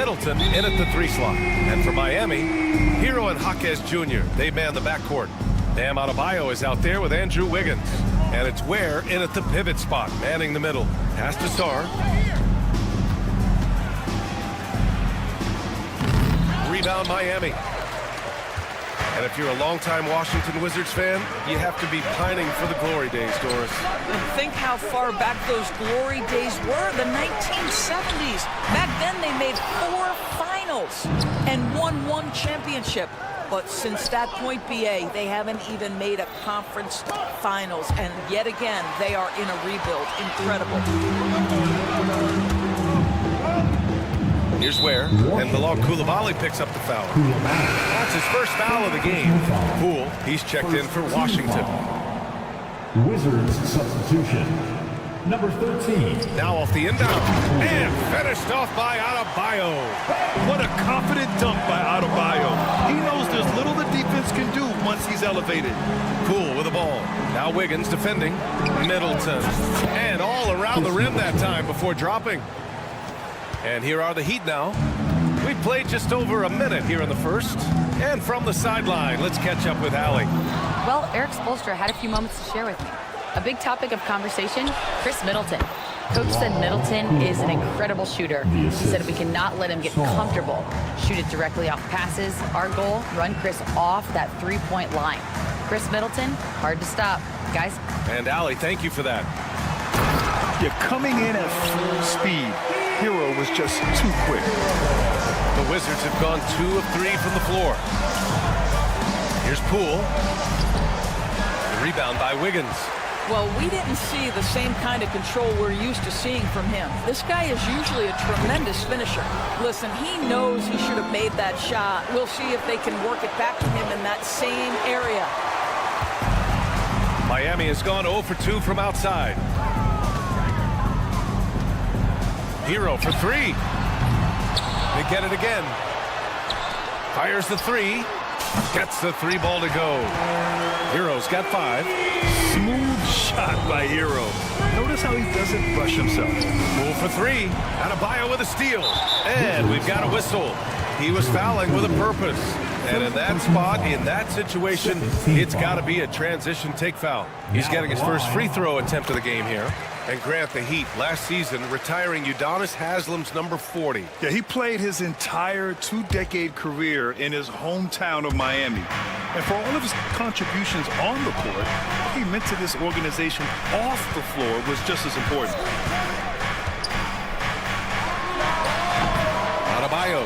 Middleton in at the 3 slot. And for Miami, Hero and Jaquez Jr., they man the backcourt. Bam Adebayo is out there with Andrew Wiggins. And it's Ware in at the pivot spot, manning the middle. Pass to Sarr. Rebound Miami. And if you're a longtime Washington Wizards fan, you have to be pining for the glory days, Doris. Think how far back those glory days were, the 1970s. Back then they made 4 finals and won 1 championship. But since that point, BA, they haven't even made a conference finals. And yet again, they are in a rebuild. Incredible. Here's Ware, and Bilal Coulibaly picks up the foul. That's his first foul of the game. Poole, he's checked in for Washington. Wizards substitution. Number 13. Now off the inbound, and finished off by Adebayo. What a confident dunk by Adebayo. He knows there's little the defense can do once he's elevated. Poole with the ball. Now Wiggins defending. Middleton. And all around the rim that time before dropping. And here are the Heat now. We played just over a minute here in the first. And from the sideline, let's catch up with Allie. Well, Eric Spoelstra had a few moments to share with me. A big topic of conversation, Chris Middleton. Coach said Middleton is an incredible shooter. He said we cannot let him get comfortable. Shoot it directly off passes. Our goal, run Chris off that 3-point line. Chris Middleton, hard to stop. Guys. And Allie, thank you for that. You're coming in at full speed. Hero was just too quick. The Wizards have gone 2 of 3 from the floor. Here's Poole. Rebound by Wiggins. Well, we didn't see the same kind of control we're used to seeing from him. This guy is usually a tremendous finisher. Listen, he knows he should have made that shot. We'll see if they can work it back to him in that same area. Miami has gone 0 for 2 from outside. Hero for 3. They get it again. Fires the 3. Gets the 3 ball to go. Hero's got 5. Smooth shot by Hero. Notice how he doesn't rush himself. Poole for 3. Adebayo with a steal. And we've got a whistle. He was fouling with a purpose. And in that spot, in that situation, it's got to be a transition take foul. He's getting his first free throw attempt of the game here. And Grant, the Heat, last season, retiring Udonis Haslem's number 40. Yeah, he played his entire 2-decade career in his hometown of Miami. And for all of his contributions on the court, what he meant to this organization off the floor was just as important. Adebayo.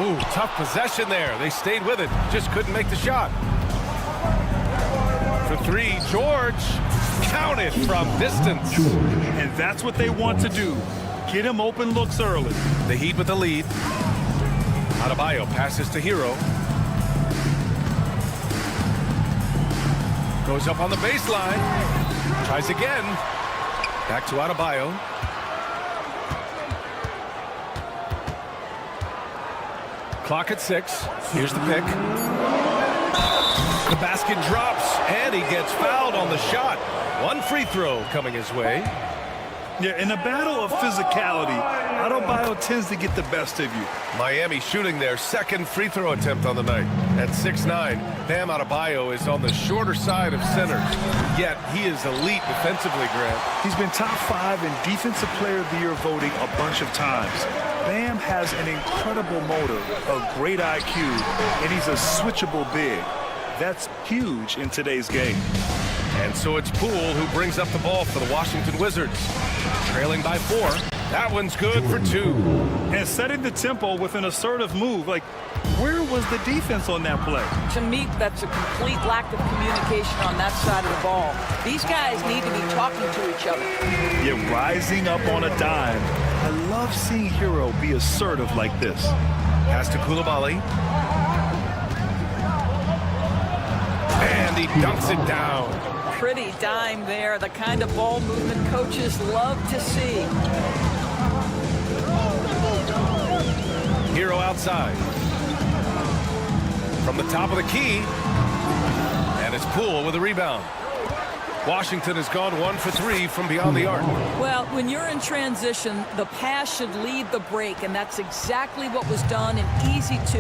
Ooh, tough possession there. They stayed with it. Just couldn't make the shot. For 3, George. Counted from distance. And that's what they want to do. Get him open looks early. The Heat with the lead. Adebayo passes to Hero. Goes up on the baseline. Tries again. Back to Adebayo. Clock at 6. Here's the pick. The basket drops, and he gets fouled on the shot. 1 free throw coming his way. Yeah, in a battle of physicality, Adebayo tends to get the best of you. Miami shooting their 2nd free throw attempt on the night. At 6'9", Bam Adebayo is on the shorter side of centers. Yet he is elite defensively, Grant. He's been top 5 in Defensive Player of the Year voting a bunch of times. Bam has an incredible motor, a great IQ, and he's a switchable big. That's huge in today's game. And so it's Poole who brings up the ball for the Washington Wizards. Trailing by 4. That one's good for 2. And setting the tempo with an assertive move. Like, where was the defense on that play? To me, that's a complete lack of communication on that side of the ball. These guys need to be talking to each other. Yeah, rising up on a dime. I love seeing Hero be assertive like this. Pass to Coulibaly. And he dunks it down. Pretty dime there, the kind of ball movement coaches love to see. Hero outside. From the top of the key. And it's Poole with a rebound. Washington has gone 1 for 3 from beyond the arc. Well, when you're in transition, the pass should lead the break, and that's exactly what was done in easy 2.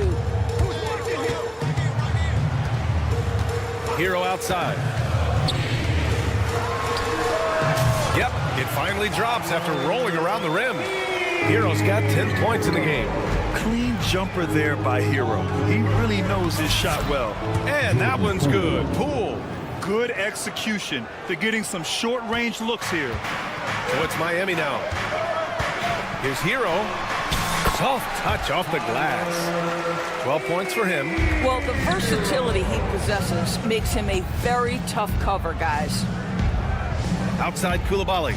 Hero outside. Yep, it finally drops after rolling around the rim. Hero's got 10 points in the game. Clean jumper there by Hero. He really knows his shot well. And that one's good. Poole. Good execution. They're getting some short-range looks here. So it's Miami now. Here's Hero. Soft touch off the glass. 12 points for him. Well, the versatility he possesses makes him a very tough cover, guys. Outside Koulibaly.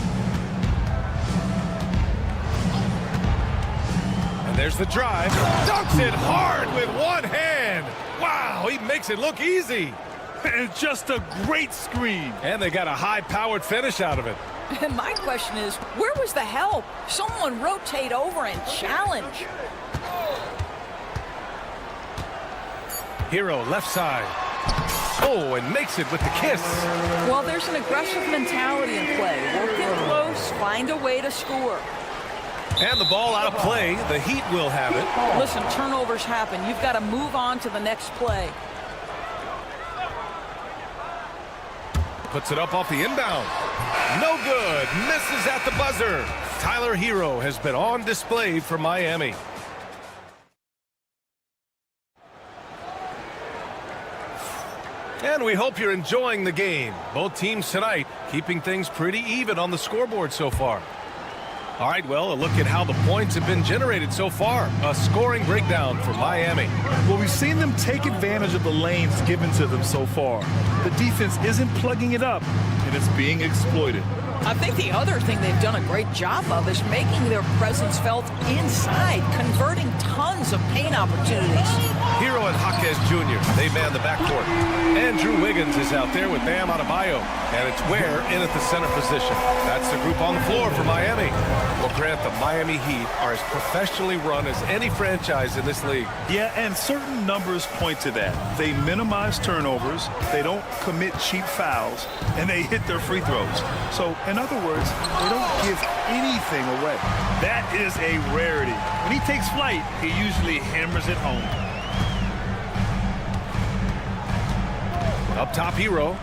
And there's the drive. Dunks it hard with one hand. Wow, he makes it look easy. And just a great screen. And they got a high-powered finish out of it. And my question is, where was the help? Someone rotate over and challenge. Hero left side. Oh, and makes it with the kiss. Well, there's an aggressive mentality in play. Work in close, find a way to score. And the ball out of play. The Heat will have it. Listen, turnovers happen. You've got to move on to the next play. Puts it up off the inbound. No good. Misses at the buzzer. Tyler Hero has been on display for Miami. And we hope you're enjoying the game. Both teams tonight keeping things pretty even on the scoreboard so far. All right, well, a look at how the points have been generated so far. A scoring breakdown for Miami. Well, we've seen them take advantage of the lanes given to them so far. The defense isn't plugging it up, and it's being exploited. I think the other thing they've done a great job of is making their presence felt inside, converting tons of paint opportunities. Hero and Jaquez Jr., they man the backcourt. Andrew Wiggins is out there with Bam Adebayo, and it's Ware in at the center position. That's the group on the floor for Miami. Well, Grant, the Miami Heat are as professionally run as any franchise in this league. Yeah, and certain numbers point to that. They minimize turnovers, they don't commit cheap fouls, and they hit their free throws. So, in other words, they don't give anything away. That is a rarity. When he takes flight, he usually hammers it home. Up top, Hero.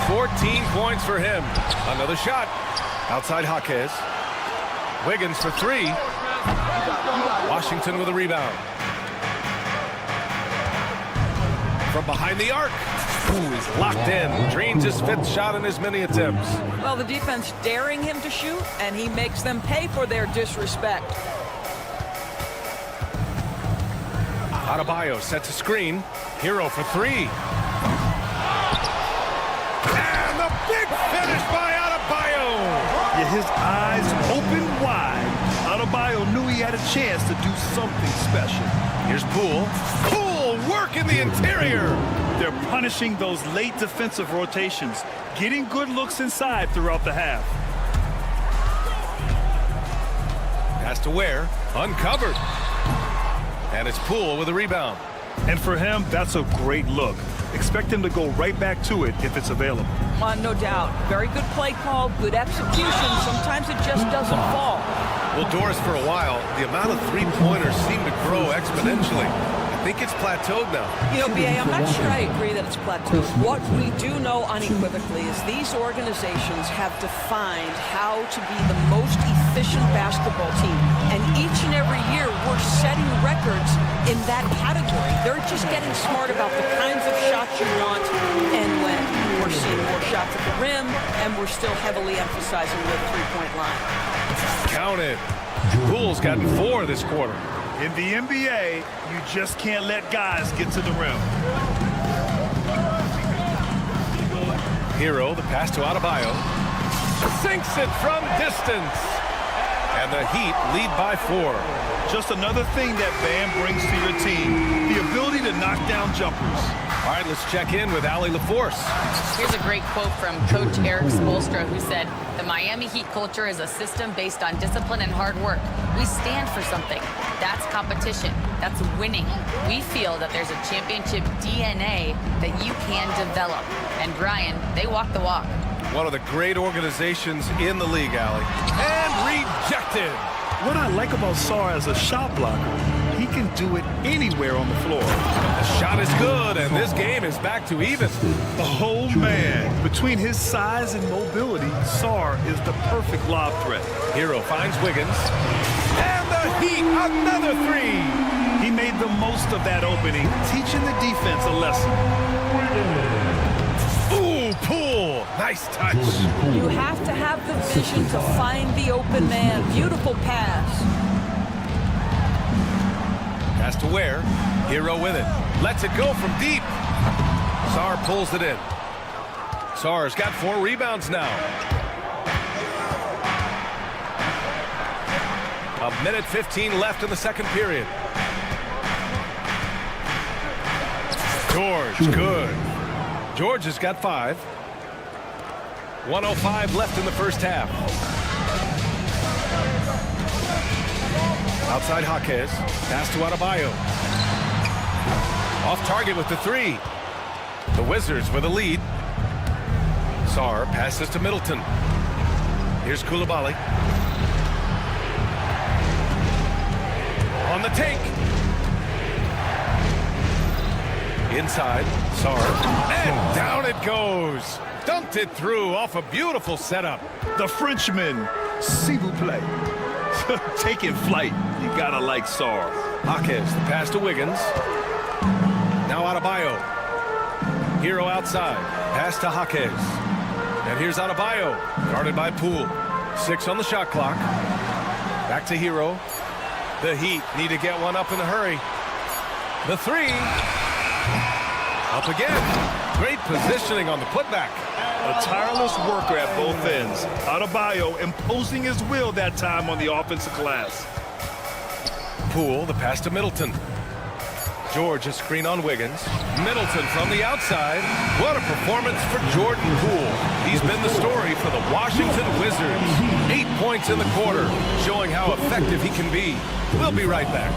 14 points for him. Another shot. Outside Jaquez. Wiggins for 3. Washington with a rebound. From behind the arc. Ooh, he's locked in. Drains his 5th shot in as many attempts. Well, the defense daring him to shoot, and he makes them pay for their disrespect. Adebayo sets a screen. Hero for 3. And the big finish by Adebayo. Yeah, his eyes open wide. Adebayo knew he had a chance to do something special. Here's Poole. Poole work in the interior. They're punishing those late defensive rotations, getting good looks inside throughout the half. Pass to Ware. Uncovered. And it's Poole with a rebound. And for him, that's a great look. Expect him to go right back to it if it's available. No doubt. Very good play call, good execution. Sometimes it just doesn't fall. Well, Doris, for a while, the amount of three-pointers seemed to grow exponentially. I think it's plateaued now. You know, B.A., I'm not sure I agree that it's plateaued. What we do know unequivocally is these organizations have defined how to be the most efficient basketball team. And each and every year, we're setting records in that category. They're just getting smart about the kinds of shots you want and when. We're seeing more shots at the rim, and we're still heavily emphasizing the three-point line. Count it. Poole's gotten 4 this quarter. In the NBA, you just can't let guys get to the rim. Hero, the pass to Adebayo. Sinks it from distance. And the Heat lead by 4. Just another thing that Bam brings to your team, the ability to knock down jumpers. All right, let's check in with Allie LaForce. Here's a great quote from Coach Eric Spoelstra, who said, "The Miami Heat culture is a system based on discipline and hard work. We stand for something. That's competition. That's winning. We feel that there's a championship DNA that you can develop." And Brian, they walk the walk. One of the great organizations in the league, Allie. And rejected. What I like about Sarr as a shot blocker, he can do it anywhere on the floor. The shot is good, and this game is back to even. Oh, man. Between his size and mobility, Sarr is the perfect lob threat. Hero finds Wiggins. And the Heat, another three. He made the most of that opening, teaching the defense a lesson. Ooh, Poole. Nice touch. You have to have the vision to find the open man. Beautiful pass. Pass to Ware. Hero with it. Lets it go from deep. Sarr pulls it in. Sarr's got 4 rebounds now. A minute 15 left in the second period. George, good. George has got 5. 1:05 left in the first half. Outside Jaquez. Pass to Adebayo. Off target with the 3. The Wizards with a lead. Sarr passes to Middleton. Here's Coulibaly. On the take. Inside, Sarr. And down it goes. Dumped it through off a beautiful setup. The Frenchman, s'il vous plaît. Taking flight. You gotta like Sarr. Jaquez, the pass to Wiggins. Now Adebayo. Hero outside. Pass to Jaquez. And here's Adebayo. Guarded by Poole. 6 on the shot clock. Back to Hero. The Heat need to get one up in a hurry. The 3. Up again. Great positioning on the putback. A tireless worker at both ends. Adebayo imposing his will that time on the offensive glass. Poole, the pass to Middleton. George, a screen on Wiggins. Middleton from the outside. What a performance for Jordan Poole. He's been the story for the Washington Wizards. 8 points in the quarter, showing how effective he can be. We'll be right back.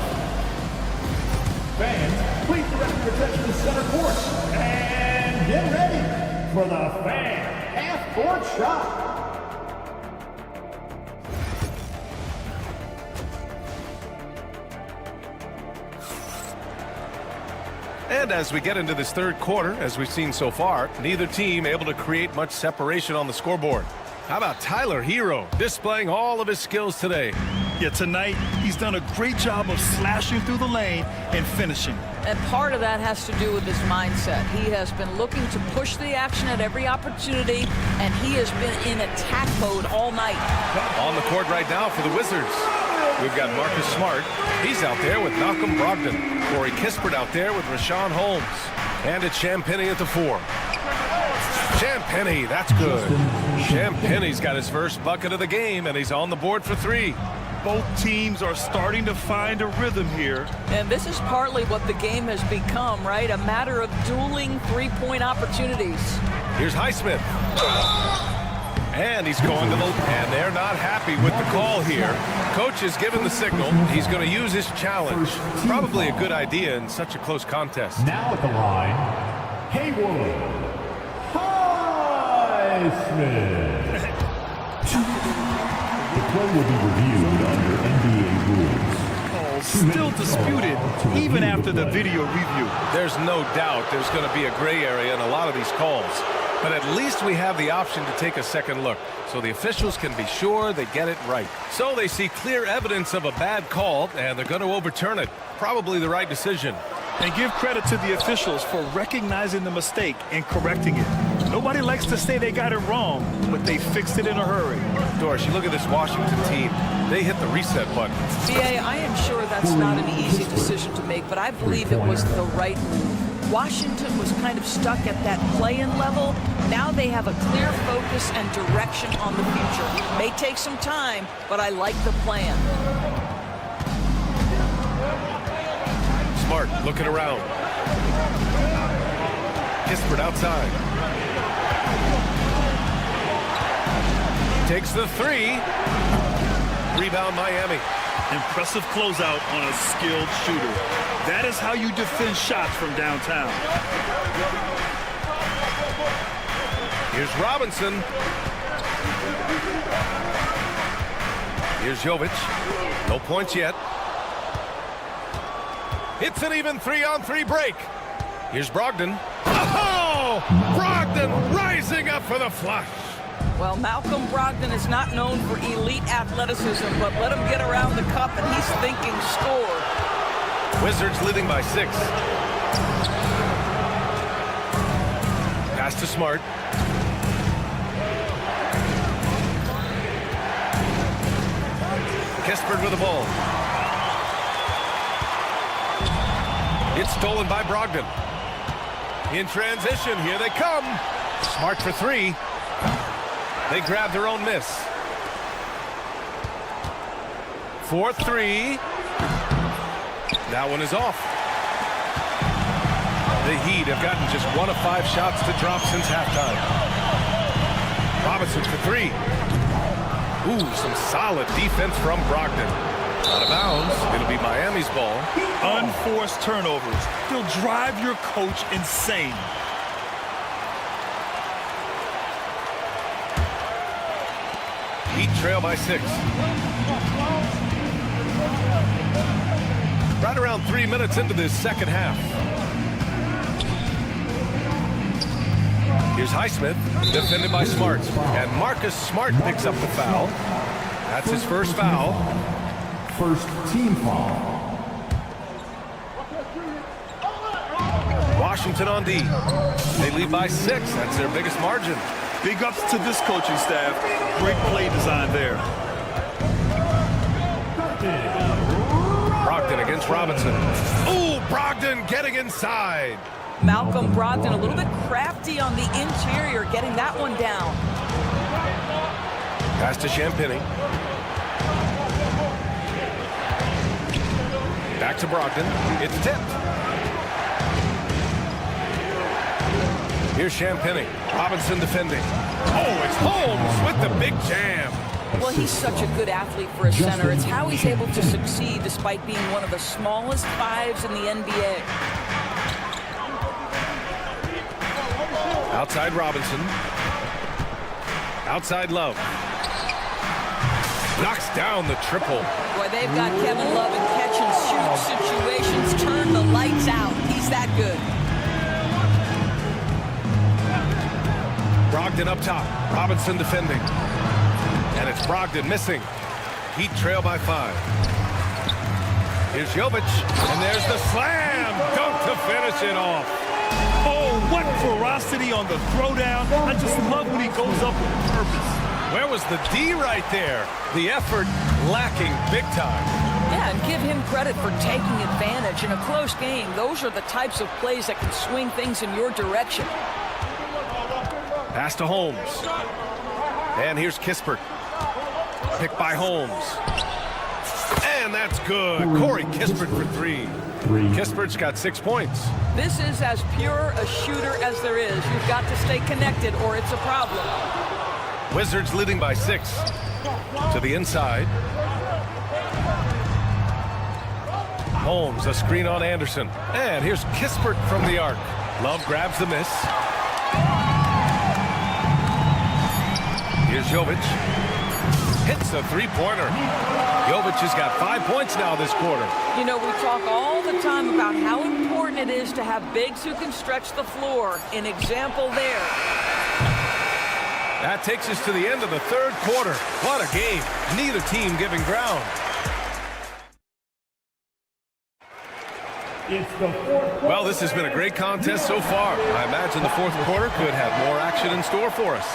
Fans, please direct your attention to center court. And get ready for the fan half-court shot. And as we get into this third quarter, as we've seen so far, neither team able to create much separation on the scoreboard. How about Tyler Hero displaying all of his skills today? Yeah, tonight he's done a great job of slashing through the lane and finishing. And part of that has to do with his mindset. He has been looking to push the action at every opportunity, and he has been in attack mode all night. On the court right now for the Wizards, we've got Marcus Smart. He's out there with Malcolm Brogdon. Corey Kispert out there with Rashawn Holmes. And it's Champagnie at the 4. Champagnie, that's good. Champagnie's got his first bucket of the game, and he's on the board for 3. Both teams are starting to find a rhythm here. And this is partly what the game has become, right? A matter of dueling three-point opportunities. Here's Highsmith. And he's going to the... And they're not happy with the call here. Coach has given the signal. He's going to use his challenge. Probably a good idea in such a close contest. Now at the line, Haywood Highsmith. The play will be reviewed under NBA rules. Still disputed, even after the video review. There's no doubt there's going to be a gray area in a lot of these calls. But at least we have the option to take a second look, so the officials can be sure they get it right. So they see clear evidence of a bad call, and they're going to overturn it. Probably the right decision. And give credit to the officials for recognizing the mistake and correcting it. Nobody likes to say they got it wrong, but they fixed it in a hurry. Doris, you look at this Washington team. They hit the reset button. BA, I am sure that's not an easy decision to make, but I believe it was the right move. Washington was kind of stuck at that play-in level. Now they have a clear focus and direction on the future. May take some time, but I like the plan. Smart looking around. Kispert outside. Takes the 3. Rebound Miami. Impressive closeout on a skilled shooter. That is how you defend shots from downtown. Here's Robinson. Here's Jovic. No points yet. It's an even 3-on-3 break. Here's Brogdon. Oh! Brogdon rising up for the flush. Well, Malcolm Brogdon is not known for elite athleticism, but let him get around the cup and he's thinking score. Wizards leading by 6. Pass to Smart. Kispert with the ball. It's stolen by Brogdon. In transition, here they come. Smart for 3. They grab their own miss. 4-3. That one is off. The Heat have gotten just 1 of 5 shots to drop since halftime. Robinson for 3. Ooh, some solid defense from Brogdon. Out of bounds. It'll be Miami's ball. Unforced turnovers. They'll drive your coach insane. Heat trail by 6. Right around 3 minutes into this second half. Here's Highsmith, defended by Smart. And Marcus Smart picks up the foul. That's his first foul. First team foul. Washington on D. They lead by 6. That's their biggest margin. Big ups to this coaching staff. Great play design there. Brogdon against Robinson. Ooh, Brogdon getting inside. Malcolm Brogdon a little bit crafty on the interior, getting that one down. Pass to Champagny. Back to Brogdon. It's tipped. Here's Champagny. Robinson defending. Oh, it's Holmes with the big jam. Well, he's such a good athlete for a center. It's how he's able to succeed despite being one of the smallest 5s in the NBA. Outside Robinson. Outside Love. Knocks down the triple. Boy, they've got Kevin Love in catch-and-shoot situations. Turn the lights out. He's that good. Brogdon up top. Robinson defending. And it's Brogdon missing. Heat trail by 5. Here's Jovic. And there's the slam. Dunk to finish it off. Oh, what ferocity on the throwdown. I just love when he goes up with purpose. Where was the D right there? The effort lacking big time. Yeah, and give him credit for taking advantage. In a close game, those are the types of plays that can swing things in your direction. Pass to Holmes. And here's Kispert. Picked by Holmes. And that's good. Corey Kispert for 3. Kispert's got 6 points. This is as pure a shooter as there is. You've got to stay connected or it's a problem. Wizards leading by 6. To the inside. Holmes, a screen on Anderson. And here's Kispert from the arc. Love grabs the miss. Here's Jovic. Hits a 3-pointer. Jovic has got 5 points now this quarter. You know, we talk all the time about how important it is to have bigs who can stretch the floor. An example there. That takes us to the end of the third quarter. What a game. Neither team giving ground. It's the fourth quarter. Well, this has been a great contest so far. I imagine the fourth quarter could have more action in store for us.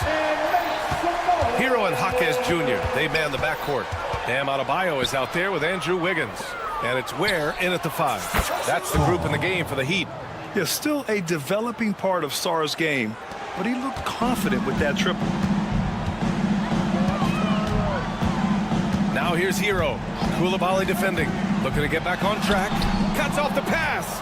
Hero and Jaquez Jr., they man the backcourt. Bam Adebayo is out there with Andrew Wiggins. And it's Ware in at the 5. That's the group in the game for the Heat. Yeah, still a developing part of Sarr's game, but he looked confident with that triple. Now here's Hero. Koulibaly defending. Looking to get back on track. Cuts off the pass.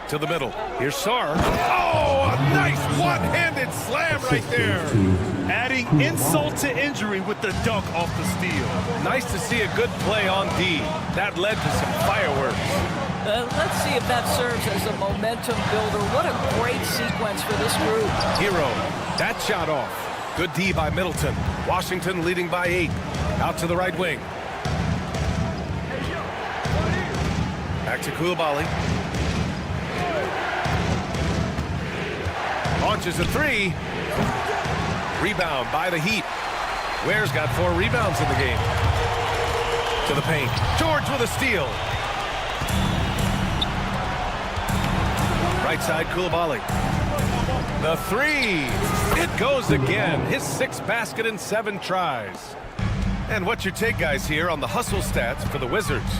To the middle. Here's Sarr. Oh, a nice one-handed slam right there. Adding insult to injury with the dunk off the steal. Nice to see a good play on D. That led to some fireworks. Let's see if that serves as a momentum builder. What a great sequence for this group. Hero, that shot off. Good D by Middleton. Washington leading by 8. Out to the right wing. Back to Koulibaly. Launches a 3. Rebound by the Heat. Ware's got 4 rebounds in the game. To the paint. George with a steal. Right side, Koulibaly. The 3. It goes again. His 6th basket in 7 tries. And what's your take, guys, here on the hustle stats for the Wizards?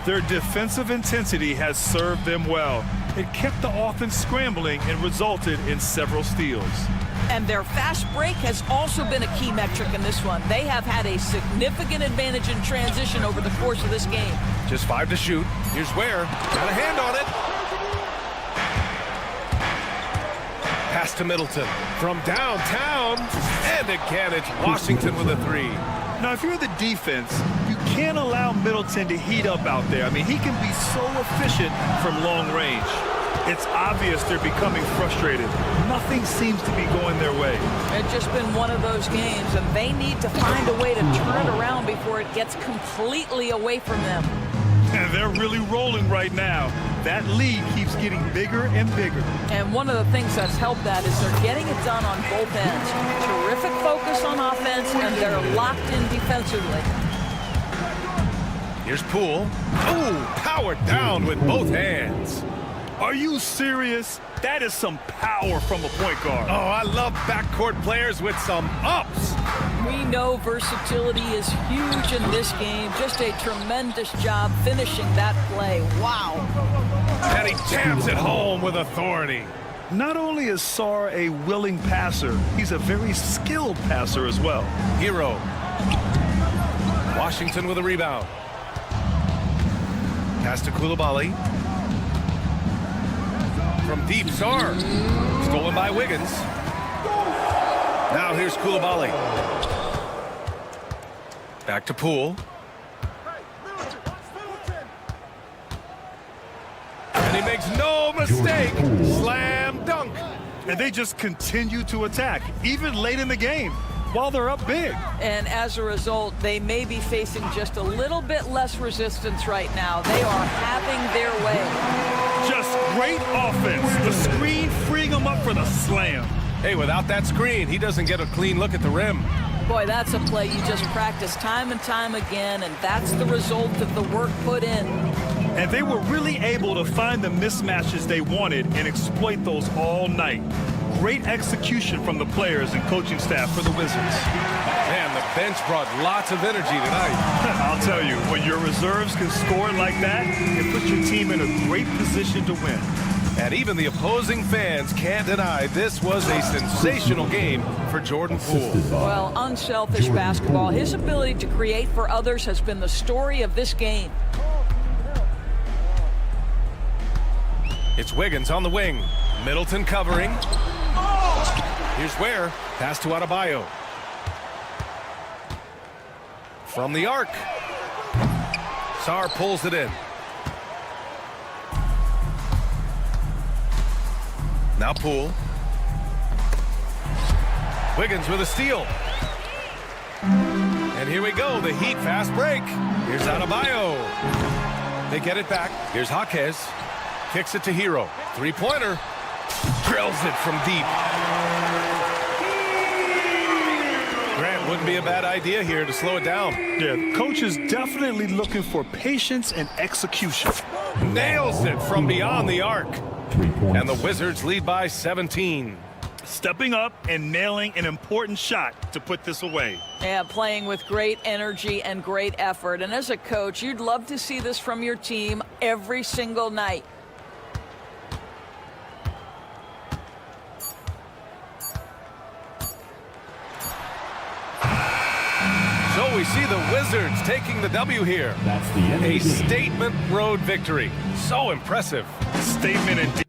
Their defensive intensity has served them well. It kept the offense scrambling and resulted in several steals. And their fast break has also been a key metric in this one. They have had a significant advantage in transition over the course of this game. Just 5 to shoot. Here's Ware. Got a hand on it. Pass to Middleton from downtown. And again, it's Washington with a 3. Now, if you're the defense, you can't allow Middleton to heat up out there. I mean, he can be so efficient from long range. It's obvious they're becoming frustrated. Nothing seems to be going their way. It's just been one of those games, and they need to find a way to turn it around before it gets completely away from them. And they're really rolling right now. That lead keeps getting bigger and bigger. And one of the things that's helped that is they're getting it done on both ends. Terrific focus on offense, and they're locked in defensively. Here's Poole. Oh, powered down with both hands. Are you serious? That is some power from a point guard. Oh, I love backcourt players with some ups. We know versatility is huge in this game. Just a tremendous job finishing that play. Wow. And he jams it home with authority. Not only is Sarr a willing passer, he's a very skilled passer as well. Hero. Washington with a rebound. Pass to Koulibaly. From deep, Sarr. Stolen by Wiggins. Now here's Koulibaly. Back to Poole. And he makes no mistake. Slam dunk. And they just continue to attack, even late in the game, while they're up big. And as a result, they may be facing just a little bit less resistance right now. They are having their way. Just great offense. The screen freeing him up for the slam. Hey, without that screen, he doesn't get a clean look at the rim. Boy, that's a play you just practice time and time again, and that's the result of the work put in. And they were really able to find the mismatches they wanted and exploit those all night. Great execution from the players and coaching staff for the Wizards. Man, the bench brought lots of energy tonight. I'll tell you, when your reserves can score like that, it puts your team in a great position to win. And even the opposing fans can't deny this was a sensational game for Jordan Poole. Well, unselfish basketball. His ability to create for others has been the story of this game. It's Wiggins on the wing. Middleton covering. Here's Ware. Pass to Adebayo. From the arc. Sarr pulls it in. Now Poole. Wiggins with a steal. And here we go, the Heat fast break. Here's Adebayo. They get it back. Here's Jaquez. Kicks it to Hero. Three-pointer. Drills it from deep. Grant, wouldn't be a bad idea here to slow it down. Yeah, coach is definitely looking for patience and execution. Nails it from beyond the arc. 3 points. And the Wizards lead by 17. Stepping up and nailing an important shot to put this away. Yeah, playing with great energy and great effort. And as a coach, you'd love to see this from your team every single night. So we see the Wizards taking the W here. That's the end of A the game. statement road victory. So impressive. Statement indeed.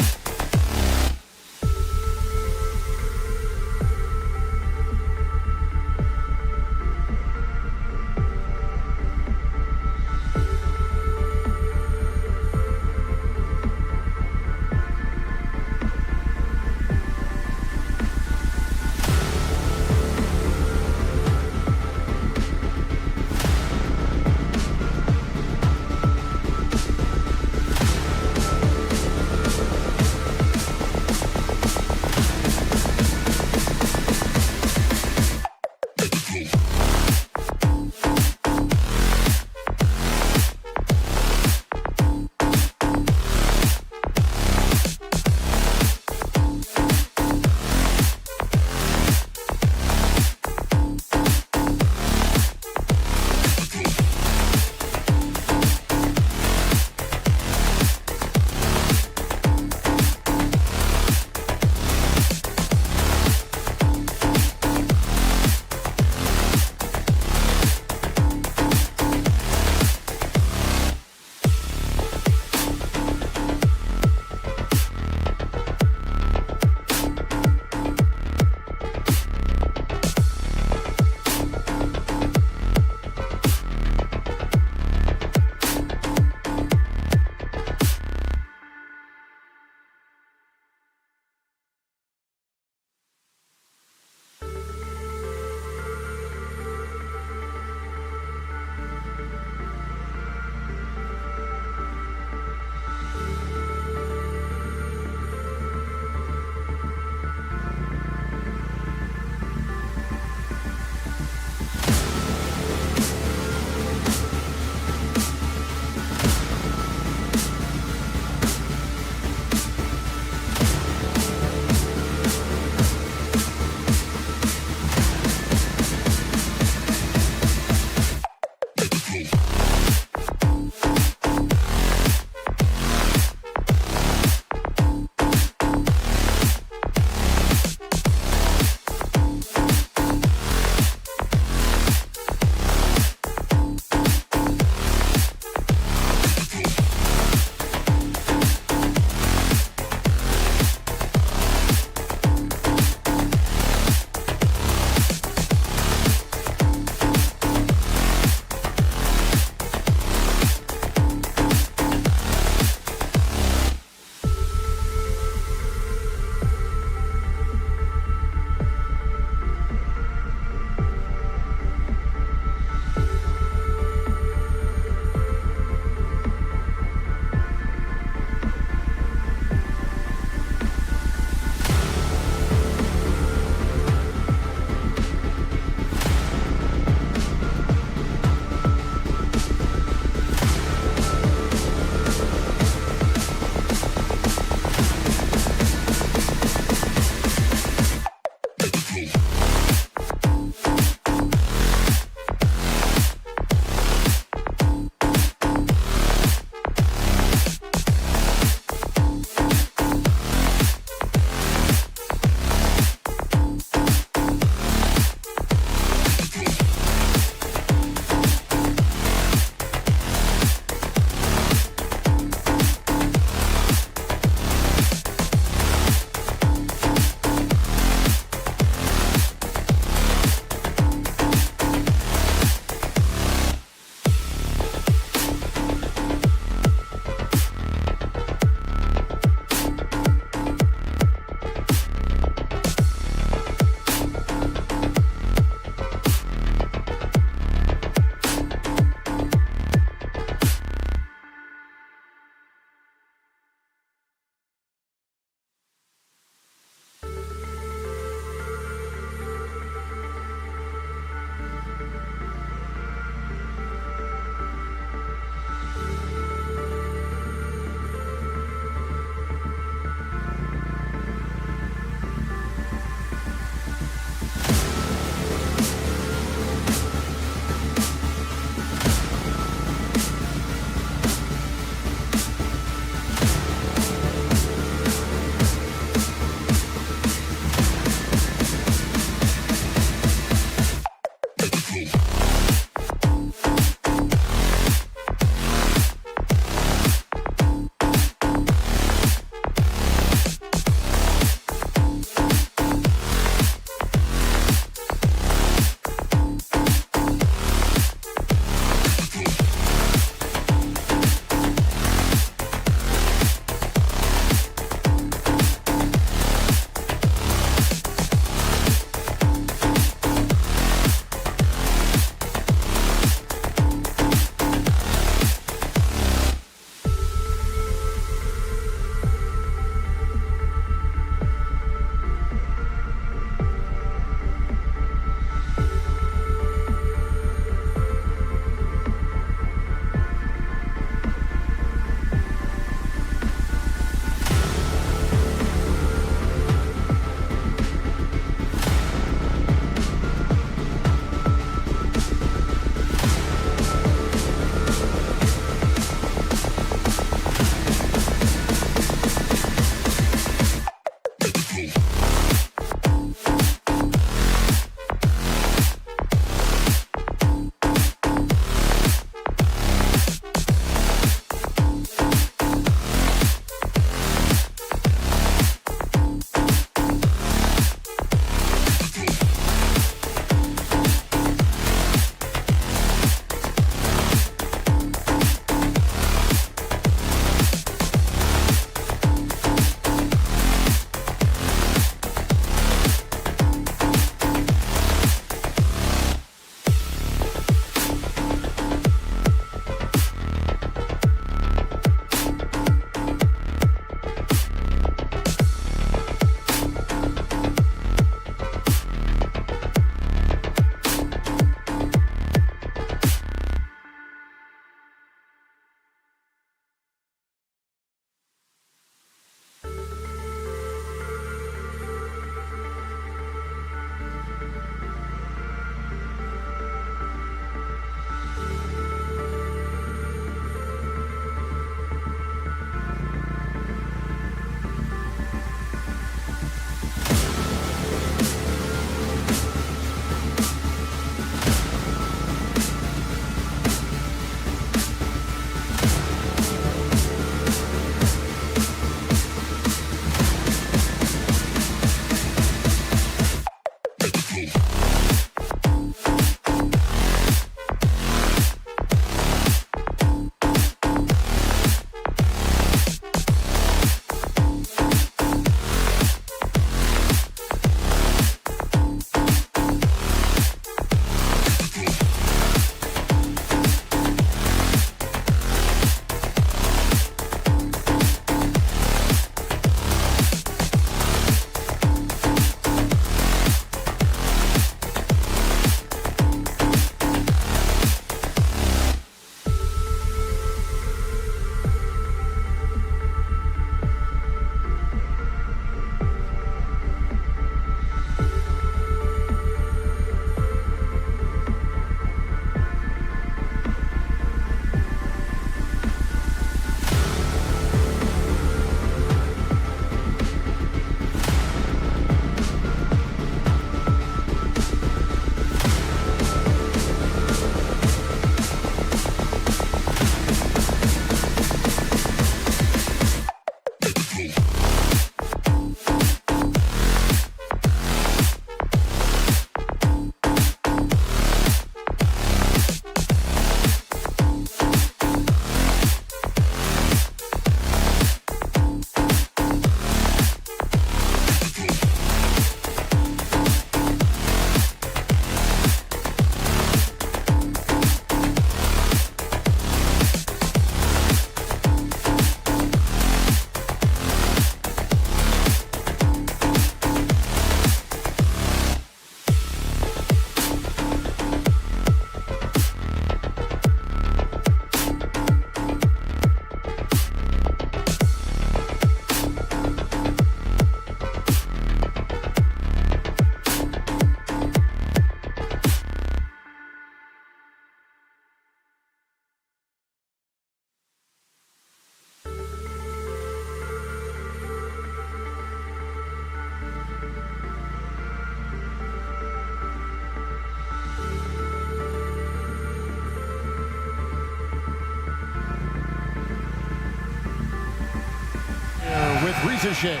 Ricochet.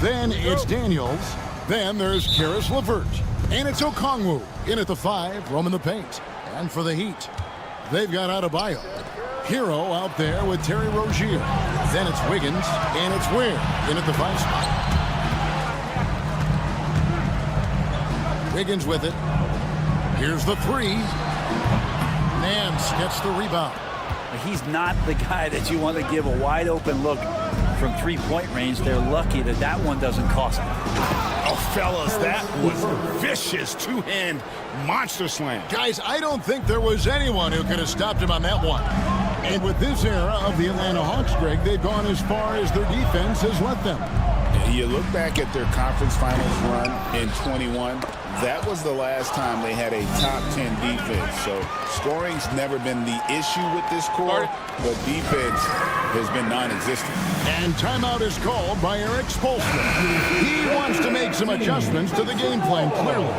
Then it's Daniels. Then there's Karis LeVert. And it's Okongwu in at the 5, roaming the paint. And for the Heat, they've got Adebayo. Hero out there with Terry Rozier. Then it's Wiggins, and it's Ware in at the 5 spot. Wiggins with it. Here's the 3. Nance gets the rebound. He's not the guy that you want to give a wide open look from three-point range. They're lucky that that one doesn't cost them. Oh, fellas, that was a vicious two-hand monster slam. Guys, I don't think there was anyone who could have stopped him on that one. And with this era of the Atlanta Hawks, Greg, they've gone as far as their defense has let them. You look back at their conference finals run in 21, that was the last time they had a top 10 defense. So scoring's never been the issue with this core, but defense has been non-existent. And timeout is called by Eric Spoelstra. He wants to make some adjustments to the game plan, clearly.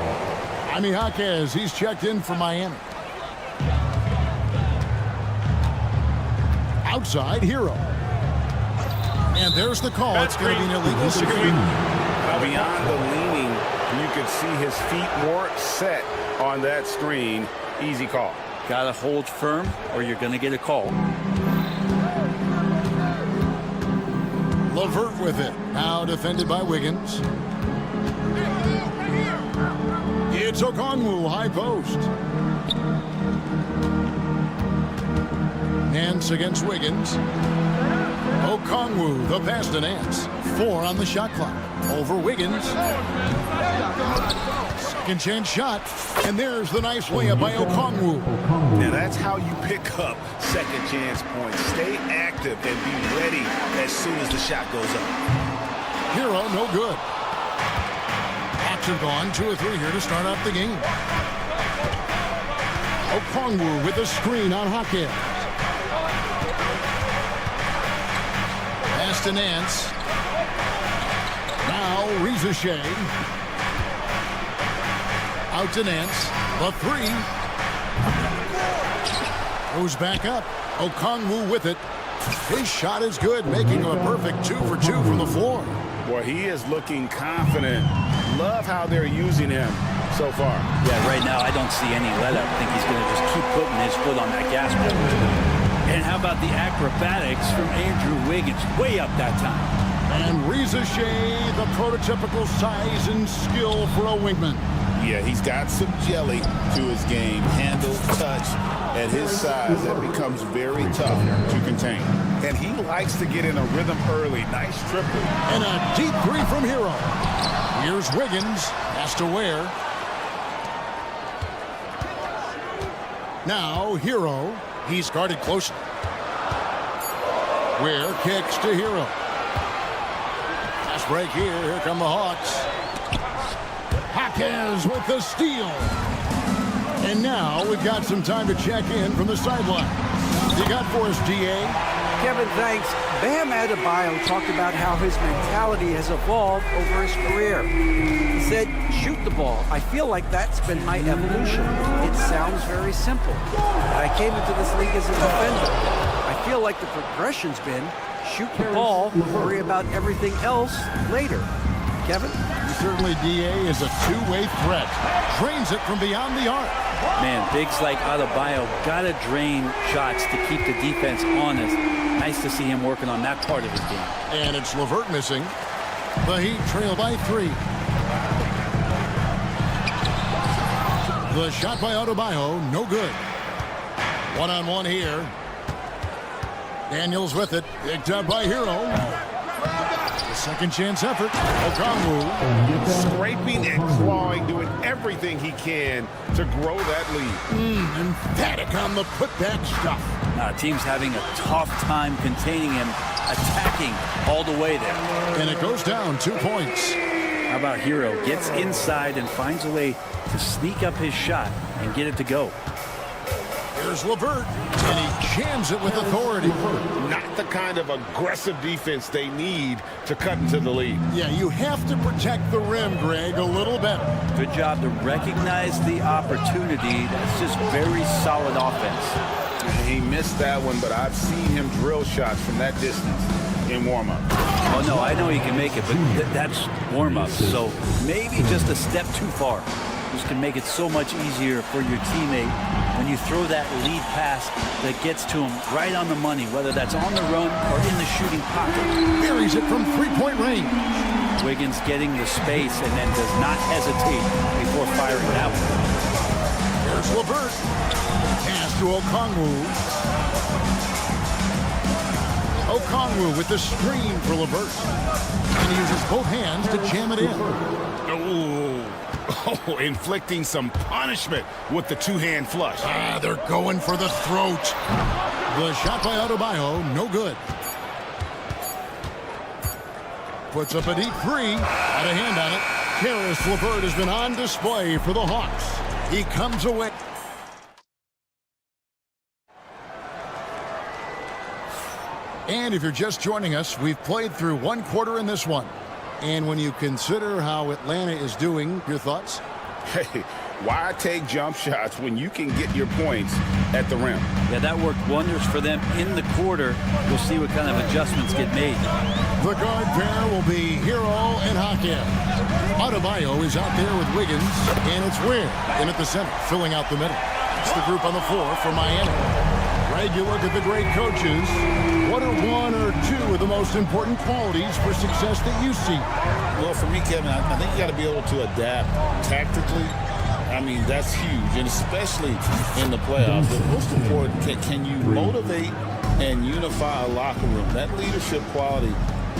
Jaime Jaquez, he's checked in for Miami. Outside, Hero. And there's the call. It's going to be an illegal screen. Beyond the leaning, you could see his feet weren't set on that screen. Easy call. Got to hold firm or you're going to get a call. LeVert with it. Now defended by Wiggins. It's Okongwu, high post. Nance against Wiggins. Okongwu, the pass to Nance. 4 on the shot clock. Over Wiggins. Second chance shot. And there's the nice layup by Okongwu. Now that's how you pick up second chance points. Stay active and be ready as soon as the shot goes up. Hero, no good. Action gone. 2 or 3 here to start off the game. Okongwu with a screen on Jaquez. Pass to Nance. Now Ricochet. Out to Nance. The 3. Goes back up. Okongwu with it. His shot is good, making him a perfect 2 for 2 from the floor. Boy, he is looking confident. Love how they're using him so far. Yeah, right now I don't see any let up. I think he's going to just keep putting his foot on that gas pedal. And how about the acrobatics from Andrew Wiggins? Way up that time. And Ricochet, the prototypical size and skill for a wingman. Yeah, he's got some jelly to his game. Handle, touch. At his size, that becomes very tough to contain. And he likes to get in a rhythm early. Nice triple. And a deep 3 from Hero. Here's Wiggins. Has to Ware. Now Hero. He's guarded closely. Ware kicks to Hero. Fast break here. Here come the Hawks. Jaquez with the steal. And now we've got some time to check in from the sideline. You got for us, D.A.? Kevin, thanks. Bam Adebayo talked about how his mentality has evolved over his career. He said, shoot the ball. I feel like that's been my evolution. It sounds very simple. I came into this league as a defender. I feel like the progression's been shoot the ball, worry about everything else later. Kevin? Certainly, D.A. is a two-way threat. Drains it from beyond the arc. Man, bigs like Adebayo got to drain shots to keep the defense honest. Nice to see him working on that part of his game. And it's LeVert missing. The Heat trail by 3. The shot by Adebayo, no good. One-on-one here. Daniels with it. Picked up by Hero. Second chance effort. Okongwu. Scraping and clawing, doing everything he can to grow that lead. Emphatic on the putback stuff. Team's having a tough time containing him, attacking all the way there. And it goes down 2 points. How about Hero? Gets inside and finds a way to sneak up his shot and get it to go. Here's LeVert, and he jams it with authority. Not the kind of aggressive defense they need to cut into the lead. Yeah, you have to protect the rim, Greg, a little better. Good job to recognize the opportunity. That's just very solid offense. He missed that one, but I've seen him drill shots from that distance in warm-up. Oh, no, I know he can make it, but that's warm-up. So maybe just a step too far. This can make it so much easier for your teammate when you throw that lead pass that gets to him right on the money, whether that's on the run or in the shooting pocket. Buries it from three-point range. Wiggins getting the space and then does not hesitate before firing that one. Here's LeVert. Pass to Okongwu. Okongwu with the screen for LeVert. And he uses both hands to jam it in. Oh, inflicting some punishment with the two-hand flush. They're going for the throat. The shot by Adebayo, no good. Puts up a deep three. Had a hand on it. Caris LeVert has been on display for the Hawks. He comes away. And if you're just joining us, we've played through one quarter in this one. And when you consider how Atlanta is doing, your thoughts? Hey, why take jump shots when you can get your points at the rim? Yeah, that worked wonders for them in the quarter. We'll see what kind of adjustments get made. The guard pair will be Hero and Hakim. Adebayo is out there with Wiggins, and it's Ware in at the center, filling out the middle. It's the group on the floor for Miami. Greg, you look at the great coaches. What are one or two of the most important qualities for success that you see? Well, for me, Kevin, I think you got to be able to adapt tactically. I mean, that's huge, and especially in the playoffs. But most important, can you motivate and unify a locker room? That leadership quality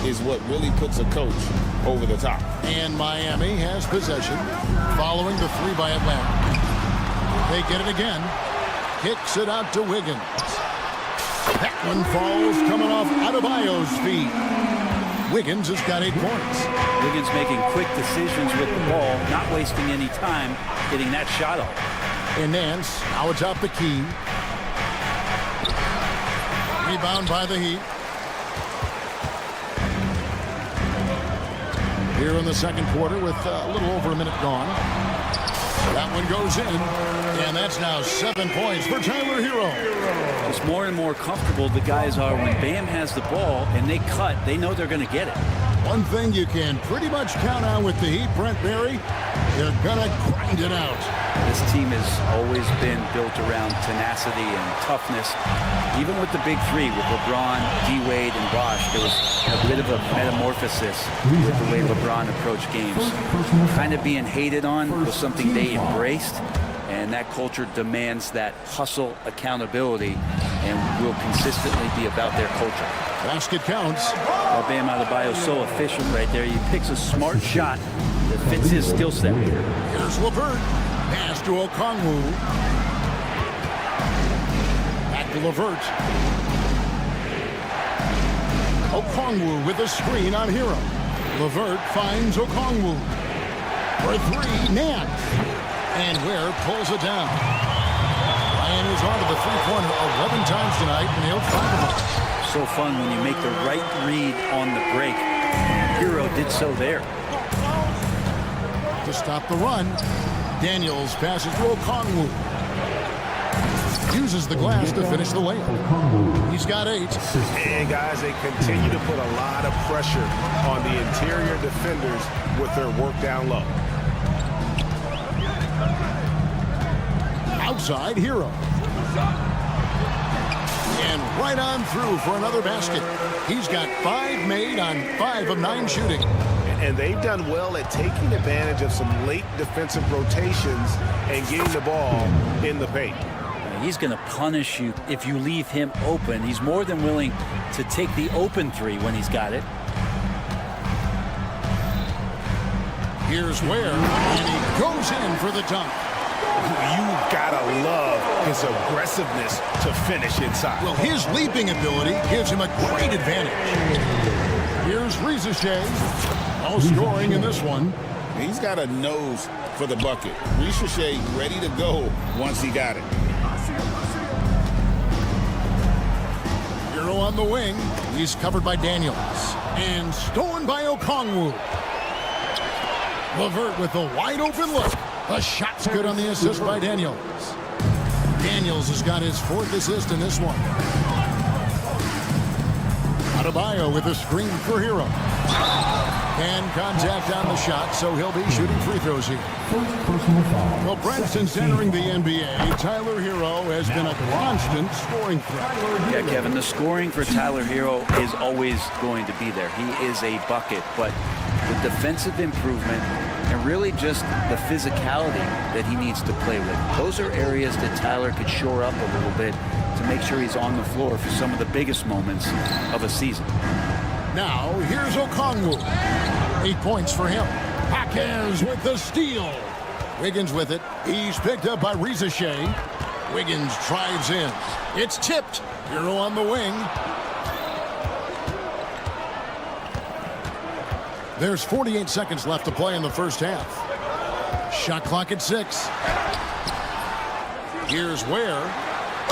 is what really puts a coach over the top. And Miami has possession following the three by Atlanta. They get it again. Kicks it out to Wiggins. That one falls coming off Adebayo's feet. Wiggins has got 8 points. Wiggins making quick decisions with the ball, not wasting any time getting that shot off. And Nance, now it's out the key. Rebound by the Heat. Here in the second quarter with a little over a minute gone. That one goes in, and that's now 7 points for Tyler Hero. It's more and more comfortable the guys are when Bam has the ball and they cut. They know they're going to get it. One thing you can pretty much count on with the Heat, Brent Barry, they're going to grind it out. This team has always been built around tenacity and toughness. Even with the big three, with LeBron, D-Wade, and Bosh, there was a bit of a metamorphosis with the way LeBron approached games. Kind of being hated on was something they embraced, and that culture demands that hustle accountability and will consistently be about their culture. Basket counts. Well, Bam Adebayo is so efficient right there. He picks a smart shot that fits his skill set. Here's LeVert. Pass to Okongwu. Back to LeVert. Okongwu with a screen on Hero. LeVert finds Okongwu. For three, Nance. And Ware pulls it down. Ryan is on to the three-pointer 11 times tonight, and he'll try them. So fun when you make the right read on the break. Hero did so there. To stop the run, Daniels passes to Okongwu. Uses the glass to finish the layup. He's got 8. And guys, they continue to put a lot of pressure on the interior defenders with their work down low. Outside, Hero. And right on through for another basket. He's got 5 made on 5 of 9 shooting. And they've done well at taking advantage of some late defensive rotations and getting the ball in the paint. He's going to punish you if you leave him open. He's more than willing to take the open three when he's got it. Here's Ware, and he goes in for the dunk. You gotta love his aggressiveness to finish inside. Well, his leaping ability gives him a great advantage. Here's Ricochet, all scoring in this one. He's got a nose for the bucket. Ricochet ready to go once he got it. Hero on the wing. He's covered by Daniels. And stolen by Okongwu. LeVert with a wide open look. The shot's good on the assist by Daniels. Daniels has got his 4th assist in this one. Adebayo with a screen for Hero. And contact on the shot, so he'll be shooting free throws here. Well, Brent, since entering the NBA, Tyler Hero has been a constant scoring threat. Yeah, Kevin, the scoring for Tyler Hero is always going to be there. He is a bucket, but the defensive improvement and really just the physicality that he needs to play with. Those are areas that Tyler could shore up a little bit to make sure he's on the floor for some of the biggest moments of a season. Now, here's Okongwu. 8 points for him. Jaquez with the steal. Wiggins with it. He's picked up by Reza Shea. Wiggins drives in. It's tipped. Hero on the wing. There's 48 seconds left to play in the first half. Shot clock at 6. Here's Ware.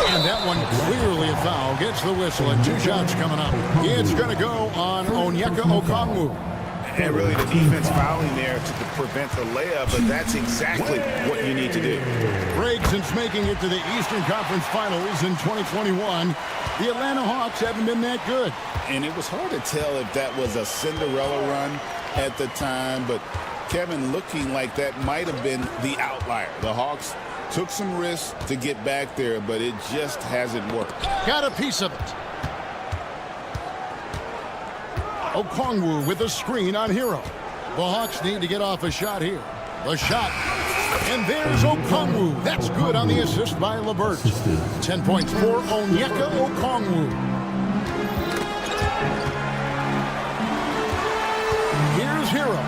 And that one clearly a foul. Gets the whistle and 2 shots coming up. It's going to go on Onyeka Okongwu. And really the defense fouling there to prevent the layup, but that's exactly what you need to do. Greg, since making it to the Eastern Conference Finals in 2021, the Atlanta Hawks haven't been that good. And it was hard to tell if that was a Cinderella run at the time, but Kevin, looking like that might have been the outlier. The Hawks took some risks to get back there, but it just hasn't worked. Got a piece of it. Okongwu with a screen on Hero. The Hawks need to get off a shot here. The shot. And there's Okongwu. That's good on the assist by LeVert. 10 points for Onyeka Okongwu. Here's Hero.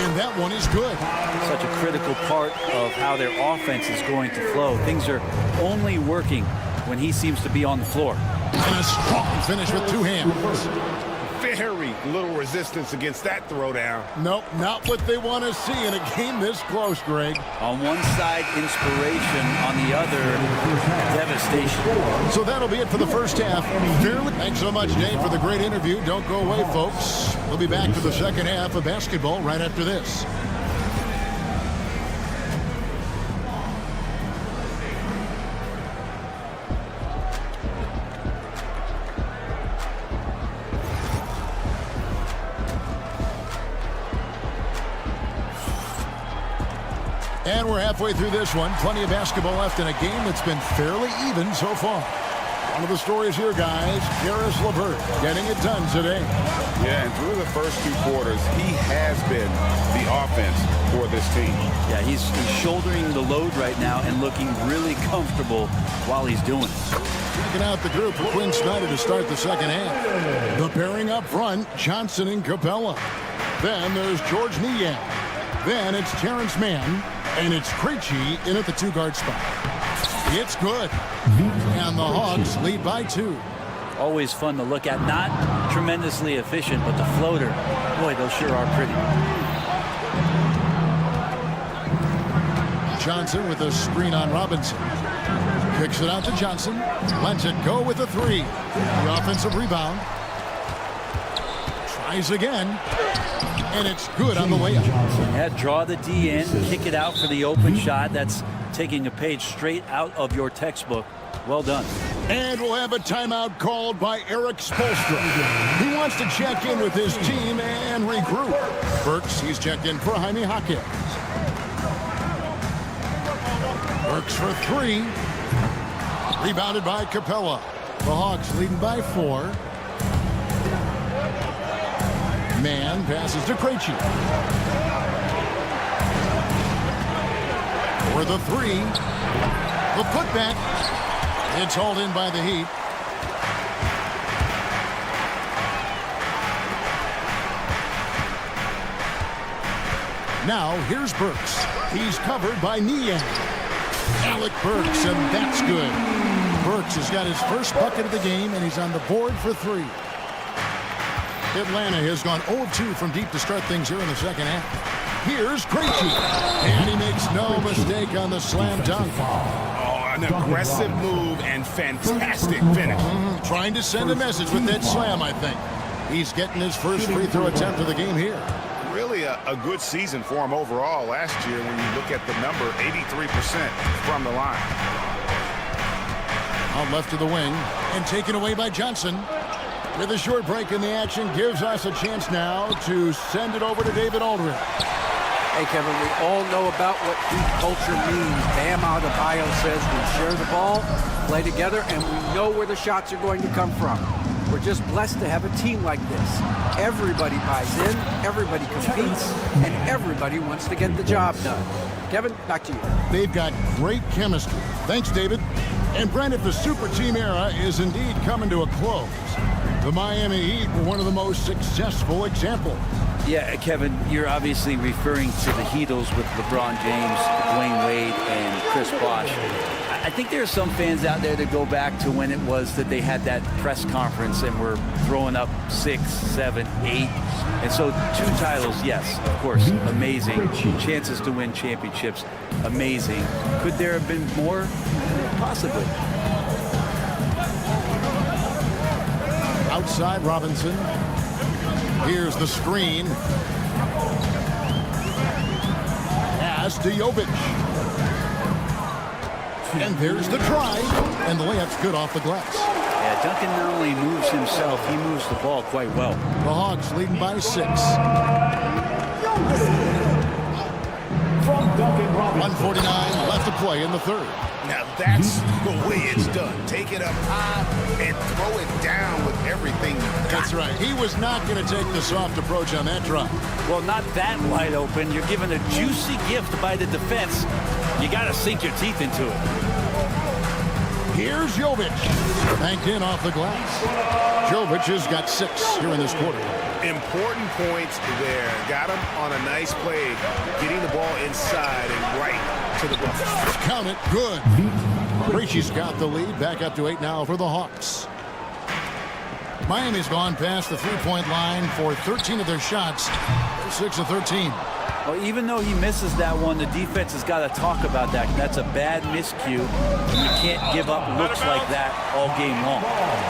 And that one is good. Such a critical part of how their offense is going to flow. Things are only working when he seems to be on the floor. And a strong finish with 2 hands. Very little resistance against that throwdown. Nope, not what they want to see in a game this close, Greg. On one side, inspiration. On the other, devastation. So that'll be it for the first half. Thanks so much, Dave, for the great interview. Don't go away, folks. We'll be back for the second half of basketball right after this. And we're halfway through this one. Plenty of basketball left in a game that's been fairly even so far. One of the stories here, guys, Caris LeVert getting it done today. Yeah, and through the first 2 quarters, he has been the offense for this team. Yeah, he's shouldering the load right now and looking really comfortable while he's doing it. Checking out the group for Quinn Snyder to start the second half. The pairing up front, Johnson and Capella. Then there's George Niang. Then it's Terrence Mann. And it's Krejci in at the 2-guard spot. It's good. And the Hawks lead by 2. Always fun to look at. Not tremendously efficient, but the floater, boy, those sure are pretty. Johnson with a screen on Robinson. Kicks it out to Johnson. Lets it go with a 3. The offensive rebound. Tries again. And it's good on the way up. Yeah, draw the D in, kick it out for the open shot. That's taking a page straight out of your textbook. Well done. And we'll have a timeout called by Eric Spoelstra. He wants to check in with his team and regroup. Burks, he's checked in for Jaime Jaquez. Burks for 3. Rebounded by Capella. The Hawks leading by 4. Mann passes to Krejci. For the 3. The putback. It's hauled in by the Heat. Now here's Burks. He's covered by Niang. Alec Burks, and that's good. Burks has got his first bucket of the game, and he's on the board for 3. Atlanta has gone 0-2 from deep to start things here in the second half. Here's Krejci, and he makes no mistake on the slam dunk. Oh, an aggressive move and fantastic finish. Trying to send a message with that slam, I think. He's getting his first free throw attempt of the game here. Really a good season for him overall last year when you look at the number, 83% from the line. Out left to the wing, and taken away by Johnson. With a short break in the action, gives us a chance now to send it over to David Aldridge. Hey, Kevin, we all know about what Heat culture means. Bam Adebayo says we share the ball, play together, and we know where the shots are going to come from. We're just blessed to have a team like this. Everybody buys in, everybody competes, and everybody wants to get the job done. Kevin, back to you. They've got great chemistry. Thanks, David. And Brent, if the super team era is indeed coming to a close, the Miami Heat were one of the most successful examples. Yeah, Kevin, you're obviously referring to the Heatles with LeBron James, Dwayne Wade, and Chris Bosh. I think there are some fans out there that go back to when it was that they had that press conference and were throwing up 6, 7, 8. And so 2 titles, yes, of course, amazing. Chances to win championships, amazing. Could there have been more? Possibly. Outside Robinson. Here's the screen. Pass to Jovic. And there's the try. And the layup's good off the glass. Yeah, Duncan not only moves himself, he moves the ball quite well. The Hawks leading by 6. 1:49 left to play in the third. Now that's the way it's done. Take it up high and throw it down with everything you got. That's right. He was not going to take the soft approach on that drop. Well, not that wide open. You're given a juicy gift by the defense. You got to sink your teeth into it. Here's Jovic. Banked in off the glass. Jovic has got 6 here in this quarter. Important points there. Got him on a nice play, getting the ball inside and right to the bucket. Count it. Good. Krejci's got the lead. Back up to 8 now for the Hawks. Miami's gone past the three-point line for 13 of their shots. They're 6 of 13. Well, even though he misses that one, the defense has got to talk about that. That's a bad miscue. You can't give up looks like that all game long.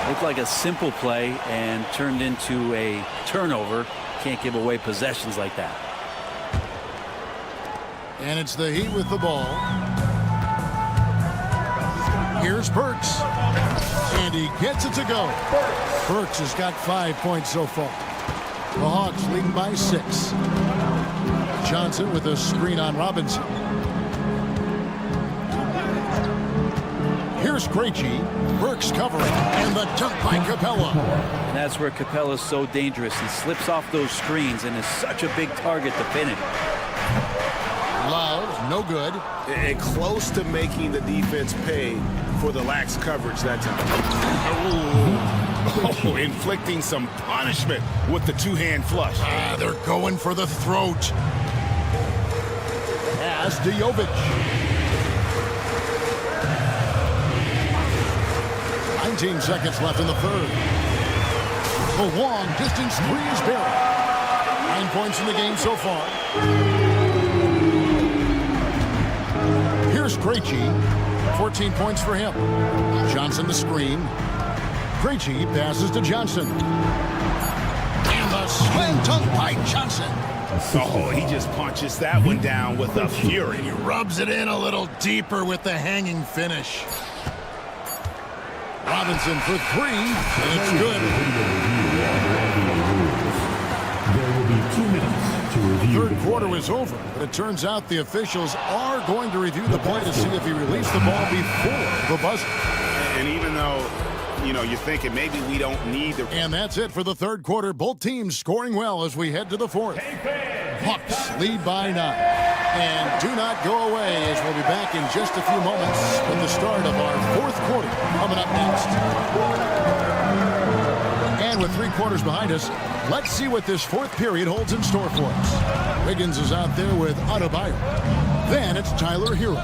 Looked like a simple play and turned into a turnover. Can't give away possessions like that. And it's the Heat with the ball. Here's Burks. And he gets it to go. Burks has got 5 points so far. The Hawks leading by 6. Johnson with a screen on Robinson. Here's Krejci. Burks covering. And the dunk by Capella. And that's where Capella's so dangerous. He slips off those screens and is such a big target to pin him. Love, no good. And close to making the defense pay for the lax coverage that time. Oh, inflicting some punishment with the two-hand flush. They're going for the throat. Pass to Jovic. 19 seconds left in the third. The long distance 3 is buried. 9 points in the game so far. Here's Krejci. 14 points for him. Johnson the screen. Krejci passes to Johnson. And the slam dunk by Johnson. Oh, he just punches that one down with a fury. He rubs it in a little deeper with the hanging finish. Robinson for 3, and it's good. There will be 2 minutes to review. Third quarter is over, but it turns out the officials are going to review the play to see if he released the ball before the buzzer. And even though, you know, you're thinking maybe we don't need the... And that's it for the third quarter. Both teams scoring well as we head to the fourth. Hawks lead by 9. And do not go away as we'll be back in just a few moments with the start of our fourth quarter coming up next. And with 3 quarters behind us, let's see what this fourth period holds in store for us. Wiggins is out there with Adebayo. Then it's Tyler Hero.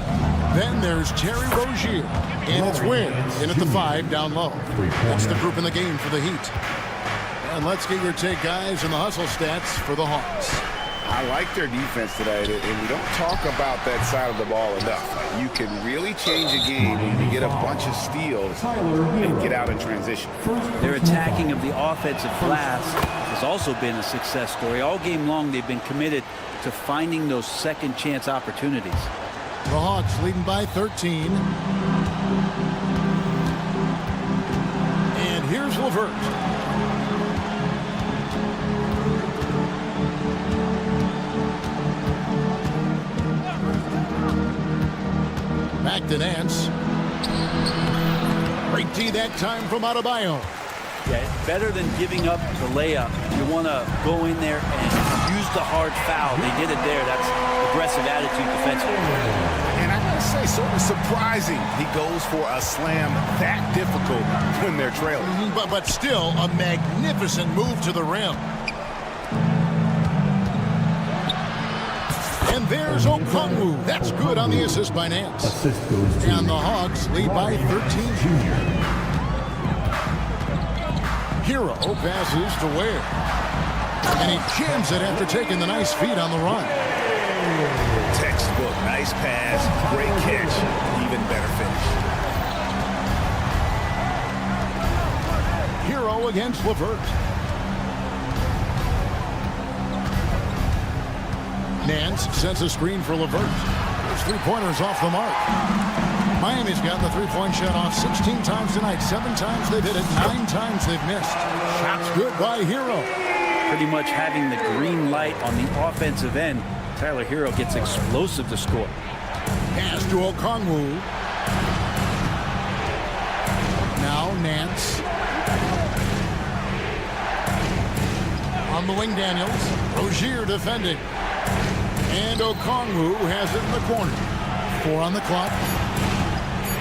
Then there's Terry Rozier. And it's Wynn in at the 5 down low. That's the group in the game for the Heat. And let's get your take, guys, and the hustle stats for the Hawks. I like their defense today, and we don't talk about that side of the ball enough. You can really change a game when you get a bunch of steals and get out in transition. Their attacking of the offensive glass has also been a success story. All game long, they've been committed to finding those second chance opportunities. The Hawks leading by 13. And here's LeVert. Back to Nance. Great D that time from Adebayo. Yeah, better than giving up the layup. You want to go in there and use the hard foul. They did it there. That's aggressive attitude defensively. And I gotta say, sort of surprising he goes for a slam that difficult when they're trailing. But still a magnificent move to the rim. And there's Okongwu. That's good on the assist by Nance. And the Hawks lead by 13. Hero passes to Ware. And he jams it after taking the nice feed on the run. Textbook, nice pass, great catch, even better finish. Hero against LeVert. Nance sends a screen for LeVert. His three-pointers off the mark. Miami's gotten the three-point shot off 16 times tonight. 7 times they've hit it, 9 times they've missed. Shots good by Hero. Pretty much having the green light on the offensive end. Tyler Hero gets explosive to score. Pass to Okongwu. Now Nance. On the wing, Daniels. Rozier defending. And Okongwu has it in the corner. 4 on the clock.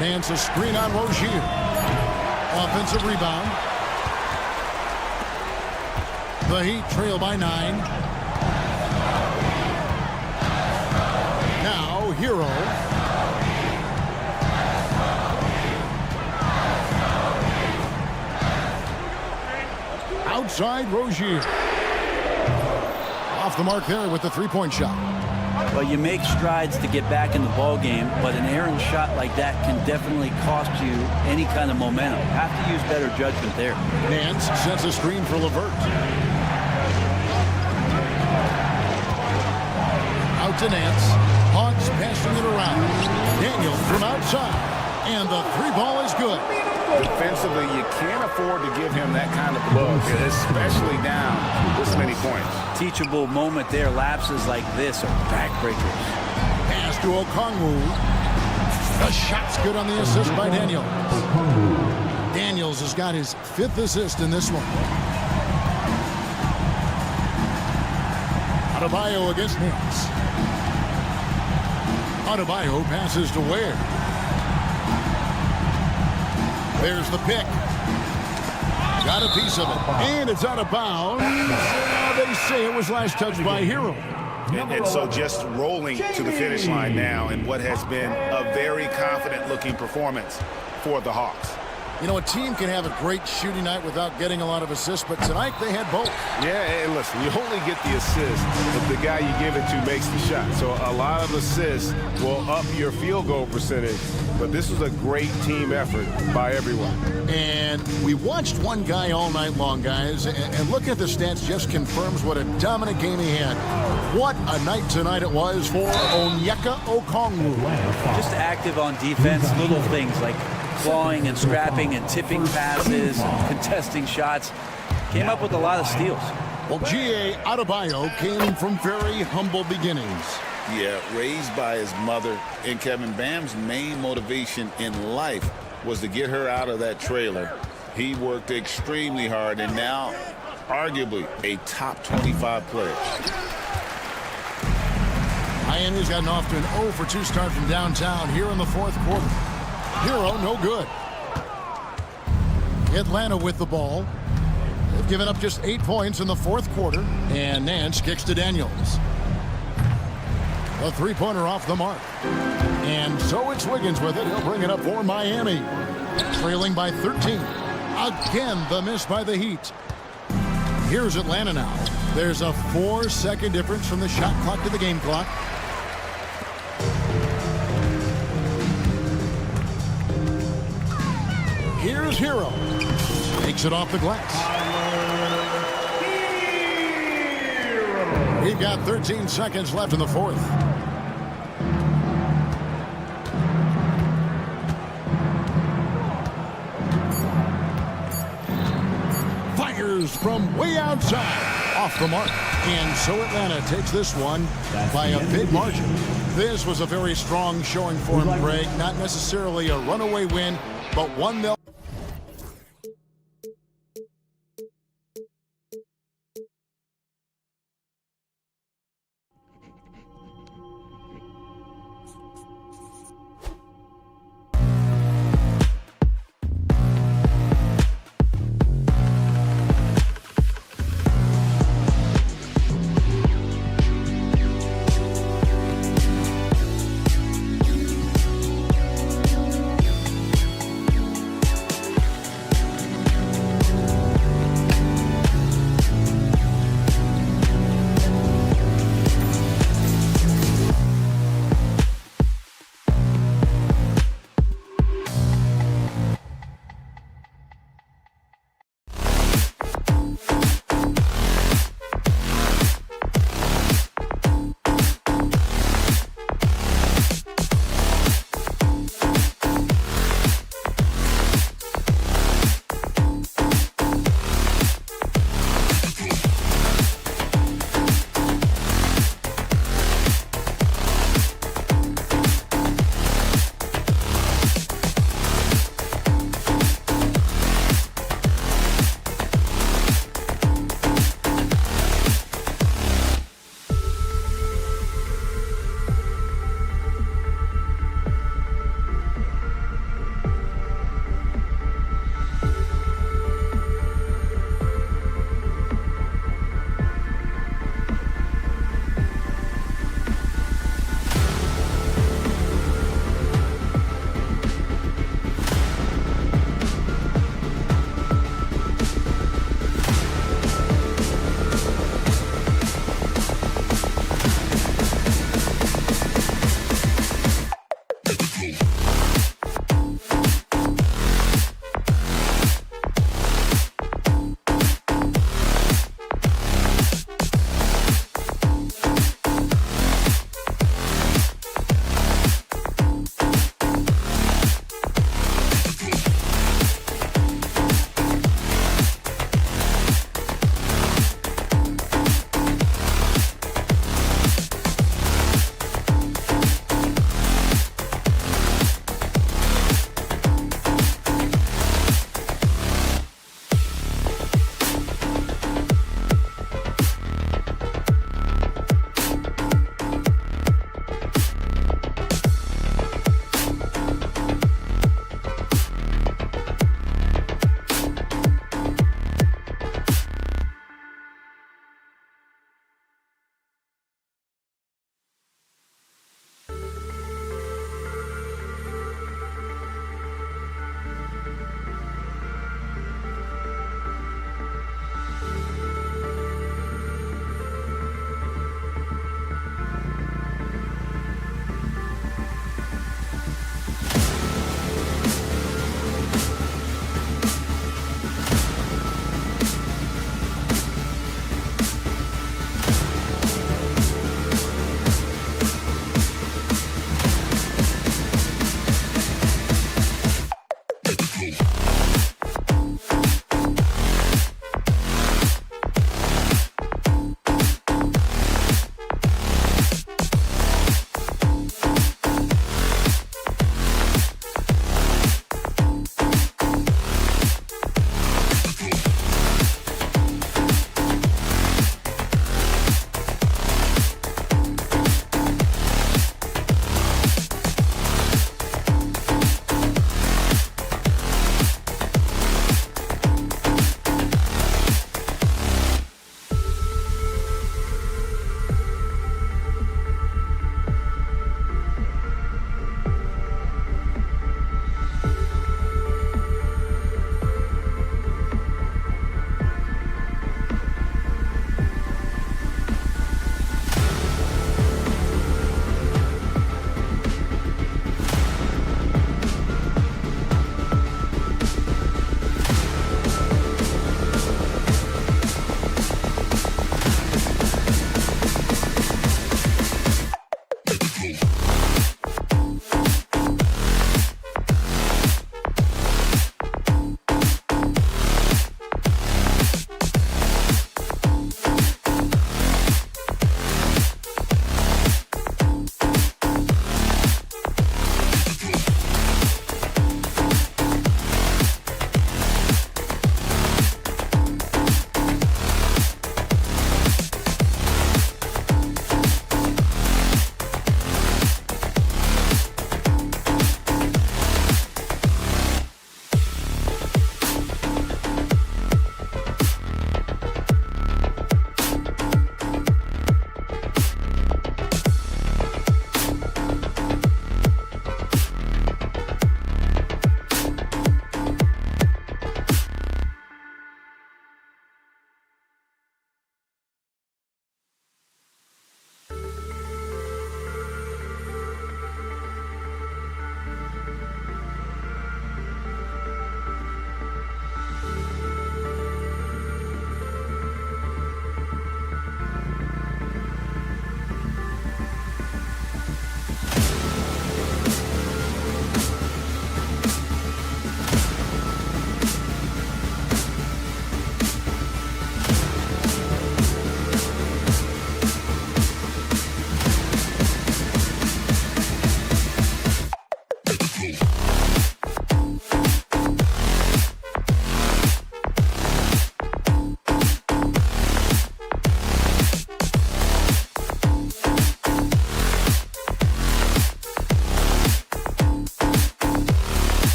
Nance a screen on Rozier. Offensive rebound. The Heat trail by 9. Now Hero. Outside Rozier. Off the mark there with the three-point shot. Well, you make strides to get back in the ball game, but an errant shot like that can definitely cost you any kind of momentum. Have to use better judgment there. Nance sets a screen for LeVert. Out to Nance. Hawks passing it around. Daniel from outside. And the three ball is good. Defensively, you can't afford to give him that kind of look, especially down this many points. Teachable moment there. Lapses like this are backbreakers. Pass to Okongwu. The shot's good on the assist by Daniels. Daniels has got his 5th assist in this one. Adebayo against Nance. Adebayo passes to Ware. There's the pick. Got a piece of it. And it's out of bounds. They say it was last touched by Hero. And so just rolling to the finish line now in what has been a very confident-looking performance for the Hawks. You know, a team can have a great shooting night without getting a lot of assists, but tonight they had both. Yeah, and listen, you only get the assist if the guy you give it to makes the shot. So a lot of assists will up your field goal percentage, but this was a great team effort by everyone. And we watched one guy all night long, guys, and looking at the stats just confirms what a dominant game he had. What a night tonight it was for Onyeka Okongwu. Just active on defense, little things like clawing and scrapping and tipping passes, contesting shots. Came up with a lot of steals. Well, G.A. Adebayo came from very humble beginnings. Yeah, raised by his mother. And Kevin, Bam's main motivation in life was to get her out of that trailer. He worked extremely hard and now arguably a top 25 player. Miami's gotten off to an 0-for-2 start from downtown here in the 4th quarter. Hero, no good. Atlanta with the ball. They've given up just 8 points in the 4th quarter. And Nance kicks to Daniels. A three-pointer off the mark. And so it's Wiggins with it. He'll bring it up for Miami. Trailing by 13. Again, the miss by the Heat. Here's Atlanta now. There's a 4-second difference from the shot clock to the game clock. Here's Hero. Takes it off the glass. We've got 13 seconds left in the 4th. Fires from way outside. off the mark. And so Atlanta takes this one by a big margin. This was a very strong showing for him, Greg. Not necessarily a runaway win, but one they'll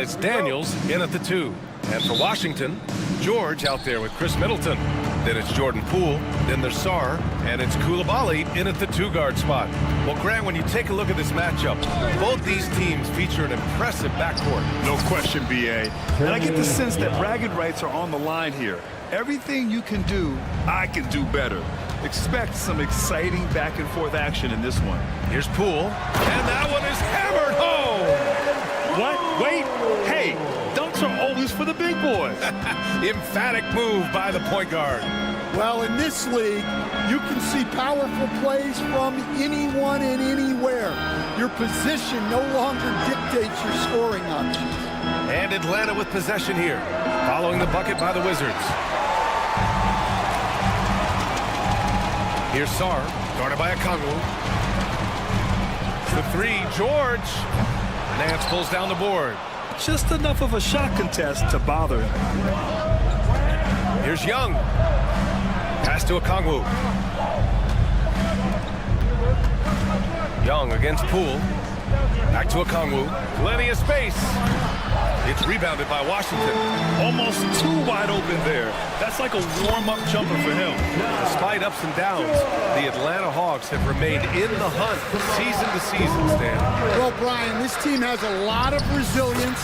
it's Daniels in at the 2. And for Washington, George out there with Chris Middleton. Then it's Jordan Poole. Then there's Sarr. And it's Koulibaly in at the 2-guard spot. Well, Grant, when you take a look at this matchup, both these teams feature an impressive backcourt. No question, B.A. And I get the sense that bragging rights are on the line here. Everything you can do, I can do better. Expect some exciting back-and-forth action in this one. Here's Poole. And that one is hammered home. What? Wait. Hey, dunks are always for the big boys. Emphatic move by the point guard. Well, in this league, you can see powerful plays from anyone and anywhere. Your position no longer dictates your scoring options. And Atlanta with possession here, following the bucket by the Wizards. Here's Sarr, guarded by Okongwu. The 3, George. Nance pulls down the board. Just enough of a shot contest to bother him. Here's Young. Pass to Okongwu. Young against Poole. Back to Okongwu. Plenty of space. It's rebounded by Washington. Almost too wide open there. That's like a warm-up jumper for him. Despite ups and downs, the Atlanta Hawks have remained in the hunt season to season, Stan. Well, Brian, this team has a lot of resilience.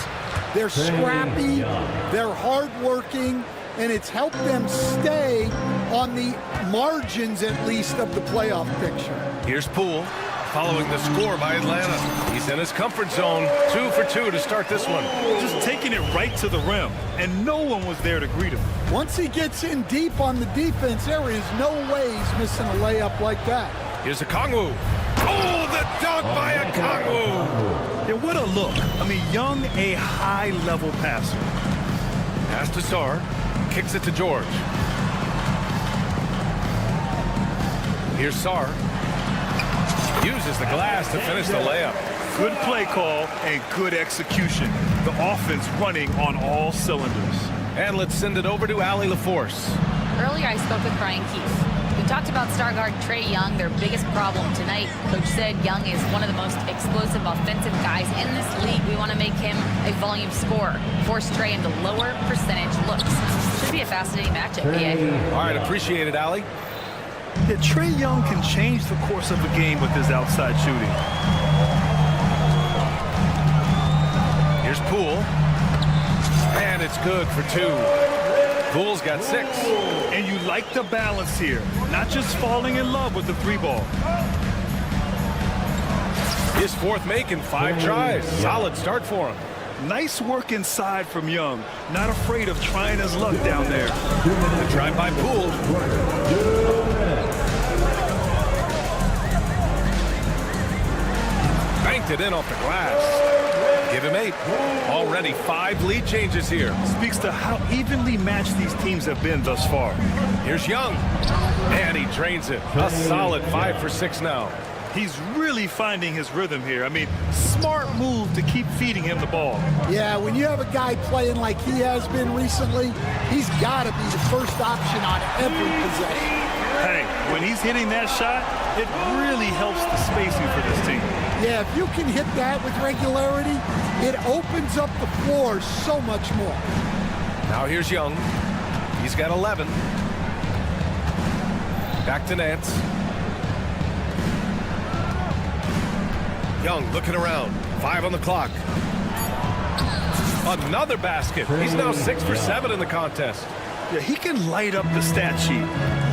They're scrappy, they're hardworking, and it's helped them stay on the margins, at least, of the playoff picture. Here's Poole, following the score by Atlanta. He's in his comfort zone, 2 for 2 to start this one. Just taking it right to the rim, and no one was there to greet him. Once he gets in deep on the defense, there is no way he's missing a layup like that. Here's Okongwu. Oh, the dunk by Okongwu. Yeah, what a look. I mean, Young, a high-level passer. Pass to Sarr. Kicks it to George. Here's Sarr. Uses the glass to finish the layup. Good play call and good execution. The offense running on all cylinders. And let's send it over to Allie LaForce. Earlier, I spoke with Brian Keefe. We talked about star guard Trae Young, their biggest problem tonight. Coach said Young is one of the most explosive offensive guys in this league. We want to make him a volume scorer, force Trae into lower percentage looks. Should be a fascinating matchup, PA. All right, appreciate it, Allie. Yeah, Trae Young can change the course of the game with his outside shooting. Here's Poole. And it's good for 2. Poole's got 6. And you like the balance here, not just falling in love with the 3-ball. His 4th make in 5 tries. Solid start for him. Nice work inside from Young. Not afraid of trying his luck down there. The drive by Poole. Banked it in off the glass. Give him 8. Already 5 lead changes here. Speaks to how evenly matched these teams have been thus far. Here's Young. And he drains it. A solid 5 for 6 now. He's really finding his rhythm here. I mean, smart move to keep feeding him the ball. Yeah, when you have a guy playing like he has been recently, he's got to be the first option on every possession. Hey, when he's hitting that shot, it really helps the spacing for this team. Yeah, if you can hit that with regularity, it opens up the floor so much more. Now here's Young. He's got 11. Back to Nance. Young looking around. 5 on the clock. Another basket. He's now 6 for 7 in the contest. Yeah, he can light up the stat sheet.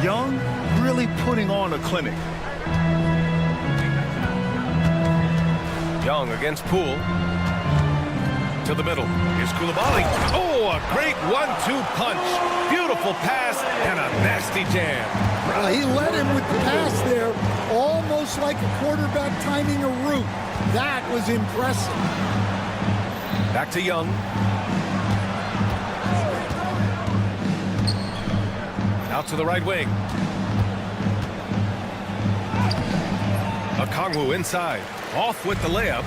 Young really putting on a clinic. Young against Poole. To the middle. Here's Koulibaly. Oh, a great 1-2 punch. Beautiful pass and a nasty jam. Well, he led him with the pass there, almost like a quarterback timing a route. That was impressive. Back to Young. Out to the right wing. Okongwu inside. Off with the layup.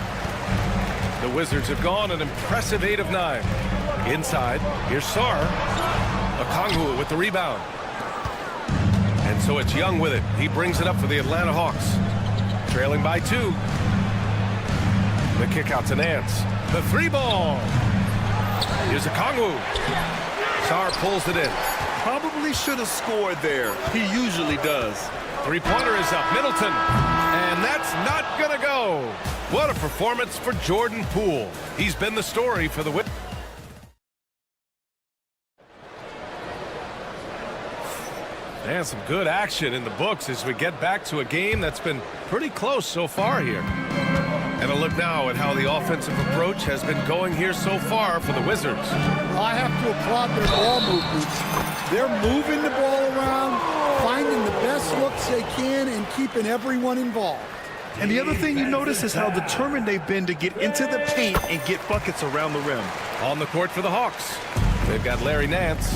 The Wizards have gone an impressive 8 of 9. Inside. Here's Sarr. Okongwu with the rebound. And so it's Young with it. He brings it up for the Atlanta Hawks. Trailing by 2. The kick out to Nance. The 3-ball. Here's a Kongwu. Sar pulls it in. Probably should have scored there. He usually does. Three-pointer is up. Middleton. And that's not going to go. What a performance for Jordan Poole. He's been the story for the win. And some good action in the books as we get back to a game that's been pretty close so far here. And a look now at how the offensive approach has been going here so far for the Wizards. I have to applaud their ball movements. They're moving the ball around, finding the best looks they can, and keeping everyone involved. And the other thing you notice is how determined they've been to get into the paint and get buckets around the rim. On the court for the Hawks, they've got Larry Nance,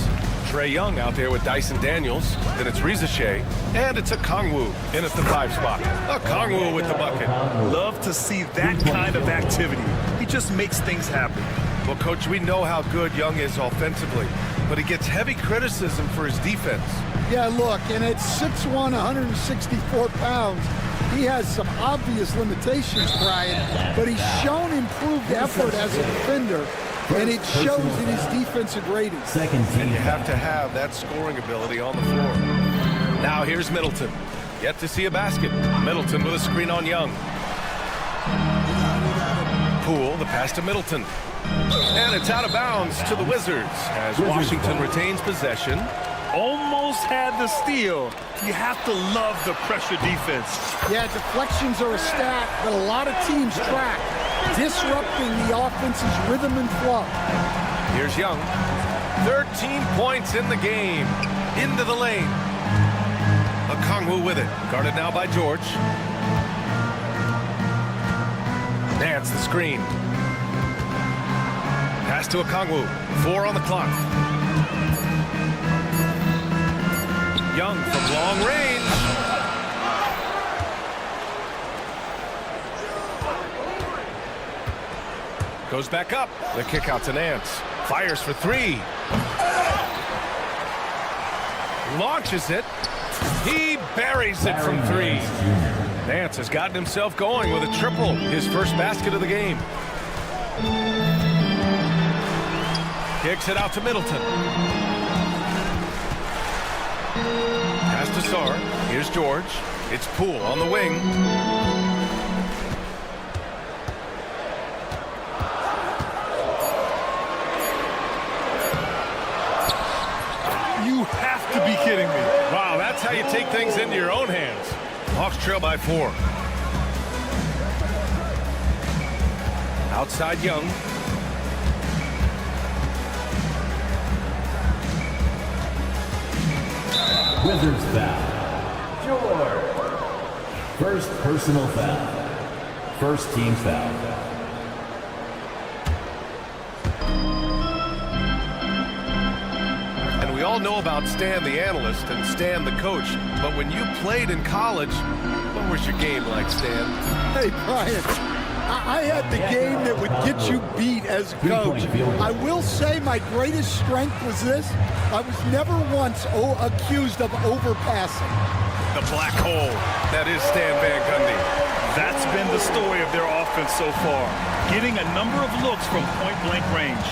Trae Young out there with Dyson Daniels. Then it's Reza Shea, and it's a Kongwu in at the 5 spot. A Kongwu with the bucket. Love to see that kind of activity. He just makes things happen. Well, Coach, we know how good Young is offensively, but he gets heavy criticism for his defense. Yeah, look, and at 6'1", 164 pounds, he has some obvious limitations, Brian, but he's shown improved effort as a defender, and it shows in his defensive ratings. And you have to have that scoring ability on the floor. Now here's Middleton. Yet to see a basket. Middleton with a screen on Young. Poole, the pass to Middleton. And it's out of bounds to the Wizards as Washington retains possession. Almost had the steal. You have to love the pressure defense. Yeah, deflections are a stat that a lot of teams track, disrupting the offense's rhythm and flow. Here's Young. 13 points in the game. Into the lane. Okongwu with it. Guarded now by George. Nance the screen. Pass to Okongwu. 4 on the clock. Young from long range. Goes back up. The kick out to Nance. Fires for 3. Launches it. He buries it from 3. Nance has gotten himself going with a triple. His first basket of the game. Kicks it out to Middleton. Pass to Sar. Here's George. It's Poole on the wing. You have to be kidding me. Wow, that's how you take things into your own hands. Hawks trail by 4. Outside Young. Wizards foul. George. First personal foul. First team foul. And we all know about Stan the analyst and Stan the coach, but when you played in college, what was your game like, Stan? Hey, Brian, I had the game that would get you beat as a coach. I will say my greatest strength was this. I was never once accused of overpassing. The black hole. That is Stan Van Gundy. That's been the story of their offense so far. Getting a number of looks from point-blank range.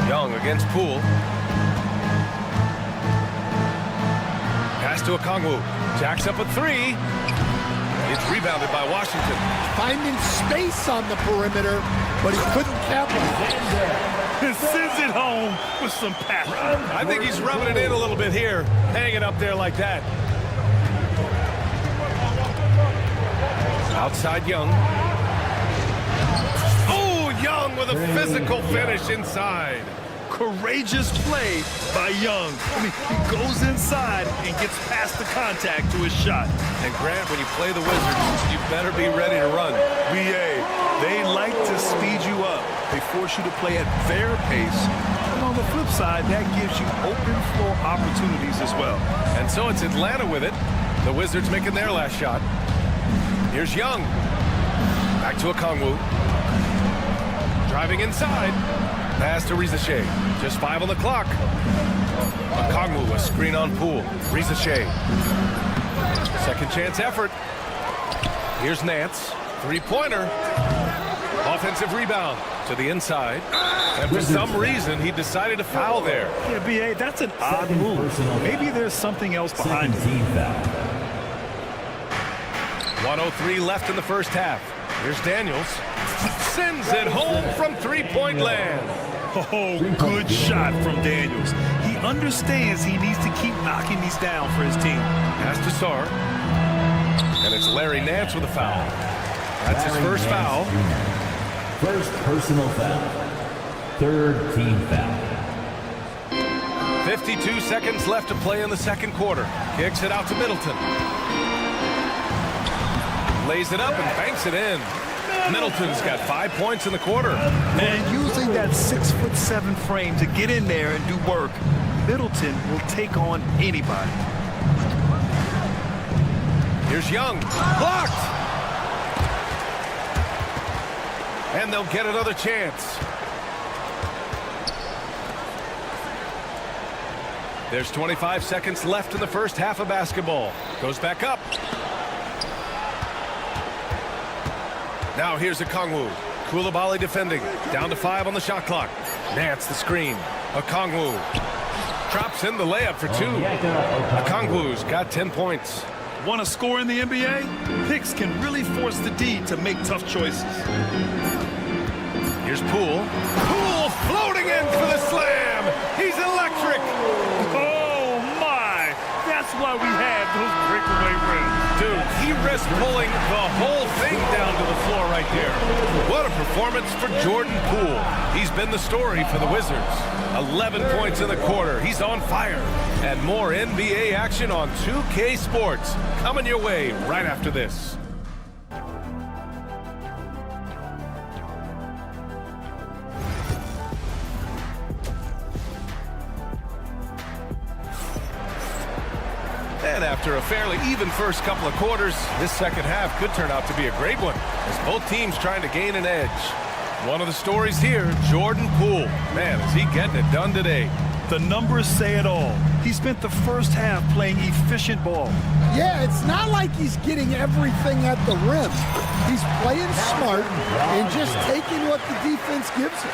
Young against Poole. Pass to Okongwu. Jacks up a 3. It's rebounded by Washington. Finding space on the perimeter, but he couldn't capitalize. And sends it home with some pass. I think he's rubbing it in a little bit here, hanging up there like that. Outside Young. Oh, Young with a physical finish inside. Courageous play by Young. I mean, he goes inside and gets past the contact to his shot. And Grant, when you play the Wizards, you better be ready to run. BA, they like to speed you up. They force you to play at their pace. And on the flip side, that gives you open floor opportunities as well. And so it's Atlanta with it. The Wizards making their last shot. Here's Young. Back to Okongwu. Driving inside. Pass to Reza Shea. Just 5 on the clock. Okongwu, a screen on Poole. Reza Shea. Second chance effort. Here's Nance. 3-pointer. Offensive rebound to the inside. And for some reason, he decided to foul there. Yeah, B.A., that's an odd move. Maybe there's something else behind it. Team foul. 1:03 left in the first half. Here's Daniels. Sends it home from three-point land. Oh, good shot from Daniels. He understands he needs to keep knocking these down for his team. Pass to Sarr. And it's Larry Nance with a foul. That's his first foul. First personal foul. Third team foul. 52 seconds left to play in the second quarter. Kicks it out to Middleton. Lays it up and banks it in. Middleton's got 5 points in the quarter. And using that 6'7" frame to get in there and do work, Middleton will take on anybody. Here's Young. Blocked! And they'll get another chance. There's 25 seconds left in the first half of basketball. Goes back up. Now here's Okongwu. Koulibaly defending. Down to 5 on the shot clock. Nance the screen. Okongwu drops in the layup for 2. Okongwu's got 10 points. Want to score in the NBA? Picks can really force the D to make tough choices. Here's Poole. Poole floating in for the slam. He's electric. Oh, my. That's why we have those breakaway rims. Dude, he risked pulling the whole thing down to the floor right there. What a performance for Jordan Poole. He's been the story for the Wizards. 11 points in the quarter. He's on fire. And more NBA action on 2K Sports coming your way right after this. And after a fairly even first couple of quarters, this second half could turn out to be a great one as both teams trying to gain an edge. One of the stories here, Jordan Poole. Man, is he getting it done today. The numbers say it all. He spent the first half playing efficient ball. Yeah, it's not like he's getting everything at the rim. He's playing smart and just taking what the defense gives him.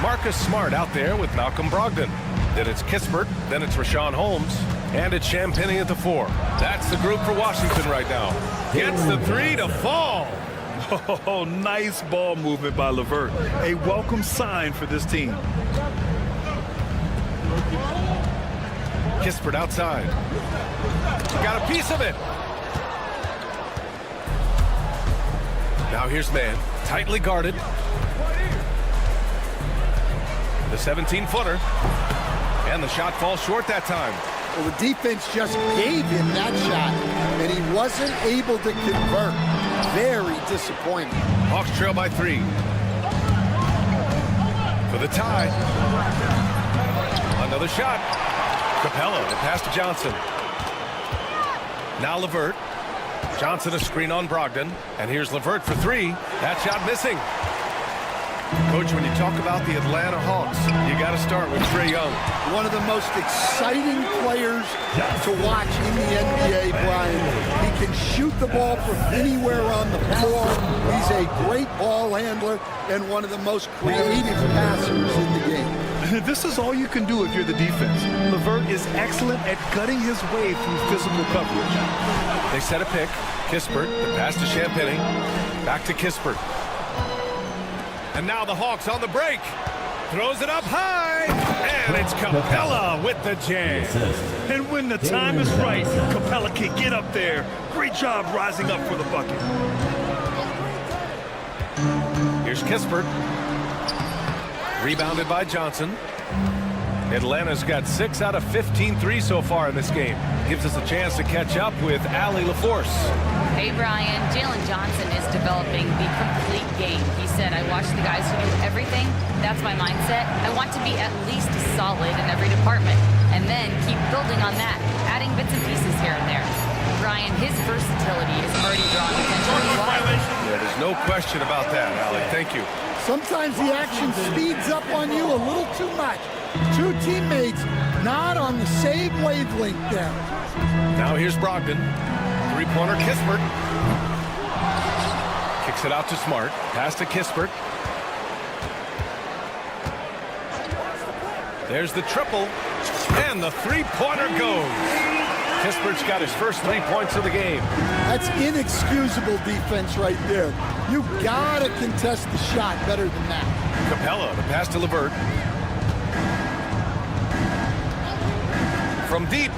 Marcus Smart out there with Malcolm Brogdon. Then it's Kispert, then it's Rashawn Holmes, and it's Champagnie at the 4. That's the group for Washington right now. Gets the 3 to fall. Oh, nice ball movement by LeVert. A welcome sign for this team. Kispert outside. Got a piece of it. Now here's Mann, tightly guarded. The 17-footer. And the shot falls short that time. Well, the defense just gave him that shot, and he wasn't able to convert. Very disappointing. Hawks trail by 3. For the tie. Another shot. Capella, the pass to Johnson. Now LeVert. Johnson a screen on Brogdon. And here's LeVert for 3. That shot missing. Coach, when you talk about the Atlanta Hawks, you got to start with Trae Young. One of the most exciting players to watch in the NBA, Brian. He can shoot the ball from anywhere on the floor. He's a great ball handler and one of the most creative passers in the game. This is all you can do if you're the defense. LeVert is excellent at cutting his way through physical coverage. They set a pick. Kispert, the pass to Champagnie. Back to Kispert. And now the Hawks on the break. Throws it up high. And it's Capella with the jam. And when the time is right, Capella can get up there. Great job rising up for the bucket. Here's Kispert. Rebounded by Johnson. Atlanta's got 6 out of 15 threes so far in this game. Gives us a chance to catch up with Allie LaForce. Hey, Brian, Jalen Johnson is developing the complete game. He said, I watch the guys who do everything. That's my mindset. I want to be at least solid in every department and then keep building on that, adding bits and pieces here and there. Brian, his versatility is already drawing attention. Yeah, there's no question about that, Allie. Thank you. Sometimes the action speeds up on you a little too much. Two teammates not on the same wavelength there. Now here's Brogdon. Three-pointer Kispert. Kicks it out to Smart. Pass to Kispert. There's the triple, and the three-pointer goes. Kispert's got his first 3 points of the game. That's inexcusable defense right there. You gotta contest the shot better than that. Capella, the pass to LeVert. From deep,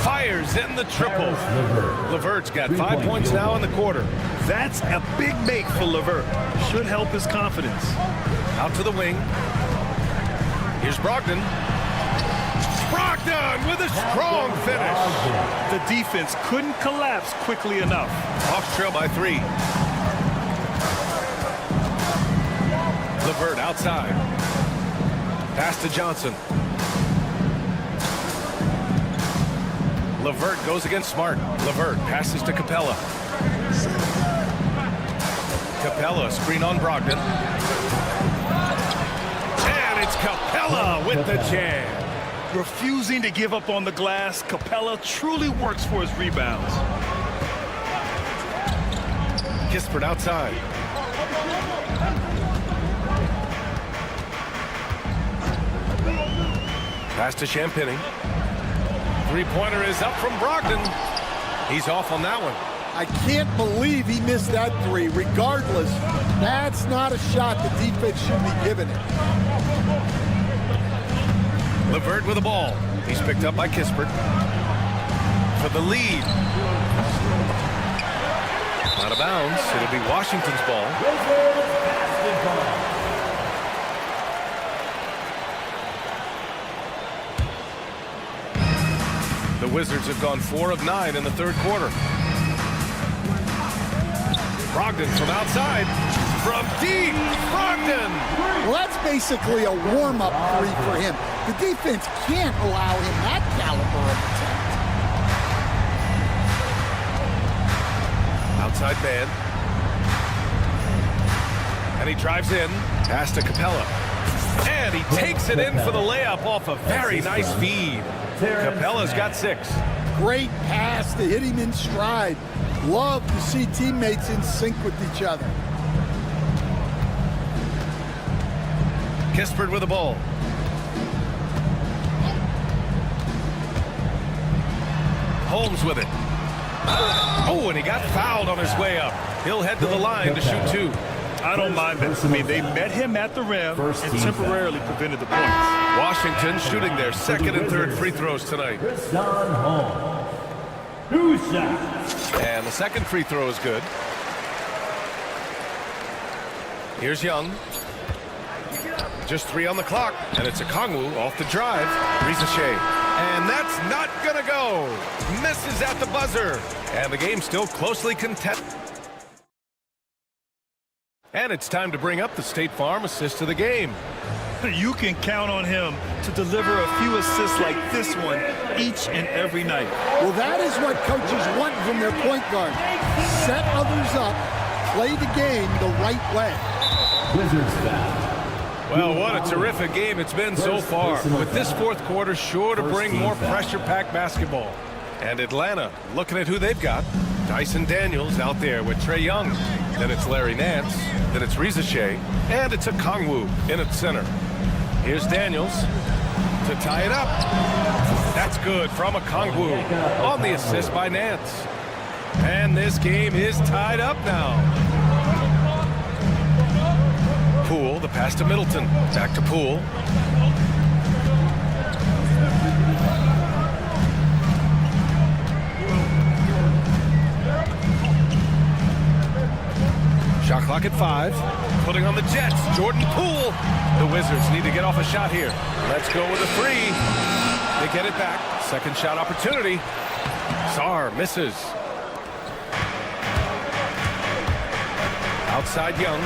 fires in the triple. LeVert's got 5 points now in the quarter. That's a big make for LeVert. Should help his confidence. Out to the wing. Here's Brogdon. Brogdon with a strong finish. The defense couldn't collapse quickly enough. Hawks trail by 3. LeVert outside. Pass to Johnson. LeVert goes against Smart. LeVert passes to Capella. Capella screen on Brogdon. And it's Capella with the jam. Refusing to give up on the glass, Capella truly works for his rebounds. Kispert outside. Pass to Champagny. Three-pointer is up from Brogdon. He's off on that one. I can't believe he missed that three. Regardless, that's not a shot the defense should be giving it. LeVert with the ball. He's picked up by Kispert. For the lead. Out of bounds. It'll be Washington's ball. The Wizards have gone 4 of 9 in the third quarter. Brogdon from outside. From deep. Brogdon. Well, that's basically a warm-up three for him. The defense can't allow him that caliber of attack. Outside man. And he drives in. Pass to Capella. And he takes it in for the layup off a very nice feed. Capella's got 6. Great pass to hit him in stride. Love to see teammates in sync with each other. Kispert with the ball. Holmes with it. Oh, and he got fouled on his way up. He'll head to the line to shoot 2. I don't mind that. I mean, they met him at the rim and temporarily prevented the points. Washington shooting their second and third free throws tonight. And the second free throw is good. Here's Young. Just 3 on the clock, and it's a Kongwu off the drive. Ricochet. And that's not gonna go. Misses at the buzzer. And the game's still closely contested. And it's time to bring up the State Farm assist of the game. You can count on him to deliver a few assists like this one each and every night. Well, that is what coaches want from their point guard. Set others up, play the game the right way. Wizards foul. Well, what a terrific game it's been so far. With this fourth quarter sure to bring more pressure-packed basketball. And Atlanta, looking at who they've got. Dyson Daniels out there with Trae Young. Then it's Larry Nance. Then it's Ricochet. And it's a Kongwu in its center. Here's Daniels to tie it up. That's good from a Kongwu on the assist by Nance. And this game is tied up now. Poole, the pass to Middleton. Back to Poole. Shot clock at 5. Putting on the Jets. Jordan Poole. The Wizards need to get off a shot here. Let's go with a 3. They get it back. Second shot opportunity. Sarr misses. Outside Young.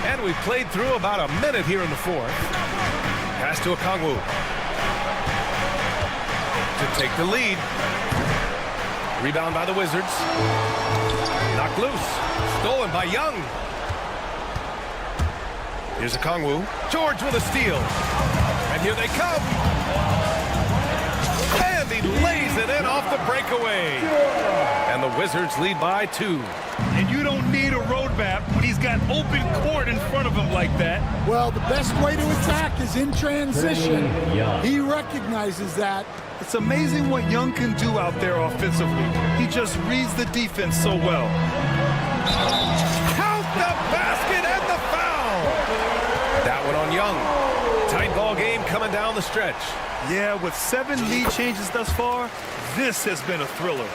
And we've played through about a minute here in the fourth. Pass to Okongwu. To take the lead. Rebound by the Wizards. Knocked loose. Stolen by Young. Here's Okongwu. George with a steal. And here they come. And he lays it in off the breakaway. And the Wizards lead by 2. And you don't need a roadmap when he's got open court in front of him like that. Well, the best way to attack is in transition. He recognizes that. It's amazing what Young can do out there offensively. He just reads the defense so well. Count the basket and the foul. That one on Young. Tight ball game coming down the stretch. Yeah, with 7 lead changes thus far, this has been a thriller.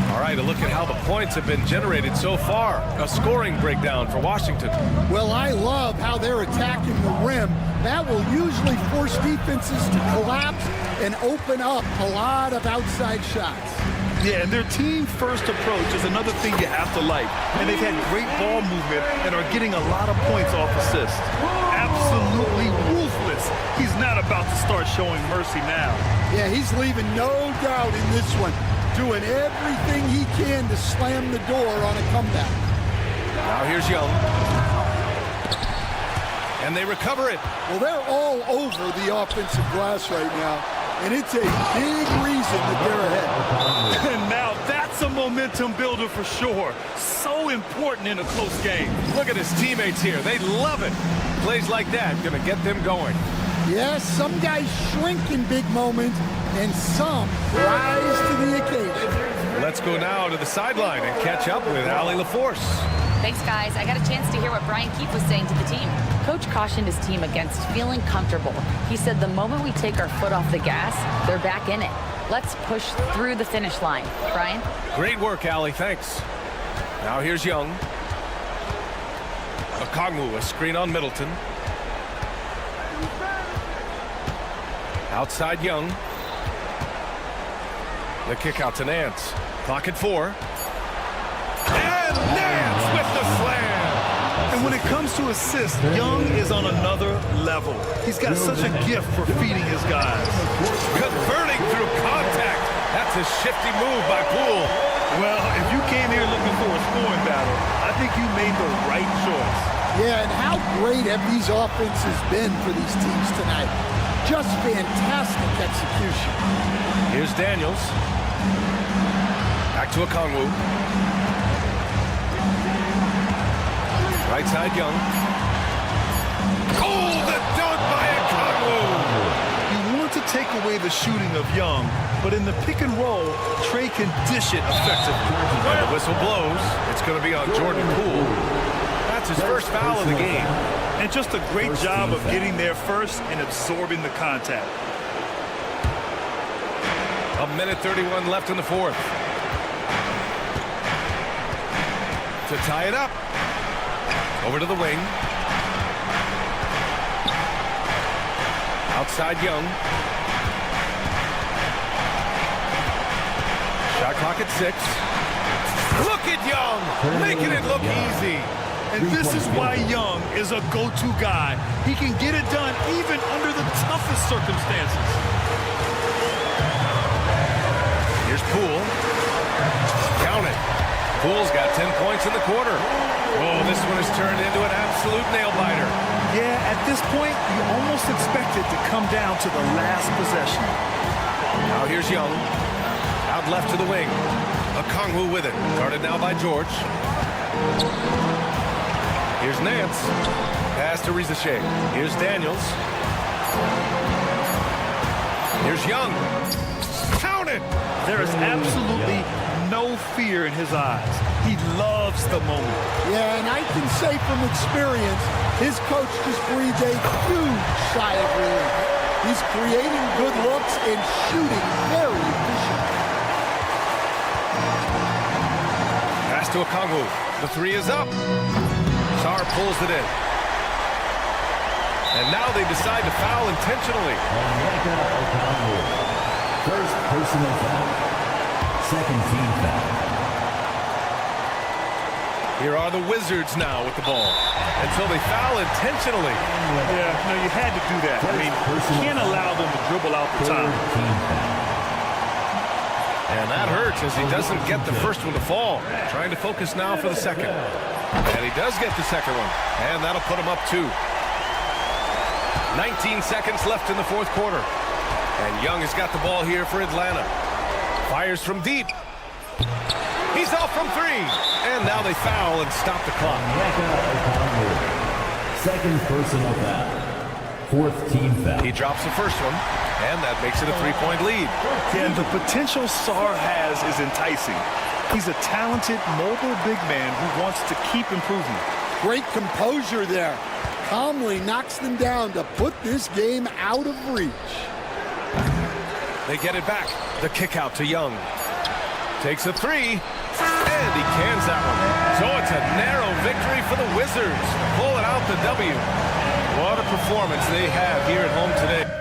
All right, a look at how the points have been generated so far. A scoring breakdown for Washington. Well, I love how they're attacking the rim. That will usually force defenses to collapse and open up a lot of outside shots. Yeah, and their team-first approach is another thing you have to like. And they've had great ball movement and are getting a lot of points off assists. Absolutely ruthless. He's not about to start showing mercy now. Yeah, he's leaving no doubt in this one. Doing everything he can to slam the door on a comeback. Now here's Young. And they recover it. Well, they're all over the offensive glass right now, and it's a big reason that they're ahead. And now that's a momentum builder for sure. So important in a close game. Look at his teammates here. They love it. Plays like that going to get them going. Yes, some guys shrink in big moments, and some rise to the occasion. Let's go now to the sideline and catch up with Allie LaForce. Thanks, guys. I got a chance to hear what Brian Keefe was saying to the team. Coach cautioned his team against feeling comfortable. He said the moment we take our foot off the gas, they're back in it. Let's push through the finish line. Brian? Great work, Allie. Thanks. Now here's Young. Okongwu, a screen on Middleton. Outside Young. The kick out to Nance. Clock at 4. And Nance with the slam. And when it comes to assists, Young is on another level. He's got such a gift for feeding his guys. Converting through contact. That's a shifty move by Poole. Well, if you came here looking for a scoring battle, I think you made the right choice. Yeah, and how great have these offenses been for these teams tonight? Just fantastic execution. Here's Daniels. Back to Okongwu. Right side Young. Oh, the dunk by Okongwu. You want to take away the shooting of Young, but in the pick and roll, Trey can dish it effectively. When the whistle blows, it's going to be on Jordan Poole. That's his first foul of the game. And just a great job of getting there first and absorbing the contact. 1:31 left in the fourth. To tie it up. Over to the wing. Outside Young. Shot clock at 6. Look at Young, making it look easy. And this is why Young is a go-to guy. He can get it done even under the toughest circumstances. Here's Poole. Count it. Poole's got 10 points in the quarter. Oh, this one has turned into an absolute nail-biter. Yeah, at this point, you almost expect it to come down to the last possession. Now here's Young. Out left to the wing. Okongwu with it. Guarded now by George. Here's Nance. Pass to Rizichet. Here's Daniels. Here's Young. Count it! There is absolutely no fear in his eyes. He loves the moment. Yeah, and I can say from experience, his coach just breathed a huge sigh of relief. He's creating good looks and shooting very efficient. Pass to Okongwu. The 3 is up. Sarr pulls it in. And now they decide to foul intentionally. First personal foul. Second team foul. Here are the Wizards now with the ball. Until they foul intentionally. Yeah, no, you had to do that. I mean, you can't allow them to dribble out the time. And that hurts as he doesn't get the first one to fall. Trying to focus now for the second. And he does get the second one. And that'll put him up 2. 19 seconds left in the fourth quarter. And Young has got the ball here for Atlanta. Fires from deep. He's He's off from three. And now they foul and stop the clock. Second personal foul. Fourth team foul. He drops the first one, and that makes it a 3-point lead. Yeah, and the potential Sarr has is enticing. He's a talented, mobile big man who wants to keep improving. Great composure there. Calmly knocks them down to put this game out of reach. They get it back. The kick out to Young. Takes a three, and he cans that one. So it's a narrow victory for the Wizards. Pulling out the W. What a performance they have here at home today.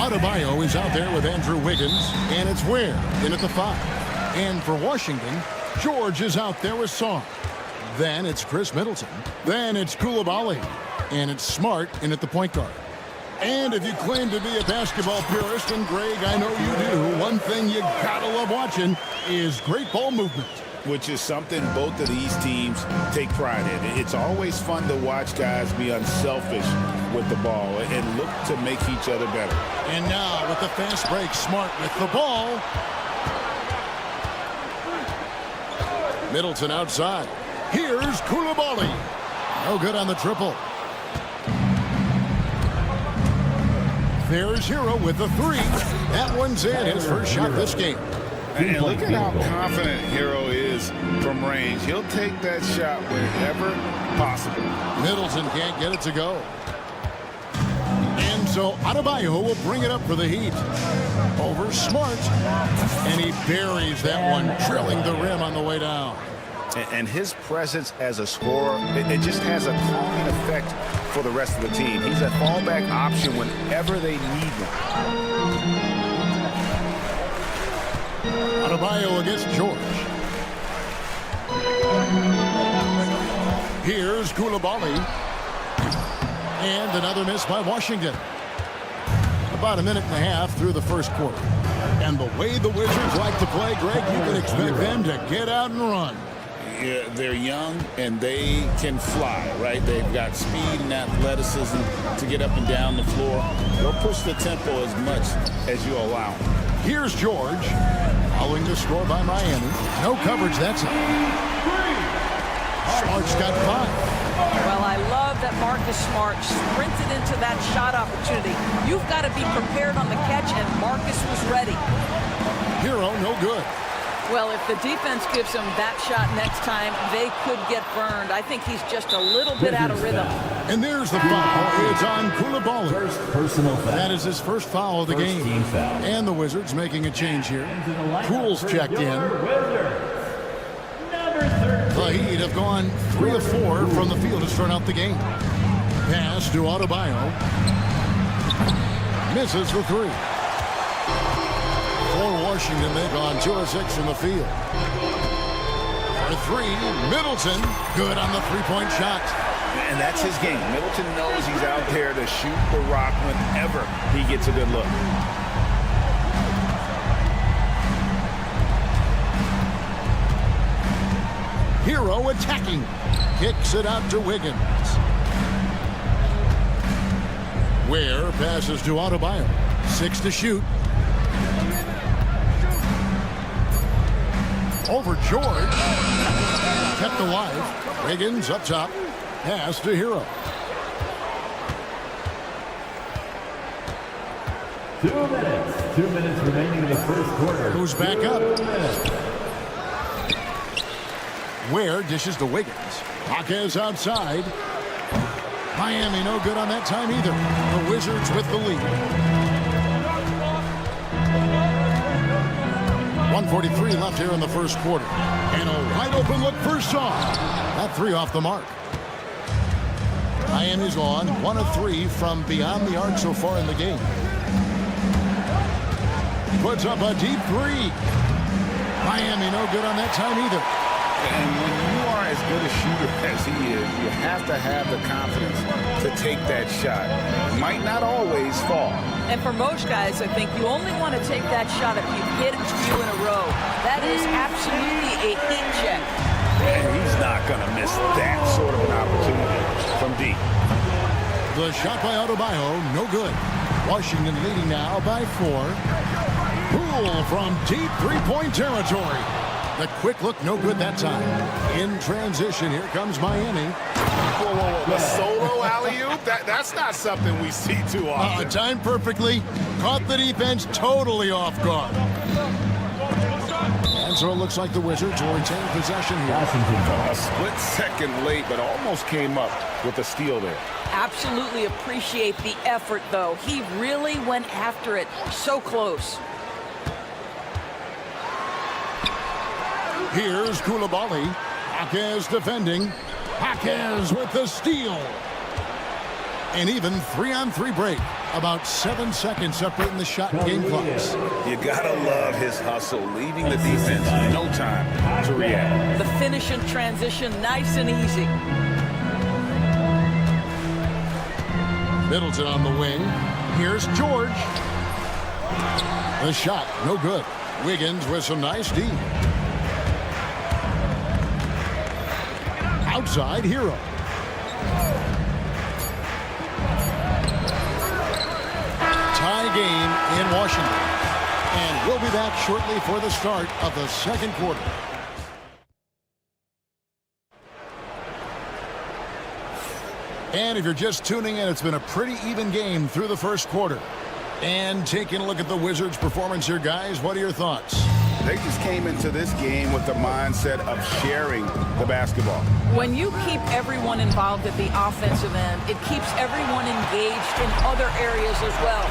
Adebayo is out there with Andrew Wiggins, and it's Ware in at the 5. And for Washington, George is out there with Song. Then it's Chris Middleton. Then it's Koulibaly. And it's Smart in at the point guard. And if you claim to be a basketball purist, and Greg, I know you do, one thing you gotta love watching is great ball movement. Which is something both of these teams take pride in. It's always fun to watch guys be unselfish with the ball and look to make each other better. And now with the fast break, Smart with the ball. Middleton outside. Here's Koulibaly. No good on the triple. There's Hero with the 3. That one's in, his first shot this game. And look at how confident Hero is from range. He'll take that shot wherever possible. Middleton can't get it to go. And so Adebayo will bring it up for the Heat. Over Smart. And he buries that one, drilling the rim on the way down. And his presence as a scorer, it just has a calming effect for the rest of the team. He's a fallback option whenever they need him. Adebayo against George. Here's Koulibaly. And another miss by Washington. About a minute and a half through the first quarter. And the way the Wizards like to play, Greg, you can expect them to get out and run. Yeah, they're young and they can fly, right? They've got speed and athleticism to get up and down the floor. They'll push the tempo as much as you allow them. Here's George. Following the score by Miami. No coverage that time. Smart's got 5. Well, I love that Marcus Smart sprinted into that shot opportunity. You've got to be prepared on the catch, and Marcus was ready. Hero, no good. Well, if the defense gives him that shot next time, they could get burned. I think he's just a little bit out of rhythm. And there's the foul. It's on Koulibaly. First personal foul. That is his first foul of the game. Team foul. And the Wizards making a change here. Poole's checked in. The Heat have gone 3 of 4 from the field to start out the game. Pass to Adebayo. Misses the 3. For Washington, they've gone 2 of 6 from the field. For 3, Middleton. Good on the three-point shot. And that's his game. Middleton knows he's out there to shoot the rock whenever he gets a good look. Hero attacking. Kicks it out to Wiggins. Ware passes to Adebayo. 6 to shoot. Over George. Kept alive. Wiggins up top. Pass to Hero. 2 minutes. 2 minutes remaining in the first quarter. Goes back up. Ware dishes to Wiggins. Jaquez outside. Miami no good on that time either. The Wizards with the lead. 1:43 left here in the first quarter. And a wide open look for Shaw. That 3 off the mark. Miami's on 1 of 3 from beyond the arc so far in the game. Puts up a deep 3. Miami no good on that time either. And when you are as good a shooter as he is, you have to have the confidence to take that shot. It might not always fall. And for most guys, I think you only want to take that shot if you've hit a few in a row. That is absolutely a heat check. And he's not going to miss that sort of an opportunity from deep. The shot by Adebayo, no good. Washington leading now by 4. Poole from deep three-point territory. The quick look, no good that time. In transition, here comes Miami. Whoa, whoa, whoa. The solo alley-oop? That's not something we see too often. Timed perfectly. Caught the defense totally off guard. And so it looks like the Wizards will retain possession here. A split second late, but almost came up with a steal there. Absolutely appreciate the effort, though. He really went after it. So close. Here's Koulibaly. Jaquez defending. Jaquez with the steal. An even 3-on-3 break. About 7 seconds separating the shot and game clocks. You gotta love his hustle, leaving the defense no time to react. The finish and transition, nice and easy. Middleton on the wing. Here's George. The shot, no good. Wiggins with some nice D. Outside, Hero. Tie game in Washington. And we'll be back shortly for the start of the second quarter. And if you're just tuning in, it's been a pretty even game through the first quarter. And taking a look at the Wizards' performance here, guys, what are your thoughts? They just came into this game with the mindset of sharing the basketball. When you keep everyone involved at the offensive end, it keeps everyone engaged in other areas as well.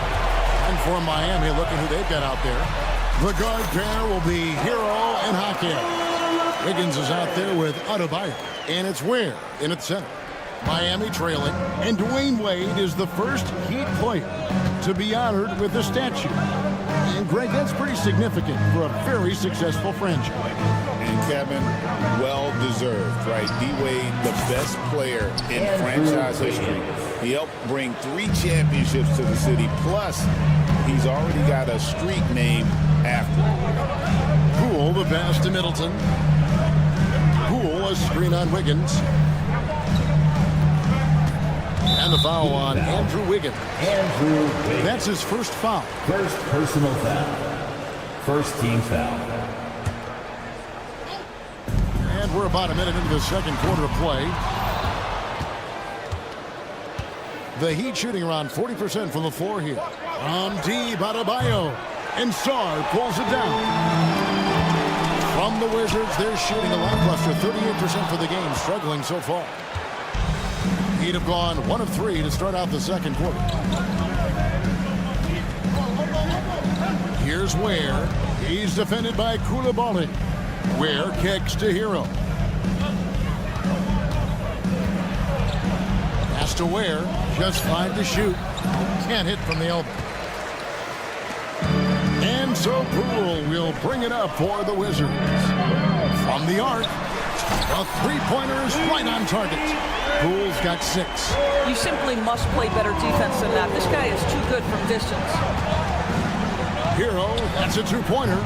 And for Miami, look at who they've got out there. The guard pair will be Hero and Hakeem. Wiggins is out there with Adebayo. And it's Ware in at center. Miami trailing. And Dwayne Wade is the first Heat player to be honored with a statue. And, Greg, that's pretty significant for a very successful franchise. And, Kevin, well-deserved, right? D-Wade, the best player in franchise history. He helped bring 3 championships to the city. Plus, he's already got a street named after him. Poole, the pass to Middleton. Poole, a screen on Wiggins. And the foul on Andrew Wiggins. That's his first foul. First personal foul. First team foul. And we're about a minute into the second quarter of play. The Heat shooting around 40% from the floor here. From deep, Adebayo. And Sarr pulls it down. From the Wizards, they're shooting a lackluster 38% for the game, struggling so far. He'd have gone 1 of 3 to start out the second quarter. Here's Ware. He's defended by Koulibaly. Ware kicks to Hero. Pass to Ware. Just fine to shoot. Can't hit from the elbow. And so Poole will bring it up for the Wizards. From the arc. The three-pointer is right on target. Poole's got 6. You simply must play better defense than that. This guy is too good from distance. Hero, that's a 2-pointer.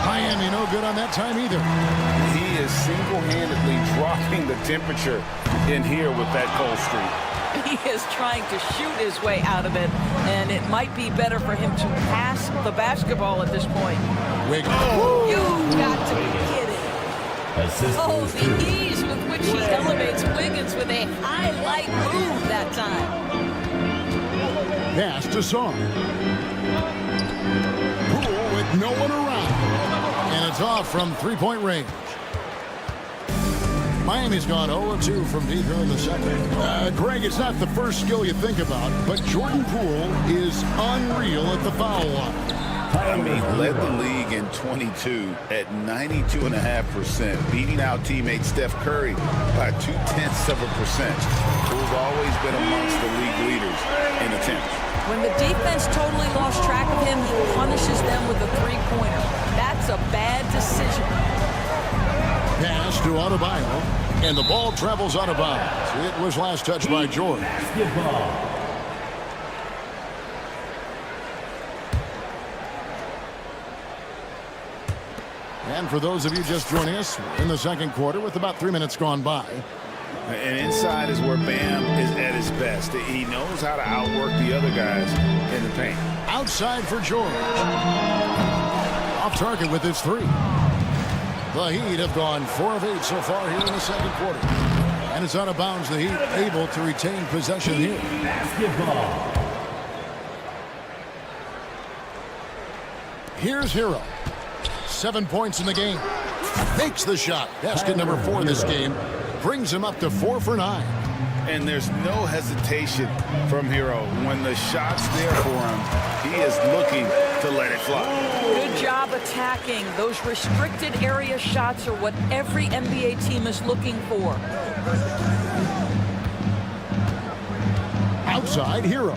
Miami no good on that time either. He is single-handedly dropping the temperature in here with that cold streak. He is trying to shoot his way out of it, and it might be better for him to pass the basketball at this point. Wiggins. Oh, you've got to be kidding. Oh, the ease with which he elevates Wiggins with a highlight move that time. Pass to Sarr. Poole with no one around. And it's off from three-point range. Miami's gone 0-2 from deep here in the second. Greg, it's not the first skill you think about, but Jordan Poole is unreal at the foul line. Miami led the league in 22 at 92.5%, beating out teammate Steph Curry by 0.2%. Poole's always been amongst the league leaders in attempts. When the defense totally lost track of him, he punishes them with a three-pointer. That's a bad decision. Pass to Adebayo, and the ball travels out of bounds. It was last touched by George. Basketball. And for those of you just joining us, we're in the second quarter with about 3 minutes gone by. And inside is where Bam is at his best. He knows how to outwork the other guys in the paint. Outside for George. Off target with his 3. The Heat have gone 4 of 8 so far here in the second quarter. And it's out of bounds. The Heat able to retain possession here. Basketball. Here's Hero. 7 points in the game. Makes the shot. Basket number 4 in this game. Brings him up to 4 for 9. And there's no hesitation from Hero. When the shot's there for him, he is looking to let it fly. Good job attacking. Those restricted area shots are what every NBA team is looking for. Outside, Hero.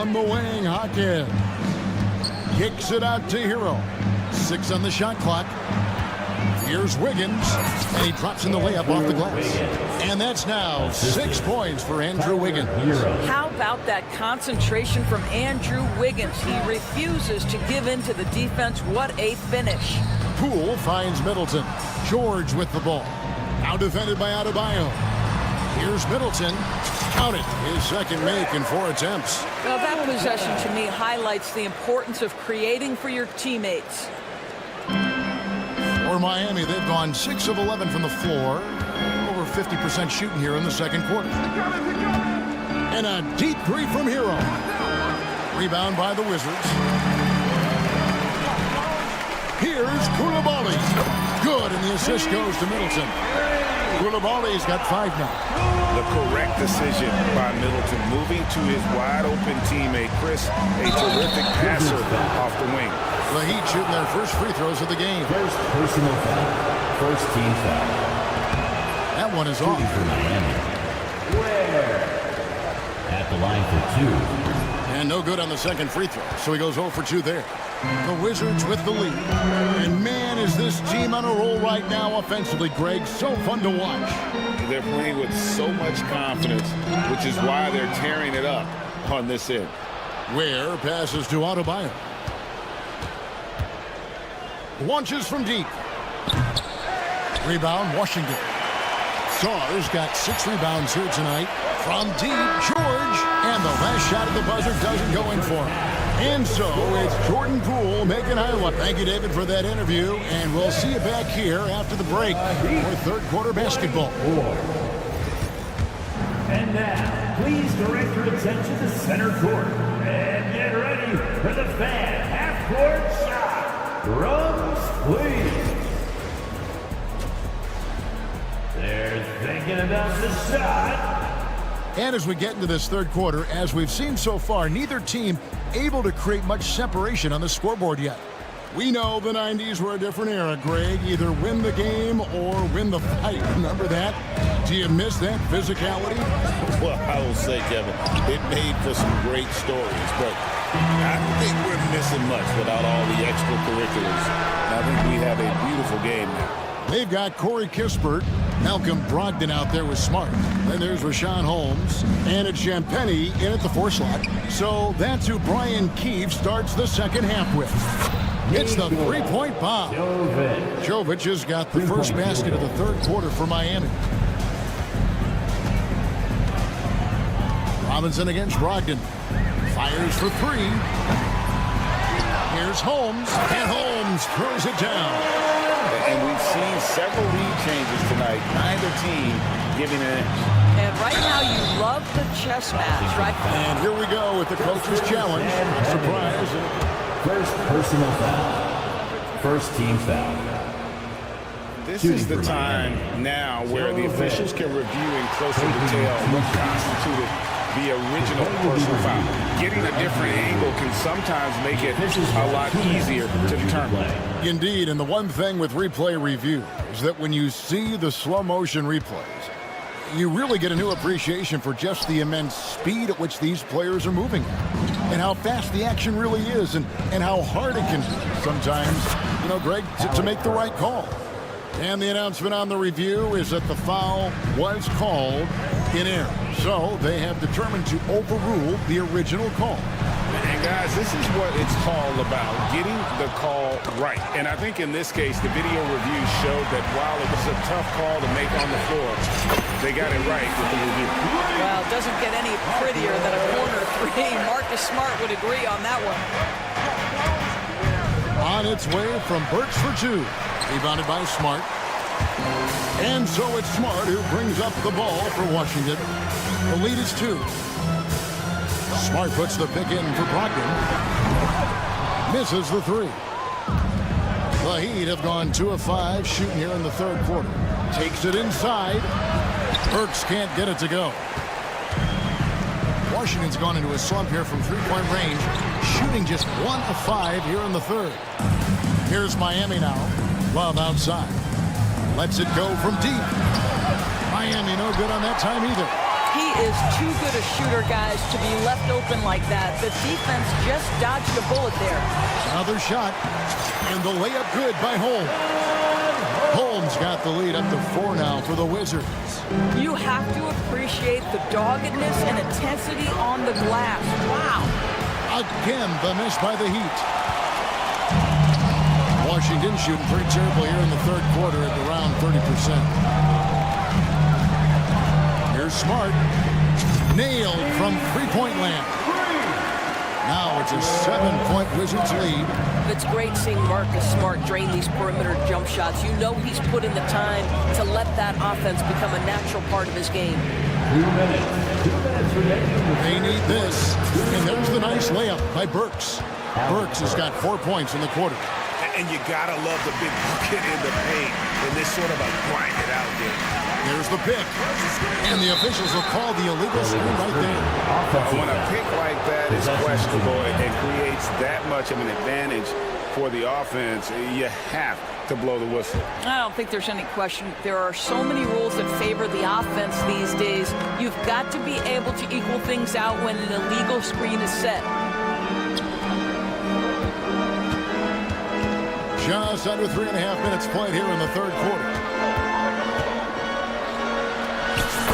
from the wing, Hawkins. Kicks it out to Hero. 6 on the shot clock. Here's Wiggins, and he drops in the layup off the glass. And that's now 6 points for Andrew Wiggins. How about that concentration from Andrew Wiggins? He refuses to give in to the defense. What a finish. Poole finds Middleton. George with the ball. Now defended by Adebayo. Here's Middleton. Count it. His second make in 4 attempts. Well, that possession to me highlights the importance of creating for your teammates. For Miami, they've gone 6 of 11 from the floor. Over 50% shooting here in the second quarter. And a deep three from Hero. Rebound by the Wizards. Here's Koulibaly. Good, and the assist goes to Middleton. Koulibaly's got 5 now. The correct decision by Middleton, moving to his wide-open teammate, Chris, a terrific passer off the wing. The Heat shooting their first free throws of the game. First personal foul. First team foul. That one is off. For Miami. Ware at the line for 2. And no good on the second free throw, so he goes 0 for 2 there. The Wizards with the lead. And man, is this team on a roll right now offensively, Greg. So fun to watch. They're playing with so much confidence, which is why they're tearing it up on this end. Ware passes to Adebayo. Launches from deep. Rebound, Washington. Sars got 6 rebounds here tonight. From deep, George. And the last shot at the buzzer doesn't go in for him. And so it's Jordan Poole making highlight. Thank you, David, for that interview. And we'll see you back here after the break for third quarter basketball. And now, please direct your attention to center court. And get ready for the fan half-court shot. Drums, please. They're thinking about the shot. And as we get into this third quarter, as we've seen so far, neither team able to create much separation on the scoreboard yet. We know the 90s were a different era, Greg. Either win the game or win the fight. Remember that? Do you miss that physicality? Well, I will say, Kevin, it made for some great stories, but I think we're missing much without all the extracurriculars. And I think we have a beautiful game now. They've got Corey Kispert, Malcolm Brogdon out there with Smart. Then there's Rashawn Holmes, and it's Champagny in at the 4 slot. So that's who Brian Keefe starts the second half with. It's the 3-point bomb. Jovic has got the first basket of the third quarter for Miami. Robinson against Brogdon. Fires for 3. Here's Holmes, and Holmes throws it down. And we've seen several lead changes tonight. Neither team giving an inch. And right now you love the chess match, right? And here we go with the coach's challenge. Surprise. First personal foul. First team foul. This is the time now where the officials can review in closer detail what constituted the original personal foul. Getting a different angle can sometimes make it a lot easier to determine. Indeed, and the one thing with replay review is that when you see the slow motion replays, you really get a new appreciation for just the immense speed at which these players are moving and how fast the action really is and how hard it can be sometimes, you know, Greg, to make the right call. And the announcement on the review is that the foul was called in error. So they have determined to overrule the original call. And guys, this is what it's all about, getting the call right. And I think in this case, the video review showed that while it was a tough call to make on the floor, they got it right with the review. Well, it doesn't get any prettier than a corner 3. Marcus Smart would agree on that one. On its way from Burks for 2. Rebounded by Smart. And so it's Smart who brings up the ball for Washington. The lead is 2. Smart puts the pick in for Brogdon. Misses the 3. The Heat have gone 2 of 5 shooting here in the third quarter. Takes it inside. Burks can't get it to go. Washington's gone into a slump here from 3-point range, shooting just 1 of 5 here in the third. Here's Miami now. Love outside. Lets it go from deep. Miami no good on that time either. He is too good a shooter, guys, to be left open like that. The defense just dodged a bullet there. Another shot, and the layup good by Holmes. Holmes got the lead up to 4 now for the Wizards. You have to appreciate the doggedness and intensity on the glass. Wow. Again, the miss by the Heat. Washington shooting pretty terrible here in the third quarter at around 30%. Here's Smart. Nailed from three-point land. Now it's a 7-point Wizards lead. It's great seeing Marcus Smart drain these perimeter jump shots. You know he's put in the time to let that offense become a natural part of his game. 2 minutes. 2 minutes remaining. They need this. And there's the nice layup by Burks. Burks has got 4 points in the quarter. And you gotta love the big bucket in the paint in this sort of a grind-it-out game. There's the pick. And the officials will call the illegal screen right there. When a pick like that is questionable and creates that much of an advantage for the offense, you have to blow the whistle. I don't think there's any question. There are so many rules that favor the offense these days. You've got to be able to equal things out when an illegal screen is set. Just under 3.5 minutes played here in the third quarter.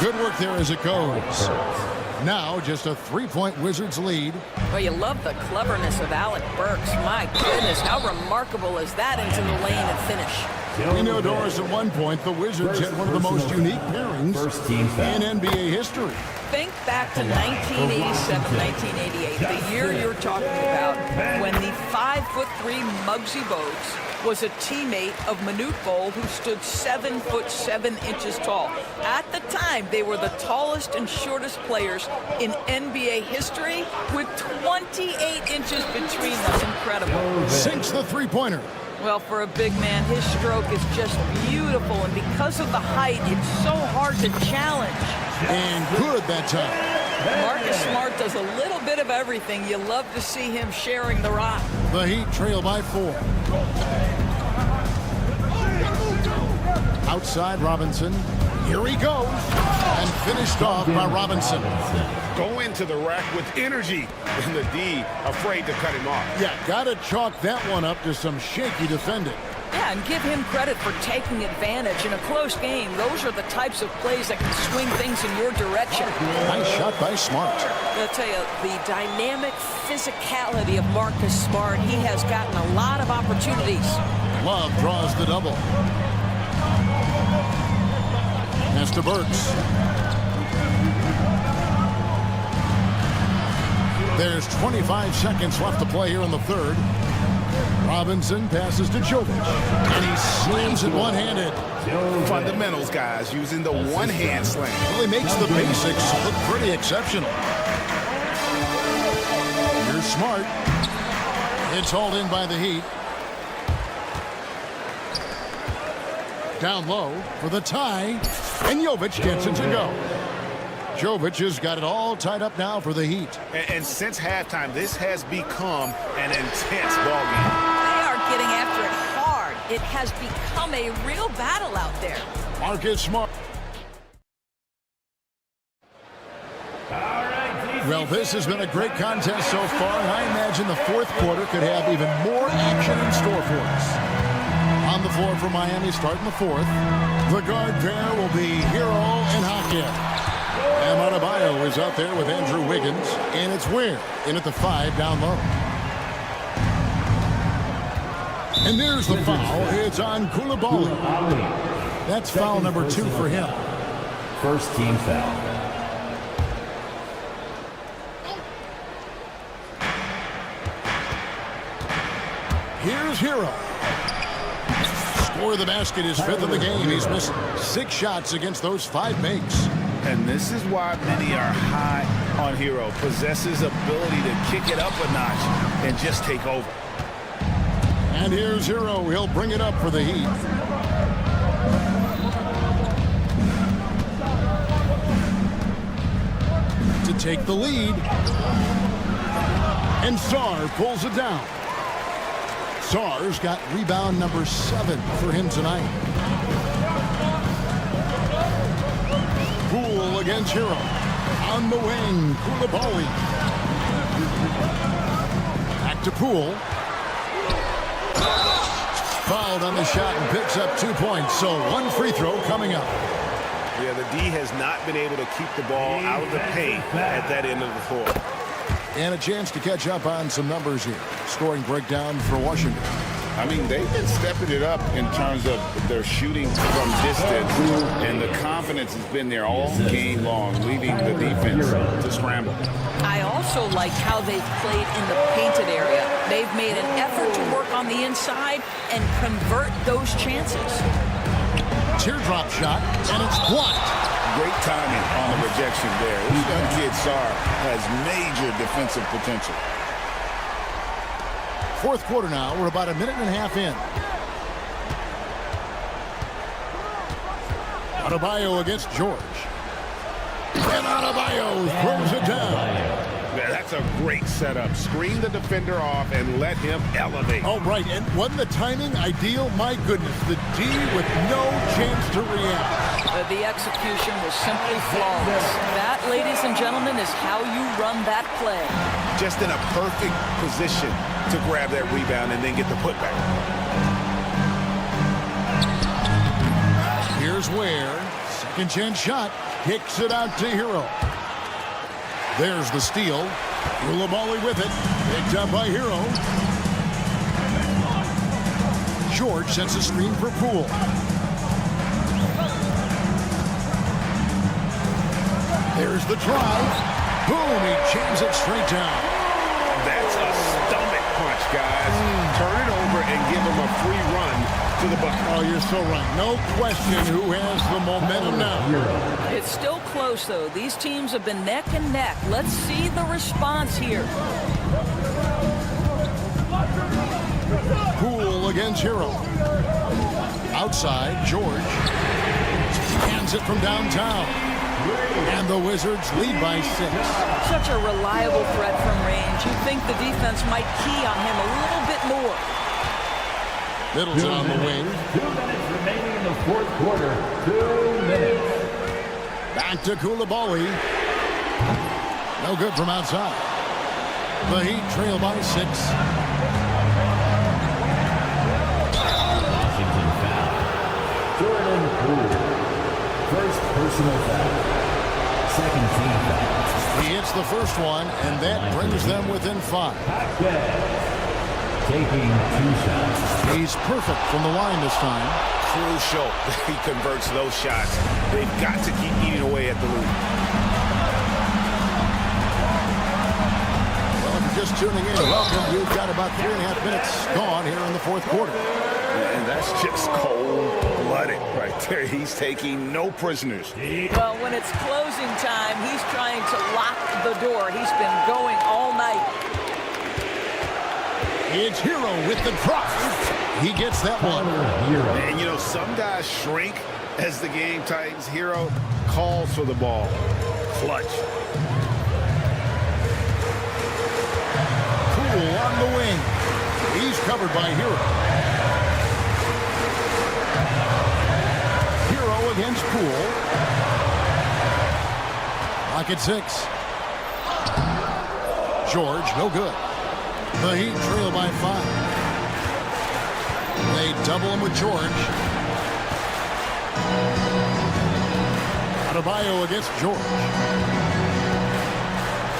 Good work there as it goes. Now just a 3-point Wizards lead. Well, you love the cleverness of Alec Burks. My goodness, how remarkable is that into the lane and finish? We know, Doris, at one point the Wizards had one of the most unique pairings in NBA history. Think back to 1987, 1988, the year you're talking about, when the 5'3" Muggsy Bogues was a teammate of Manute Bol, who stood 7'7" tall. At the time, they were the tallest and shortest players in NBA history, with 28 inches between them. Incredible. Sinks the three-pointer. Well, for a big man, his stroke is just beautiful, and because of the height, it's so hard to challenge. And good that time. Marcus Smart does a little bit of everything. You love to see him sharing the rock. The Heat trail by 4. Outside Robinson. Here he goes. And finished off by Robinson. Go into the rack with energy, and the D afraid to cut him off. Yeah, got to chalk that one up to some shaky defending. Yeah, and give him credit for taking advantage in a close game. Those are the types of plays that can swing things in your direction. Nice shot by Smart. I'll tell you, the dynamic physicality of Marcus Smart, he has gotten a lot of opportunities. Love draws the double. Pass to Burks. There's 25 seconds left to play here in the third. Robinson passes to Jovic, and he slams it one-handed. Fundamentals, guys, using the one-hand slam. Well, he makes the basics look pretty exceptional. Here's Smart. It's hauled in by the Heat. Down low for the tie, and Jovic gets it to go. Jovic has got it all tied up now for the Heat. And since halftime, this has become an intense ballgame. Getting after it hard. It has become a real battle out there. Marcus Smart. Well, this has been a great contest so far, and I imagine the fourth quarter could have even more action in store for us. On the floor for Miami, starting the fourth, the guard pair will be Hero and Hakim. And Adebayo is out there with Andrew Wiggins, and it's Ware in at the 5 down low. And there's the foul. It's on Koulibaly. That's foul number 2 for him. First team foul. Here's Hero. Score of the basket is 5th of the game. He's missed 6 shots against those 5 makes. And this is why many are high on Hero. Possesses ability to kick it up a notch and just take over. And here's Hero. He'll bring it up for the Heat. To take the lead. And Sarr pulls it down. Sarr's got rebound number 7 for him tonight. Poole against Hero. On the wing, Koulibaly. Back to Poole. Fouled on the shot and picks up 2 points. So one free throw coming up. Yeah, the D has not been able to keep the ball out of the paint at that end of the floor. And a chance to catch up on some numbers here. Scoring breakdown for Washington. I mean, they've been stepping it up in terms of their shooting from distance, and the confidence has been there all game long, leading the defense to scramble. I also like how they've played in the painted area. They've made an effort to work on the inside and convert those chances. Teardrop shot, and it's blocked. Great timing on the rejection there. This young kid, Sar, has major defensive potential. Fourth quarter now. We're about a minute and a half in. Adebayo against George. And Adebayo throws it down. That's a great setup. Screen the defender off and let him elevate. Oh, right. And wasn't the timing ideal? My goodness. The D with no chance to react. The execution was simply flawless. That, ladies and gentlemen, is how you run that play. Just in a perfect position to grab that rebound and then get the putback. Here's where. Second chance shot. Kicks it out to Hero. There's the steal. Koulibaly with it. Picked up by Hero. George sets a screen for Poole. There's the drive. Boom, he jams it straight down. That's a stomach punch, guys. Turn it over and give him a free run to the bucket. Oh, you're so right. No question who has the momentum now. It's still close, though. These teams have been neck and neck. Let's see the response here. Poole against Hero. Outside, George. Hands it from downtown. And the Wizards lead by 6. Such a reliable threat from range. You'd think the defense might key on him a little bit more. Middleton on the wing. 2 minutes remaining in the fourth quarter. 2 minutes. Back to Koulibaly. No good from outside. The Heat trail by 6. Washington foul. Jordan Poole. First personal foul. Second team foul. He hits the first one, and that brings them within 5. Taking 2 shots. He's perfect from the line this time. Crucial that he converts those shots. They've got to keep eating away at the lead. Well, if you're just tuning in, welcome. We've got about 3.5 minutes gone here in the fourth quarter. And that's just cold-blooded right there. He's taking no prisoners. Well, when it's closing time, he's trying to lock the door. He's been going all night. It's Hero with the drop. He gets that one. And, you know, some guys shrink as the game tightens. Hero calls for the ball. Clutch. Poole on the wing. He's covered by Hero. Hero against Poole. Pocket 6. George, no good. The Heat trail by 5. They double him with George. Adebayo against George.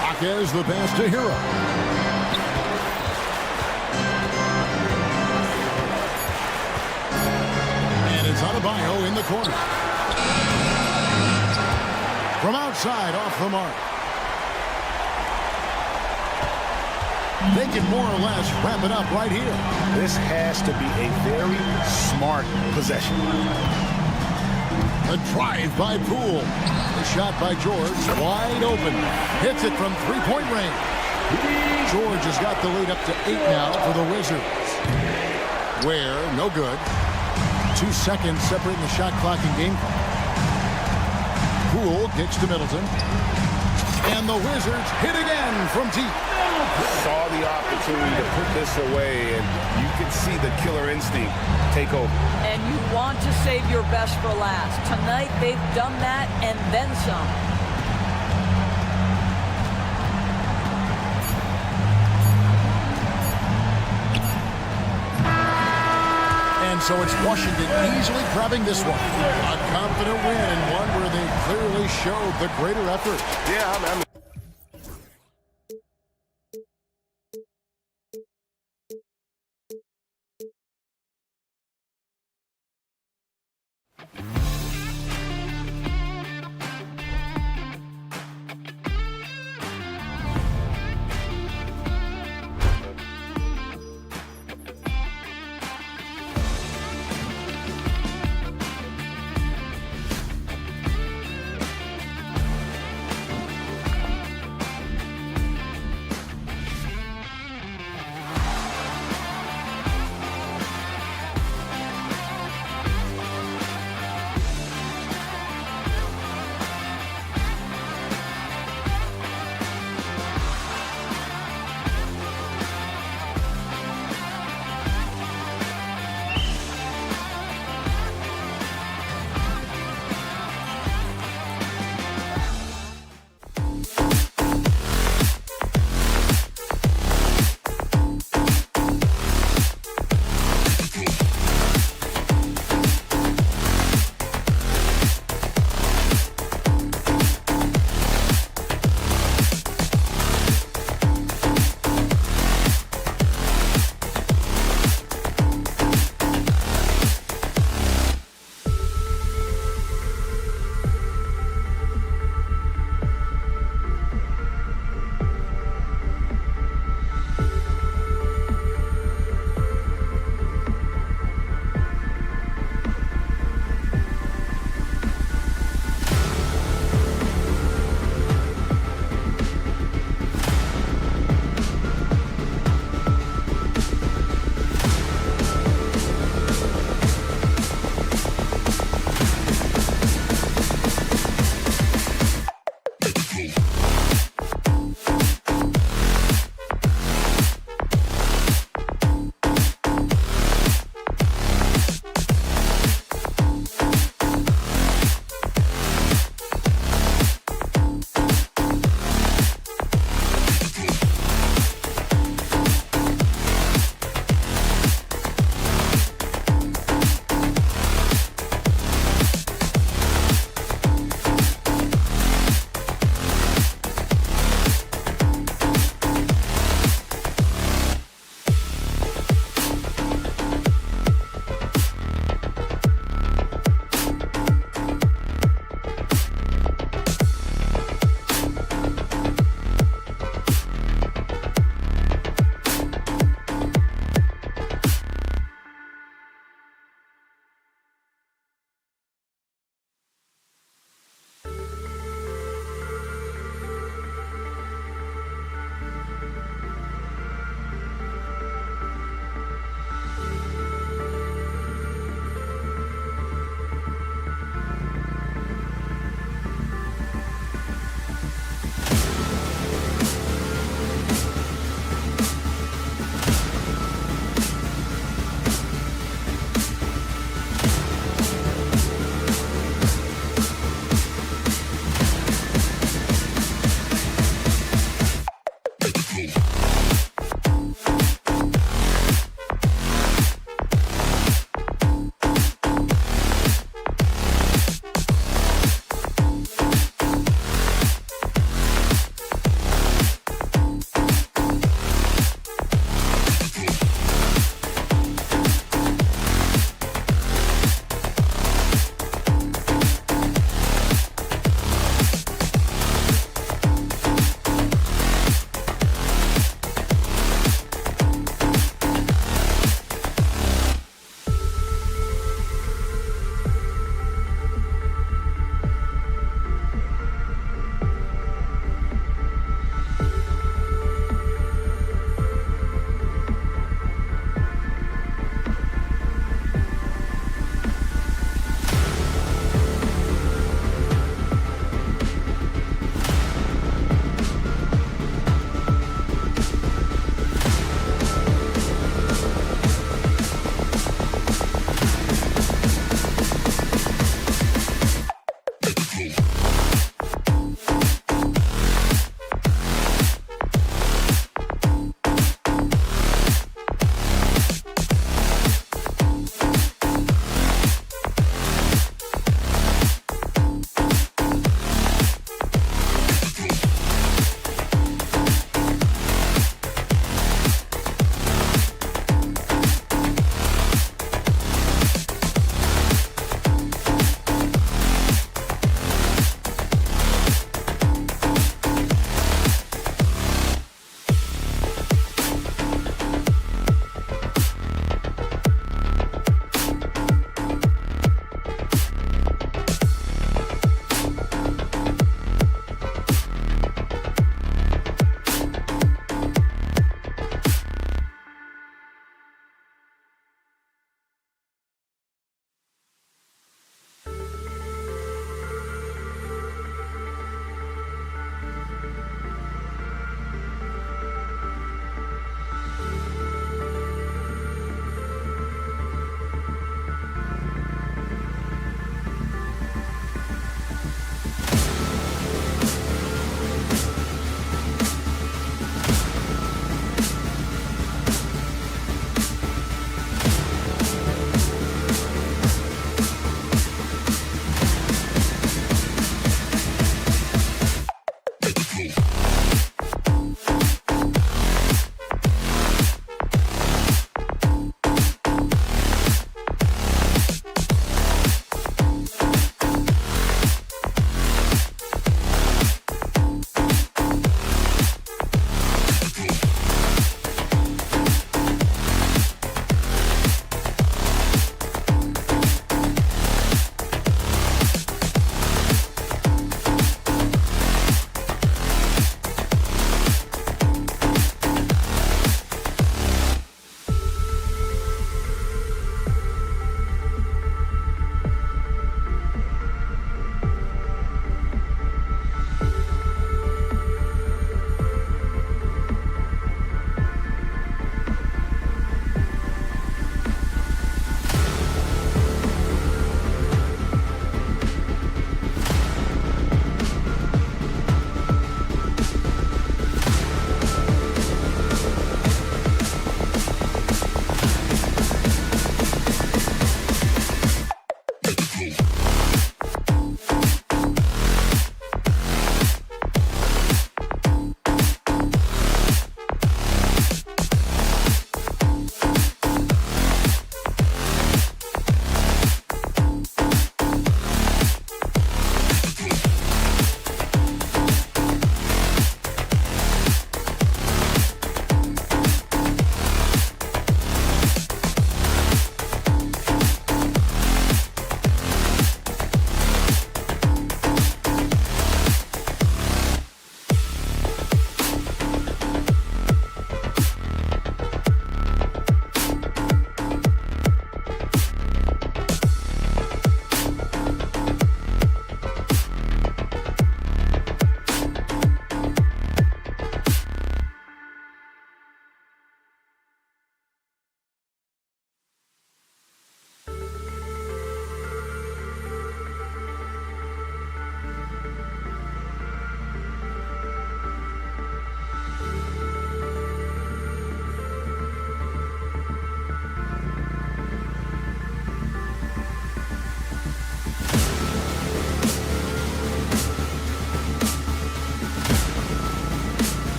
Jaquez the pass to Hero. And it's Adebayo in the corner. From outside, off the mark. They can more or less wrap it up right here. This has to be a very smart possession. A drive by Poole. The shot by George, wide open. Hits it from three-point range. George has got the lead up to 8 now for the Wizards. Where, no good. 2 seconds separating the shot clock and game clock. Poole kicks to Middleton. And the Wizards hit again from deep. Saw the opportunity to put this away, and you can see the killer instinct take over. And you want to save your best for last. Tonight, they've done that and then some. so it's Washington easily grabbing this one. A confident win and one where they clearly showed the greater effort. Yeah, I mean,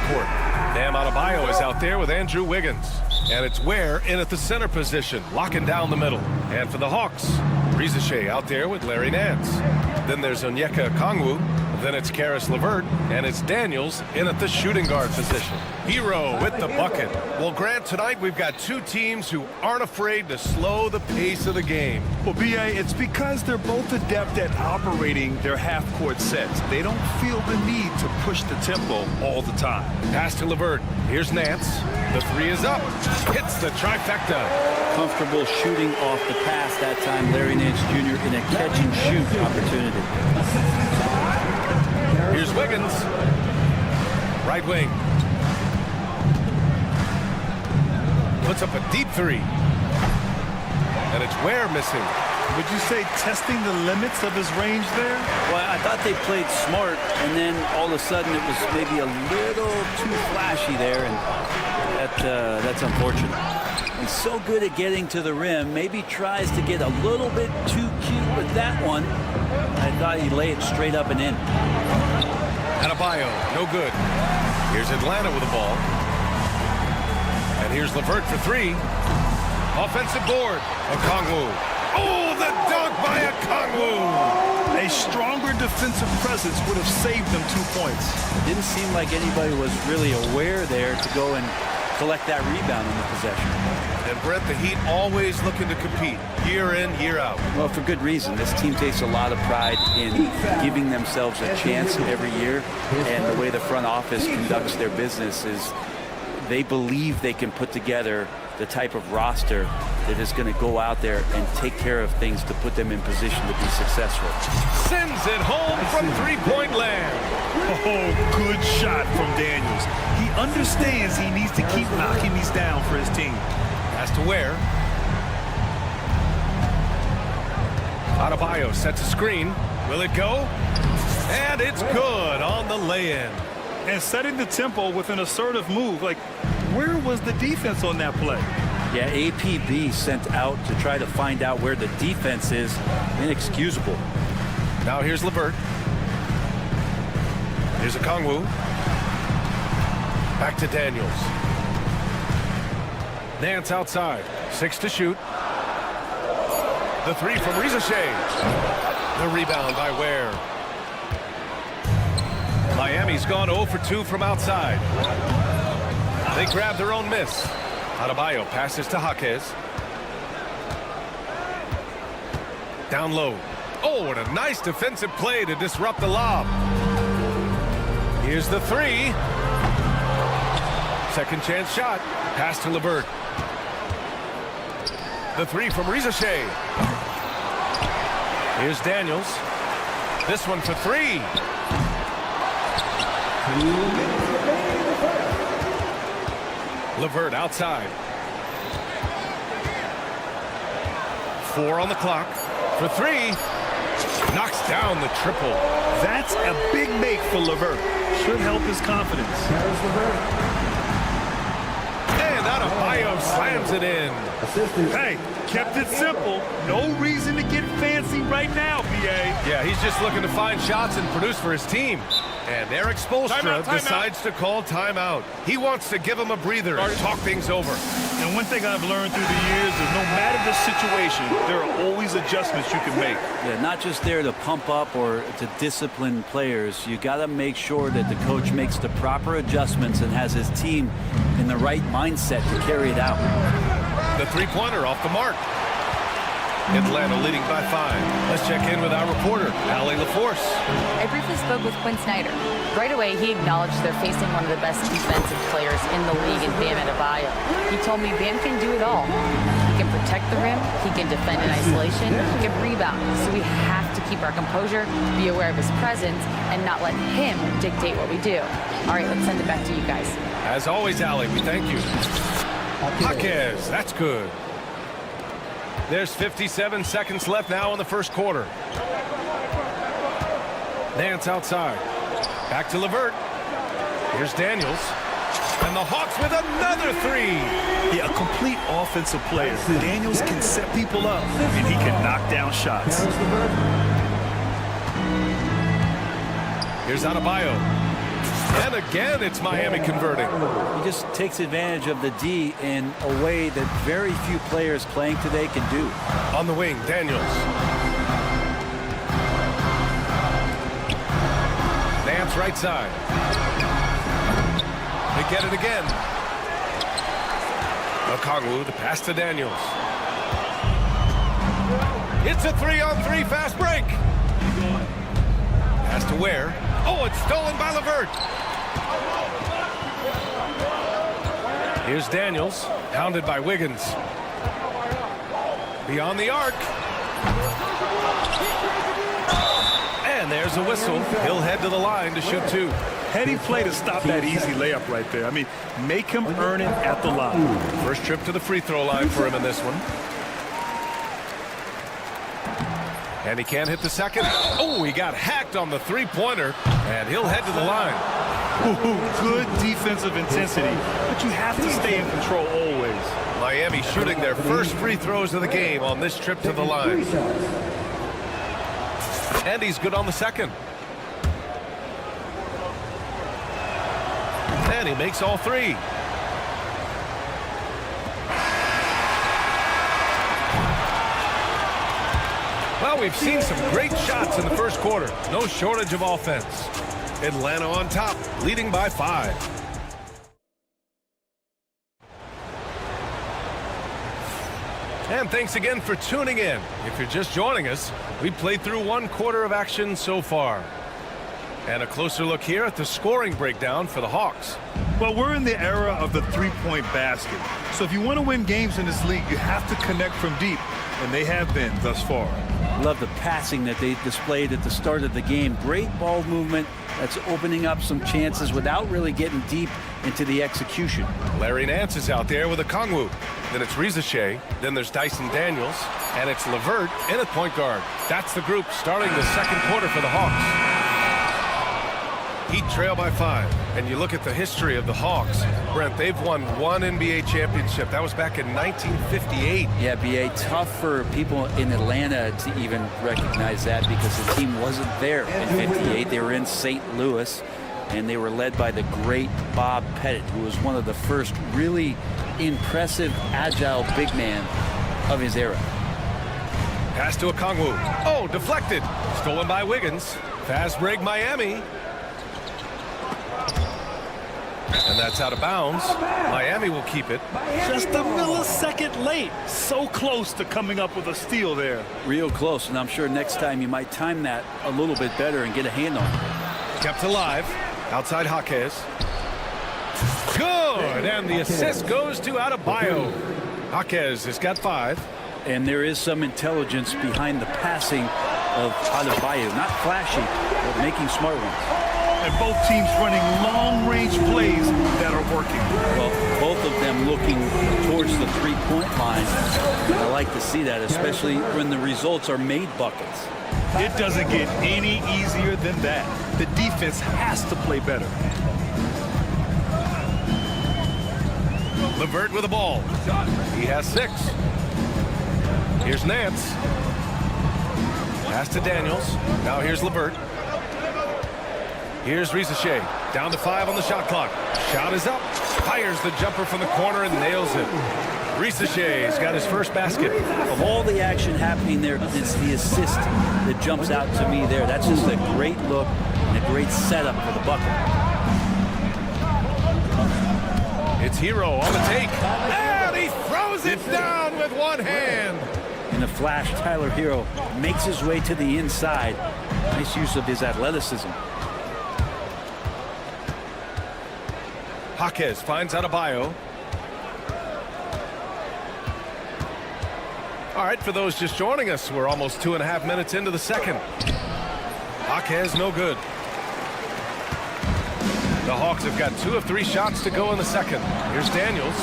backcourt. Bam Adebayo is out there with Andrew Wiggins. And it's Ware in at the center position, locking down the middle. And for the Hawks, Rizachet out there with Larry Nance. Then there's Onyeka Okongwu. Then it's Karis LeVert, and it's Daniels in at the shooting guard position. Hero with the bucket. Well, Grant, tonight we've got two teams who aren't afraid to slow the pace of the game. Well, B.A., it's because they're both adept at operating their half-court sets. They don't feel the need to push the tempo all the time. Pass to LeVert. Here's Nance. The three is up. Hits the trifecta. Comfortable shooting off the pass that time. Larry Nance Jr. in a catch-and-shoot opportunity. Here's Wiggins. Right wing. Puts up a deep three. And it's Ware missing. Would you say testing the limits of his range there? Well, I thought they played smart, and then all of a sudden it was maybe a little too flashy there, and that's unfortunate. He's so good at getting to the rim. Maybe tries to get a little bit too cute with that one. I thought he'd lay it straight up and in. Adebayo, no good. Here's Atlanta with the ball. And here's LeVert for three. Offensive board. Okongwu. Oh, the dunk by Okongwu. A stronger defensive presence would have saved them 2 points. It didn't seem like anybody was really aware there to go and collect that rebound in the possession. And Brett, the Heat always looking to compete year in, year out. Well, for good reason. This team takes a lot of pride in giving themselves a chance every year. And the way the front office conducts their business is they believe they can put together the type of roster that is going to go out there and take care of things to put them in position to be successful. Sends it home from three-point land. Oh, good shot from Daniels. He understands he needs to keep knocking these down for his team. Has to Ware. Adebayo sets a screen. Will it go? And it's good on the lay-in. And setting the tempo with an assertive move. Like, where was the defense on that play? Yeah, APB sent out to try to find out where the defense is. Inexcusable. Now here's LeVert. Here's Okongwu. Back to Daniels. Nance outside. 6 to shoot. The three from Rizachet. The rebound by Ware. Miami's gone 0 for 2 from outside. They grab their own miss. Adebayo passes to Jaquez. Down low. Oh, what a nice defensive play to disrupt the lob. Here's the three. Second chance shot. Pass to LeVert. The three from Rizachet. Here's Daniels. This one for three. LeVert outside. 4 on the clock. For three. Knocks down the triple. That's a big make for LeVert. Should help his confidence. And Adebayo slams it in. Hey, kept it simple. No reason to get fancy right now, B.A. Yeah, he's just looking to find shots and produce for his team. And Eric Spoelstra decides to call timeout. He wants to give him a breather and talk things over. And one thing I've learned through the years is no matter the situation, there are always adjustments you can make. Yeah, not just there to pump up or to discipline players. You got to make sure that the coach makes the proper adjustments and has his team in the right mindset to carry it out. The three-pointer off the mark. Atlanta leading by 5. Let's check in with our reporter, Allie LaForce. I briefly spoke with Quinn Snyder. Right away, he acknowledged they're facing one of the best defensive players in the league in Bam Adebayo. He told me Bam can do it all. He can protect the rim, he can defend in isolation, he can rebound. So we have to keep our composure, be aware of his presence, and not let him dictate what we do. All right, let's send it back to you guys. As always, Allie, we thank you. Jaquez, that's good. There's 57 seconds left now in the first quarter. Nance outside. Back to LeVert. Here's Daniels. And the Hawks with another three. Yeah, a complete offensive player. Daniels can set people up, and he can knock down shots. Here's Adebayo. And again, it's Miami converting. He just takes advantage of the D in a way that very few players playing today can do. On the wing, Daniels. Nance right side. They get it again. Okongwu, the pass to Daniels. It's a 3-on-3 fast break. Pass to Ware. Oh, it's stolen by LeVert. Here's Daniels, hounded by Wiggins. Beyond the arc. And there's a whistle. He'll head to the line to shoot 2. Heady play to stop that easy layup right there. I mean, make him earn it at the line. First trip to the free throw line for him in this one. And he can't hit the second. Oh, he got hacked on the three-pointer, and he'll head to the line. Ooh, good defensive intensity, but you have to stay in control always. Miami shooting their first free throws of the game on this trip to the line. And he's good on the second. And he makes all 3. Well, we've seen some great shots in the first quarter. No shortage of offense. Atlanta on top, leading by 5. And thanks again for tuning in. If you're just joining us, we played through 1 quarter of action so far. And a closer look here at the scoring breakdown for the Hawks. Well, we're in the era of the three-point basket. So if you want to win games in this league, you have to connect from deep, and they have been thus far. Love the passing that they displayed at the start of the game. Great ball movement that's opening up some chances without really getting deep into the execution. Larry Nance is out there with Okongwu. Then it's Rizachet. Then there's Dyson Daniels. And it's LeVert in at point guard. That's the group starting the second quarter for the Hawks. Heat trail by 5. And you look at the history of the Hawks. Brent, they've won 1 NBA championship. That was back in 1958. Yeah, B.A., tough for people in Atlanta to even recognize that because the team wasn't there in 58. They were in St. Louis, and they were led by the great Bob Pettit, who was one of the first really impressive, agile big man of his era. Pass to Okongwu. Oh, deflected. Stolen by Wiggins. Fast break Miami. And that's out of bounds. Miami will keep it. Just a millisecond late. So close to coming up with a steal there. Real close, and I'm sure next time you might time that a little bit better and get a hand on it. Kept alive. Outside Jaquez. Good! And the assist goes to Adebayo. Jaquez has got 5. And there is some intelligence behind the passing of Adebayo. Not flashy, but making smart ones. And both teams running long-range plays that are working. Well, both of them looking towards the three-point line. I like to see that, especially when the results are made buckets. It doesn't get any easier than that. The defense has to play better. LeVert with the ball. He has 6. Here's Nance. Pass to Daniels. Now here's LeVert. Here's Rizachet. Down to 5 on the shot clock. Shot is up. Fires the jumper from the corner and nails it. Rizachet's got his first basket. Of all the action happening there, it's the assist that jumps out to me there. That's just a great look and a great setup for the bucket. It's Hero on the take. And he throws it down with one hand. In the flash, Tyler Hero makes his way to the inside. Nice use of his athleticism. Jaquez finds Adebayo. All right, for those just joining us, we're almost 2.5 minutes into the second. Jaquez no good. The Hawks have got 2 of 3 shots to go in the second. Here's Daniels.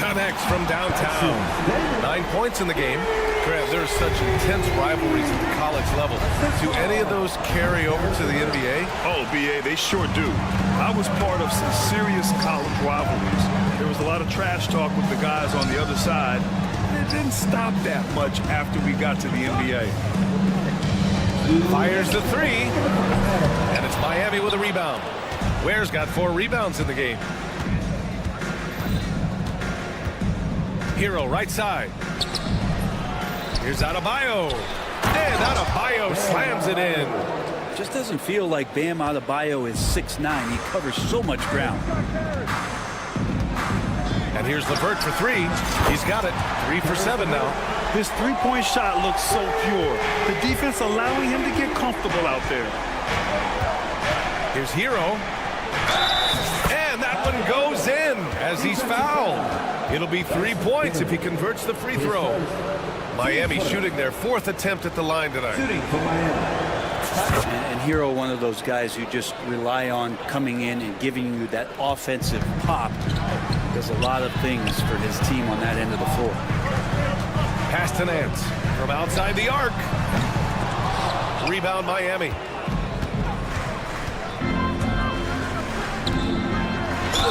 Connects from downtown. 9 points in the game. Grant, there's such intense rivalries at the college level. Do any of those carry over to the NBA? Oh, B.A., they sure do. I was part of some serious college rivalries. There was a lot of trash talk with the guys on the other side. And it didn't stop that much after we got to the NBA. Fires the 3. And it's Miami with a rebound. Ware's got 4 rebounds in the game. Hero right side. Here's Adebayo. And Adebayo slams it in. Just doesn't feel like Bam Adebayo is 6'9". He covers so much ground. And here's LeVert for 3. He's got it. 3 for 7 now. His three-point shot looks so pure. The defense allowing him to get comfortable out there. Here's Hero. And that one goes in as he's fouled. It'll be 3 points if he converts the free throw. Miami shooting their 4th attempt at the line tonight. And Hero, one of those guys who just rely on coming in and giving you that offensive pop. Does a lot of things for his team on that end of the floor. Pass to Nance from outside the arc. Rebound Miami.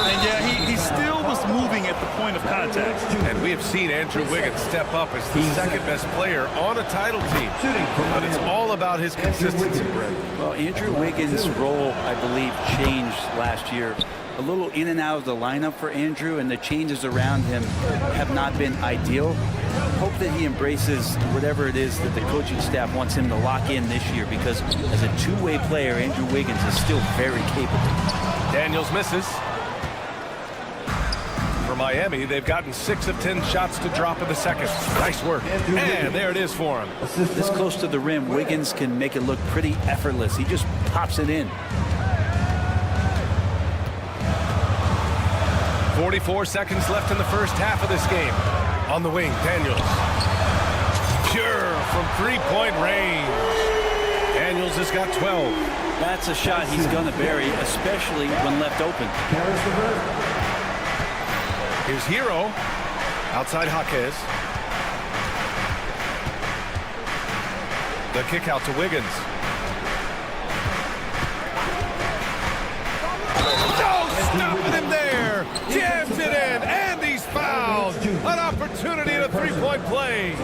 And yeah, he still was moving at the point of contact. And we have seen Andrew Wiggins step up as the second best player on a title team. But it's all about his consistency, Brett. Well, Andrew Wiggins' role, I believe, changed last year. A little in and out of the lineup for Andrew, and the changes around him have not been ideal. Hope that he embraces whatever it is that the coaching staff wants him to lock in this year, because as a two-way player, Andrew Wiggins is still very capable. Daniels misses. For Miami, they've gotten 6 of 10 shots to drop in the second. Nice work. And there it is for him. This close to the rim, Wiggins can make it look pretty effortless. He just pops it in. 44 seconds left in the first half of this game. On the wing, Daniels. Pure from three-point range. Daniels has got 12. That's a shot he's going to bury, especially when left open. Here's Hero. Outside Jaquez. The kick out to Wiggins. No, stopping him there. Jams it in, and he's fouled. An opportunity at a three-point play.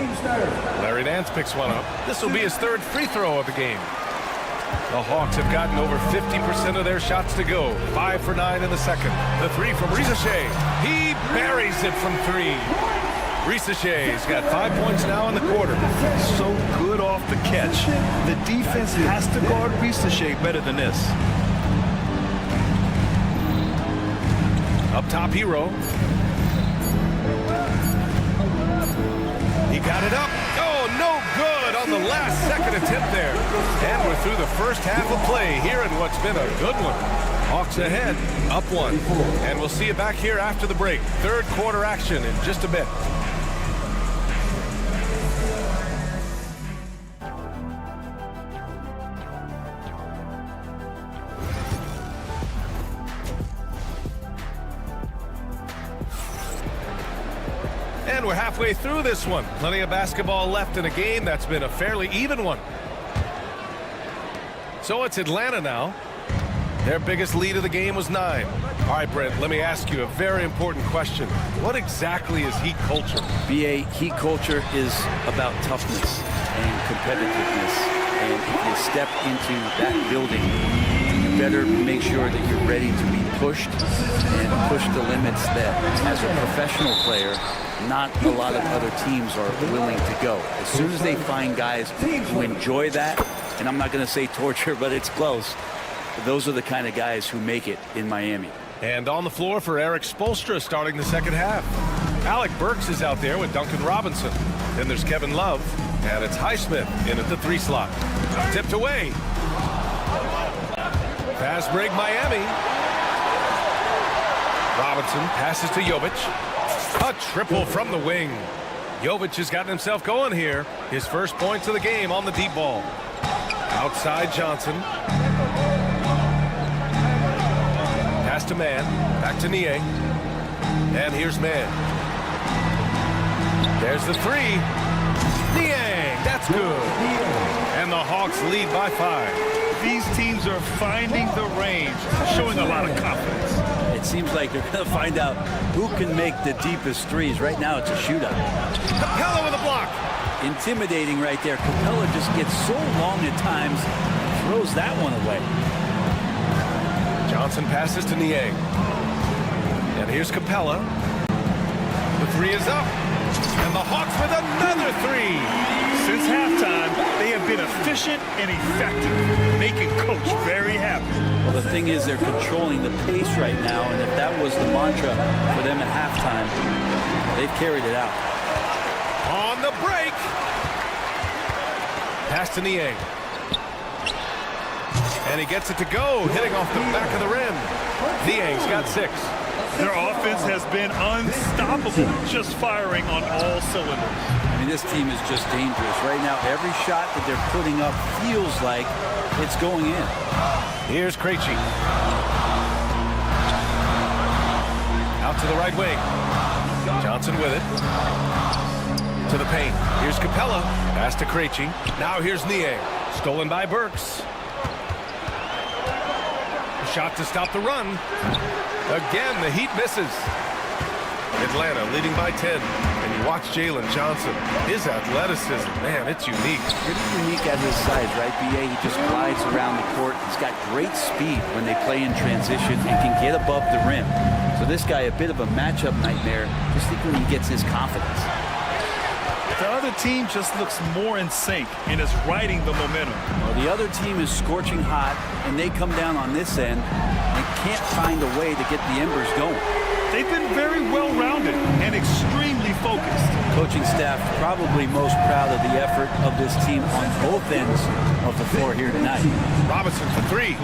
Larry Nance picks one up. This will be his 3rd free throw of the game. The Hawks have gotten over 50% of their shots to go. 5 for 9 in the second. The 3 from Risachet. He buries it from 3. Risachet's got 5 points now in the quarter. So good off the catch. The defense has to guard Risachet better than this. Up top, Hero. He got it up. Oh, no good on the last second attempt there. And we're through the first half of play here in what's been a good one. Hawks ahead, up 1. And we'll see you back here after the break. 3rd quarter action in just a bit. And we're halfway through this one. Plenty of basketball left in a game that's been a fairly even one. So it's Atlanta now. Their biggest lead of the game was 9. All right, Brent, let me ask you a very important question. What exactly is Heat culture? BA, Heat culture is about toughness and competitiveness. And if you step into that building, you better make sure that you're ready to be pushed and push the limits that, as a professional player, not a lot of other teams are willing to go. As soon as they find guys who enjoy that, and I'm not going to say torture, but it's close, those are the kind of guys who make it in Miami. And on the floor for Eric Spoelstra starting the second half. Alec Burks is out there with Duncan Robinson. Then there's Kevin Love, and it's Highsmith in at the 3 slot. Tipped away. Fast break Miami. Robinson passes to Jovic. A triple from the wing. Jovic has gotten himself going here. His first points of the game on the deep ball. Outside Johnson. Pass to Mann. Back to Niang. And here's Mann. There's the 3. Niang. That's good. And the Hawks lead by 5. These teams are finding the range, showing a lot of confidence. It seems like they're going to find out who can make the deepest threes. Right now, it's a shootout. Capella with a block. Intimidating right there. Capella just gets so long at times, throws that one away. Johnson passes to Niang. And here's Capella. The three is up. And the Hawks with another three. Since halftime, they have been efficient and effective, making Coach very happy. Well, the thing is, they're controlling the pace right now, and if that was the mantra for them at halftime, they've carried it out. On the break. Pass to Niang. And he gets it to go, hitting off the back of the rim. Niang's got 6. Their offense has been unstoppable, just firing on all cylinders. I mean, this team is just dangerous. Right now, every shot that they're putting up feels like it's going in. Here's Krejci. Out to the right wing. Johnson with it. To the paint. Here's Capella. Pass to Krejci. Now here's Niang. Stolen by Burks. Shot to stop the run. Again, the Heat misses. Atlanta leading by 10. And you watch Jalen Johnson. His athleticism, man, it's unique. Pretty unique at his size, right, B.A.? He just glides around the court. He's got great speed when they play in transition and can get above the rim. So this guy, a bit of a matchup nightmare. Just think when he gets his confidence. The other team just looks more in sync and is riding the momentum. Well, the other team is scorching hot, and they come down on this end and can't find a way to get the embers going. They've been very well-rounded and extremely focused. Coaching staff probably most proud of the effort of this team on both ends of the floor here tonight. Robinson for 3.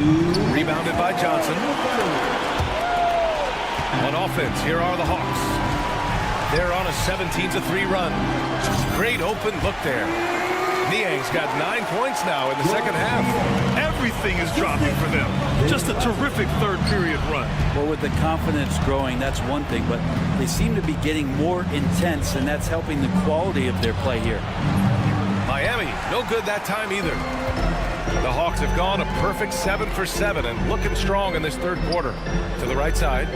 Rebounded by Johnson. On offense, here are the Hawks. They're on a 17-3 run. Great open look there. Niang's got 9 points now in the second half. Everything is dropping for them. Just a terrific third-period run. Well, with the confidence growing, that's one thing, but they seem to be getting more intense, and that's helping the quality of their play here. Miami, no good that time either. The Hawks have gone a perfect 7 for 7 and looking strong in this third quarter. To the right side.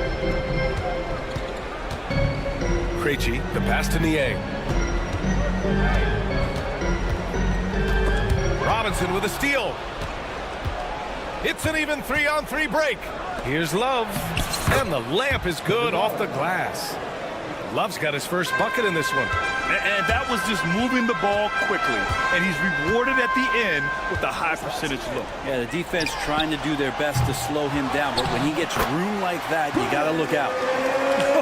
Krejci, the pass to Niang. Robinson with a steal. It's an even 3-on-3 break. Here's Love. And the layup is good off the glass. Love's got his first bucket in this one. And that was just moving the ball quickly. And he's rewarded at the end with a high percentage look. Yeah, the defense trying to do their best to slow him down, but when he gets room like that, you got to look out.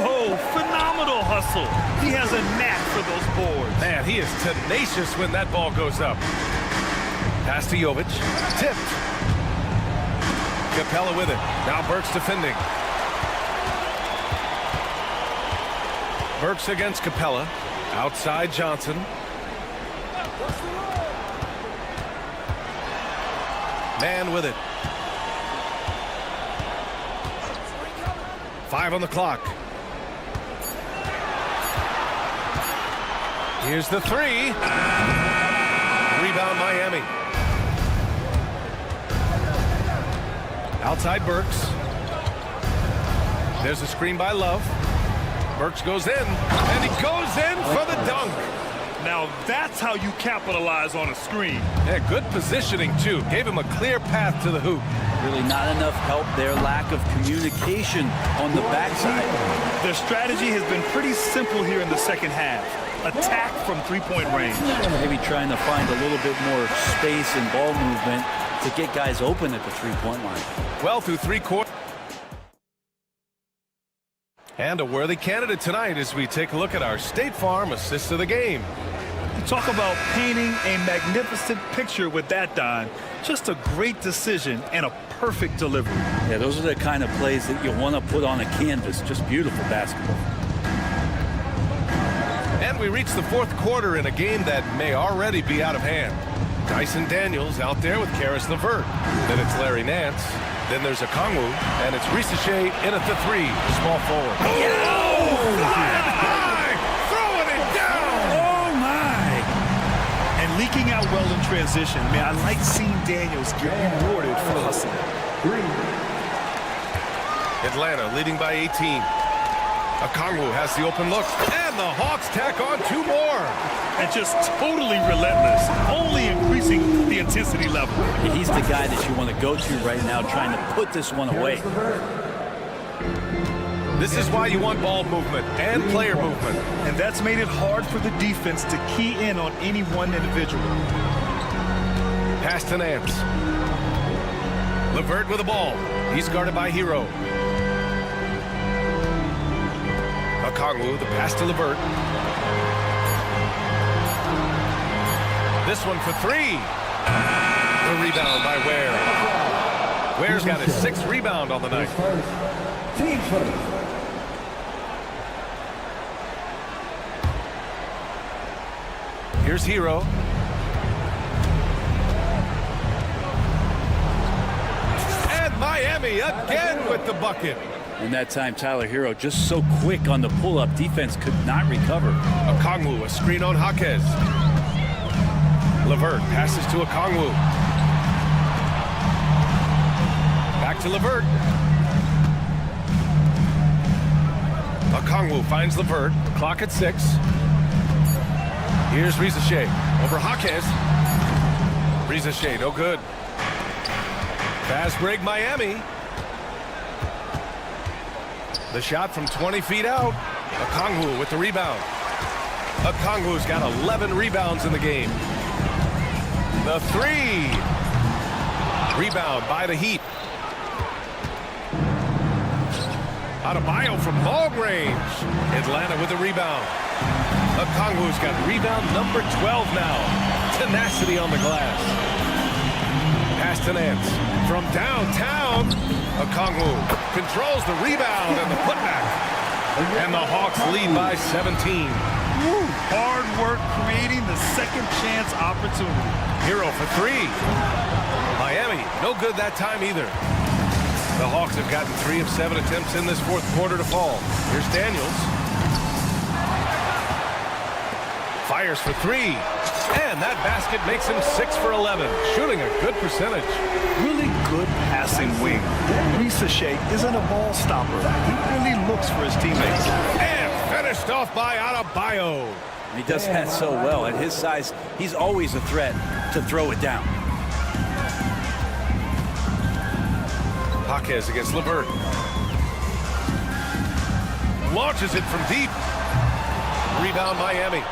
Oh, phenomenal hustle. He has a knack for those boards. Man, he is tenacious when that ball goes up. Pass to Jovic. Tipped. Capella with it. Now Burks defending. Burks against Capella. Outside Johnson. Man with it. 5 on the clock. Here's the 3. Rebound Miami. Outside Burks. There's a screen by Love. Burks goes in, and he goes in for the dunk. Now that's how you capitalize on a screen. Yeah, good positioning, too. Gave him a clear path to the hoop. Really not enough help there. Lack of communication on the backside. Their strategy has been pretty simple here in the second half. Attack from three-point range. Maybe trying to find a little bit more space and ball movement to get guys open at the three-point line. Well, through 3 quarters. And a worthy candidate tonight as we take a look at our State Farm assist of the game. You talk about painting a magnificent picture with that, Don. Just a great decision and a perfect delivery. Yeah, those are the kind of plays that you want to put on a canvas. Just beautiful basketball. And we reach the 4th quarter in a game that may already be out of hand. Dyson Daniels out there with Karis LeVert. Then it's Larry Nance. Then there's a Kongwu, and it's Risache in at the 3, small forward. Oh, flying high, throwing it down. Oh, my. And leaking out well in transition. I mean, I like seeing Daniels get rewarded for hustling. Atlanta leading by 18. Okongwu has the open look, and the Hawks tack on 2 more. And just totally relentless, only increasing the intensity level. He's the guy that you want to go to right now, trying to put this one away. This is why you want ball movement and player movement. And that's made it hard for the defense to key in on any one individual. Pass to Nance. LeVert with the ball. He's guarded by Hero. Okongwu, the pass to LeVert. This one for 3. The rebound by Ware. Ware's got his 6th rebound on the night. Here's Hero. And Miami again with the bucket. And that time, Tyler Hero just so quick on the pull-up. Defense could not recover. Okongwu, a screen on Jaquez. LeVert passes to Okongwu. Back to LeVert. Okongwu finds LeVert. Clock at 6. Here's Rizachet over Jaquez. Rizachet, no good. Fast break, Miami. The shot from 20 feet out. Okongwu with the rebound. Okongwu's got 11 rebounds in the game. The 3. Rebound by the Heat. Adebayo from long range. Atlanta with the rebound. Okongwu's got rebound number 12 now. Tenacity on the glass. Pass to Nance. From downtown, Okongwu controls the rebound and the putback. And the Hawks lead by 17. Hard work creating the second chance opportunity. Hero for 3. Miami, no good that time either. The Hawks have gotten 3 of 7 attempts in this 4th quarter to fall. Here's Daniels. Fires for 3. And that basket makes him 6 for 11. Shooting a good percentage. Really good passing wing. Rizachet isn't a ball stopper. He really looks for his teammates. And finished off by Adebayo. He does that so well. At his size, he's always a threat to throw it down. Jaquez against LeVert. Launches it from deep. Rebound Miami.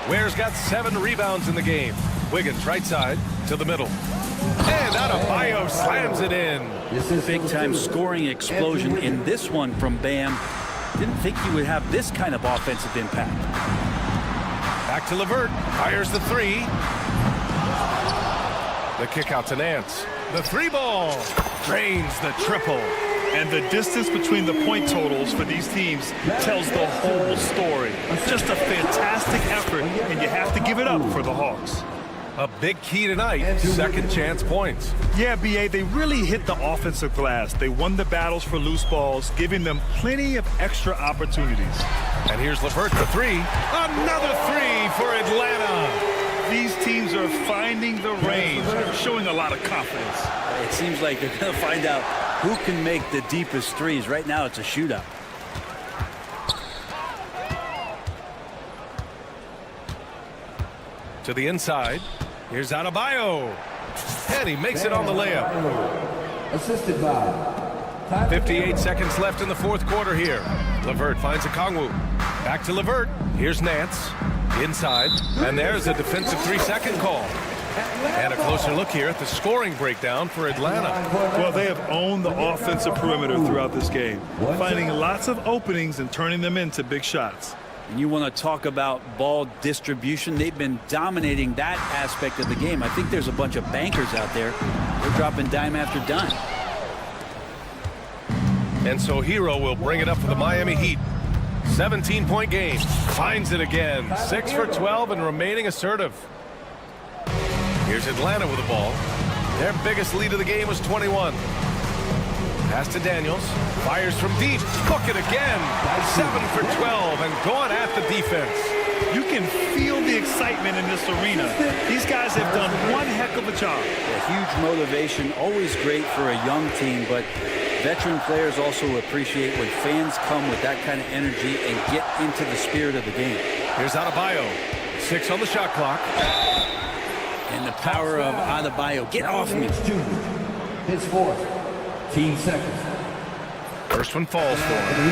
Ware's got 7 rebounds in the game. Wiggins right side to the middle. And Adebayo slams it in. Big-time scoring explosion in this one from Bam. Didn't think he would have this kind of offensive impact. Back to LeVert. Fires the 3. The kick out to Nance. The 3 ball. Drains the triple. And the distance between the point totals for these teams tells the whole story. Just a fantastic effort, and you have to give it up for the Hawks. A big key tonight, second chance points. Yeah, B.A., they really hit the offensive glass. They won the battles for loose balls, giving them plenty of extra opportunities. And here's LeVert for 3. Another 3 for Atlanta. These teams are finding the range, showing a lot of confidence. It seems like they're going to find out who can make the deepest threes. Right now, it's a shootout. To the inside. Here's Adebayo. And he makes it on the layup. Assisted by 58 seconds left in the 4th quarter here. LeVert finds Okongwu. Back to LeVert. Here's Nance. Inside. And there's a defensive 3-second call. And a closer look here at the scoring breakdown for Atlanta. Well, they have owned the offensive perimeter throughout this game, finding lots of openings and turning them into big shots. And you want to talk about ball distribution. They've been dominating that aspect of the game. I think there's a bunch of bankers out there. They're dropping dime after dime. And so Hero will bring it up for the Miami Heat. 17-point game. Finds it again. 6 for 12 and remaining assertive. Here's Atlanta with the ball. Their biggest lead of the game was 21. Pass to Daniels. Fires from deep. Book it again. 7 for 12 and going at the defense. You can feel the excitement in this arena. These guys have done one heck of a job. A huge motivation, always great for a young team, but Veteran players also appreciate when fans come with that kind of energy and get into the spirit of the game. Here's Adebayo. 6 on the shot clock. And the power of Adebayo. Get off me. His fourth. Team seconds. First one falls for him.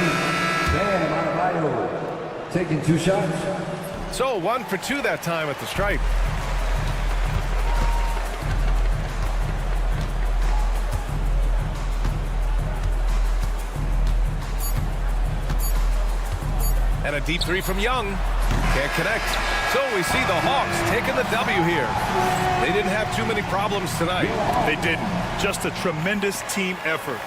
Bam Adebayo taking 2 shots. So 1 for 2 that time at the stripe. And a deep 3 from Young. Can't connect. So we see the Hawks taking the W here. They didn't have too many problems tonight. They didn't. Just a tremendous team effort.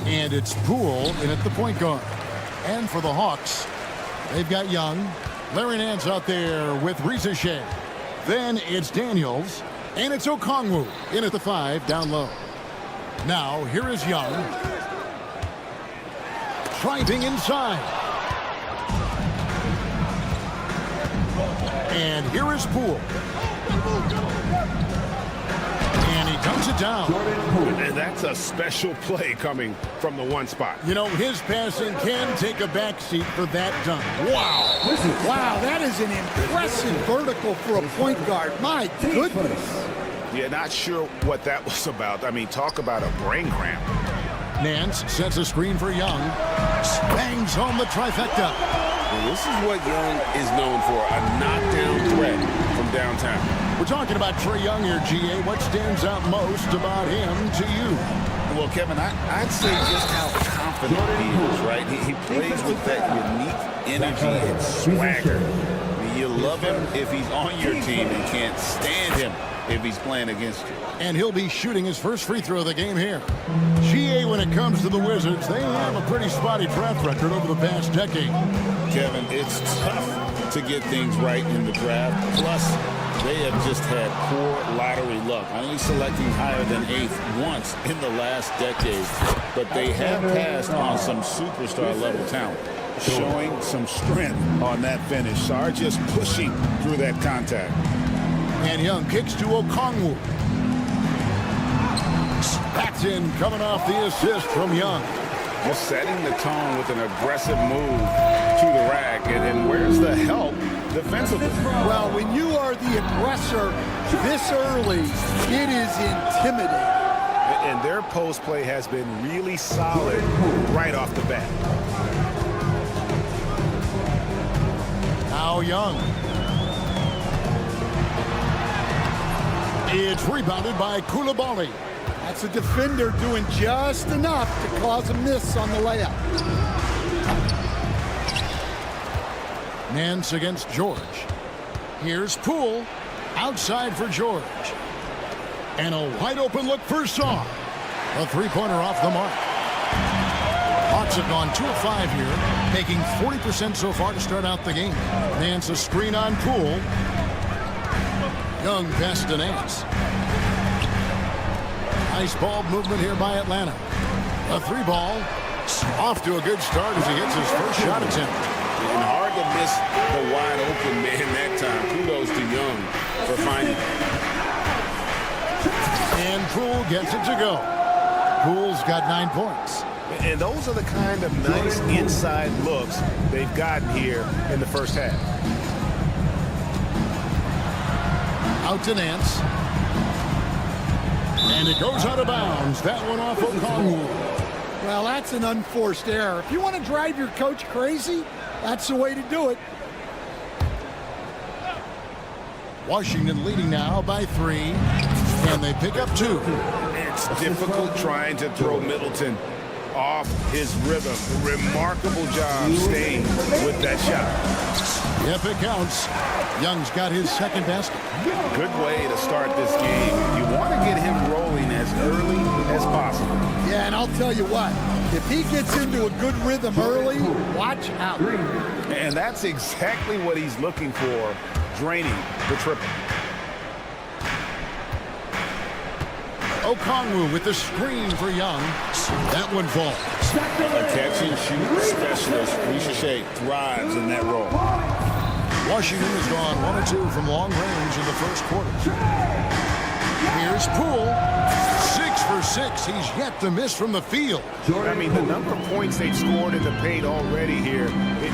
And it's Poole in at the point guard. And for the Hawks, they've got Young. Larry Nance out there with Rizichet. Then it's Daniels. And it's Okongwu in at the 5 down low. Now here is Young. Driving inside. And here is Poole. And he dunks it down. And that's a special play coming from the one spot. You know, his passing can take a backseat for that dunk. Wow. Wow, that is an impressive vertical for a point guard. My goodness. Yeah, not sure what that was about. I mean, talk about a brain cramp. Nance sets a screen for Young. Bangs home the trifecta. Well, this is what Young is known for, a knockdown threat from downtown. We're talking about Trae Young here, GA. What stands out most about him to you? Well, Kevin, I'd say just how confident he is, right? He plays with that unique energy and swagger. I mean, you love him if he's on your team and can't stand him if he's playing against you. And he'll be shooting his first free throw of the game here. GA, when it comes to the Wizards, they have a pretty spotty draft record over the past decade. Kevin, it's tough to get things right in the draft. Plus, they have just had poor lottery luck, only selecting higher than 8th once in the last decade. But they have passed on some superstar-level talent, showing some strength on that finish. Sarr just pushing through that contact. And Young kicks to Okongwu. That's in, coming off the assist from Young. Just setting the tone with an aggressive move to the rack. And where's the help defensively? Well, when you are the aggressor this early, it is intimidating. And their post play has been really solid right off the bat. Now Young. It's rebounded by Coulibaly. That's a defender doing just enough to cause a miss on the layup. Nance against George. Here's Poole. Outside for George. And a wide open look for Sarr. A three-pointer off the mark. Hawks have gone 2 of 5 here, making 40% so far to start out the game. Nance a screen on Poole. Young pass to Nance. Nice ball movement here by Atlanta. A 3-ball. Off to a good start as he gets his first shot attempt. And hard to miss the wide open man that time. Kudos to Young for finding it. And Poole gets it to go. Poole's got 9 points. And those are the kind of nice inside looks they've gotten here in the first half. Out to Nance. And it goes out of bounds. That one off Okongwu. Well, that's an unforced error. If you want to drive your coach crazy, that's the way to do it. Washington leading now by 3. And they pick up 2. It's difficult trying to throw Middleton off his rhythm. Remarkable job staying with that shot. If it counts, Young's got his second basket. Good way to start this game. You want to get him rolling as early as possible. Yeah, and I'll tell you what, if he gets into a good rhythm early, watch out. And that's exactly what he's looking for, draining the triple. Okongwu with the screen for Young. That one falls. A catch-and-shoot specialist. Rizichet thrives in that role. Washington has gone 1 of 2 from long range in the first quarter. Here's Poole. 6 for 6. He's yet to miss from the field. I mean, the number of points they've scored in the paint already here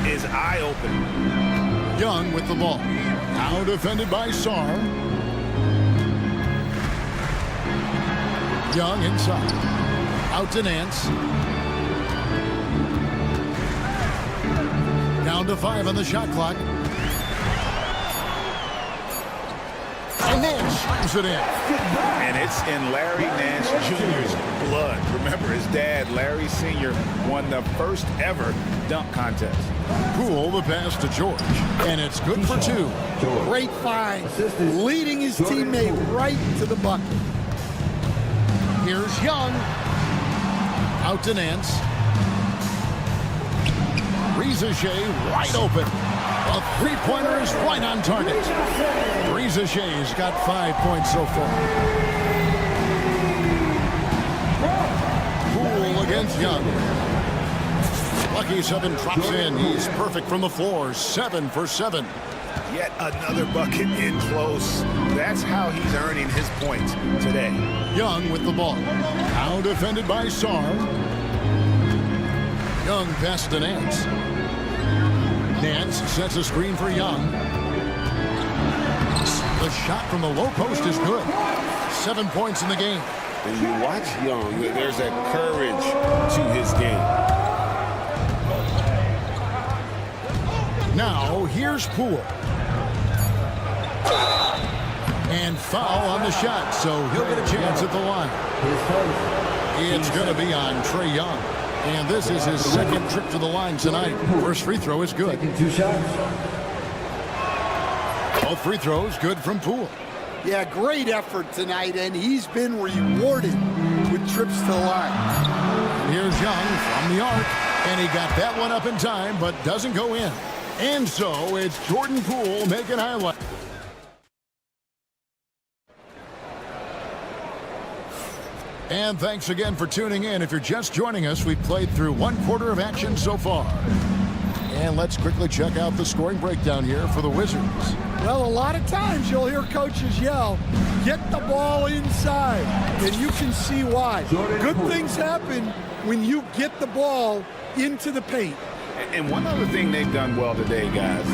is eye-opening. Young with the ball. Now defended by Sarr. Young inside. Out to Nance. Down to 5 on the shot clock. And Nance slams it in. And it's in Larry Nance Jr.'s blood. Remember, his dad, Larry Sr., won the first ever dunk contest. Poole the pass to George. And it's good for 2. Great find. Leading his teammate right to the bucket. Here's Young. Out to Nance. Shea wide open. A three-pointer is right on target. Shea's got 5 points so far. Poole against Young. Lucky 7 drops in. He's perfect from the floor. 7 for 7. Yet another bucket in close. That's how he's earning his points today. Young with the ball. Now defended by Sarr. Young passes to Nance. Nance sets a screen for Young. The shot from the low post is good. 7 points in the game. When you watch Young, there's a courage to his game. Now, here's Poole. And foul on the shot, so he'll get a chance at the line. It's going to be on Trae Young. And this is his second trip to the line tonight. First free throw is good. Both free throws good from Poole. Yeah, great effort tonight, and he's been rewarded with trips to the line. Here's Young from the arc, and he got that one up in time, but doesn't go in. And so it's Jordan Poole making highlight. And thanks again for tuning in. If you're just joining us, we've played through 1/4 of action so far. And let's quickly check out the scoring breakdown here for the Wizards. Well, a lot of times you'll hear coaches yell, get the ball inside, and you can see why. Good things happen when you get the ball into the paint. And one other thing they've done well today, guys,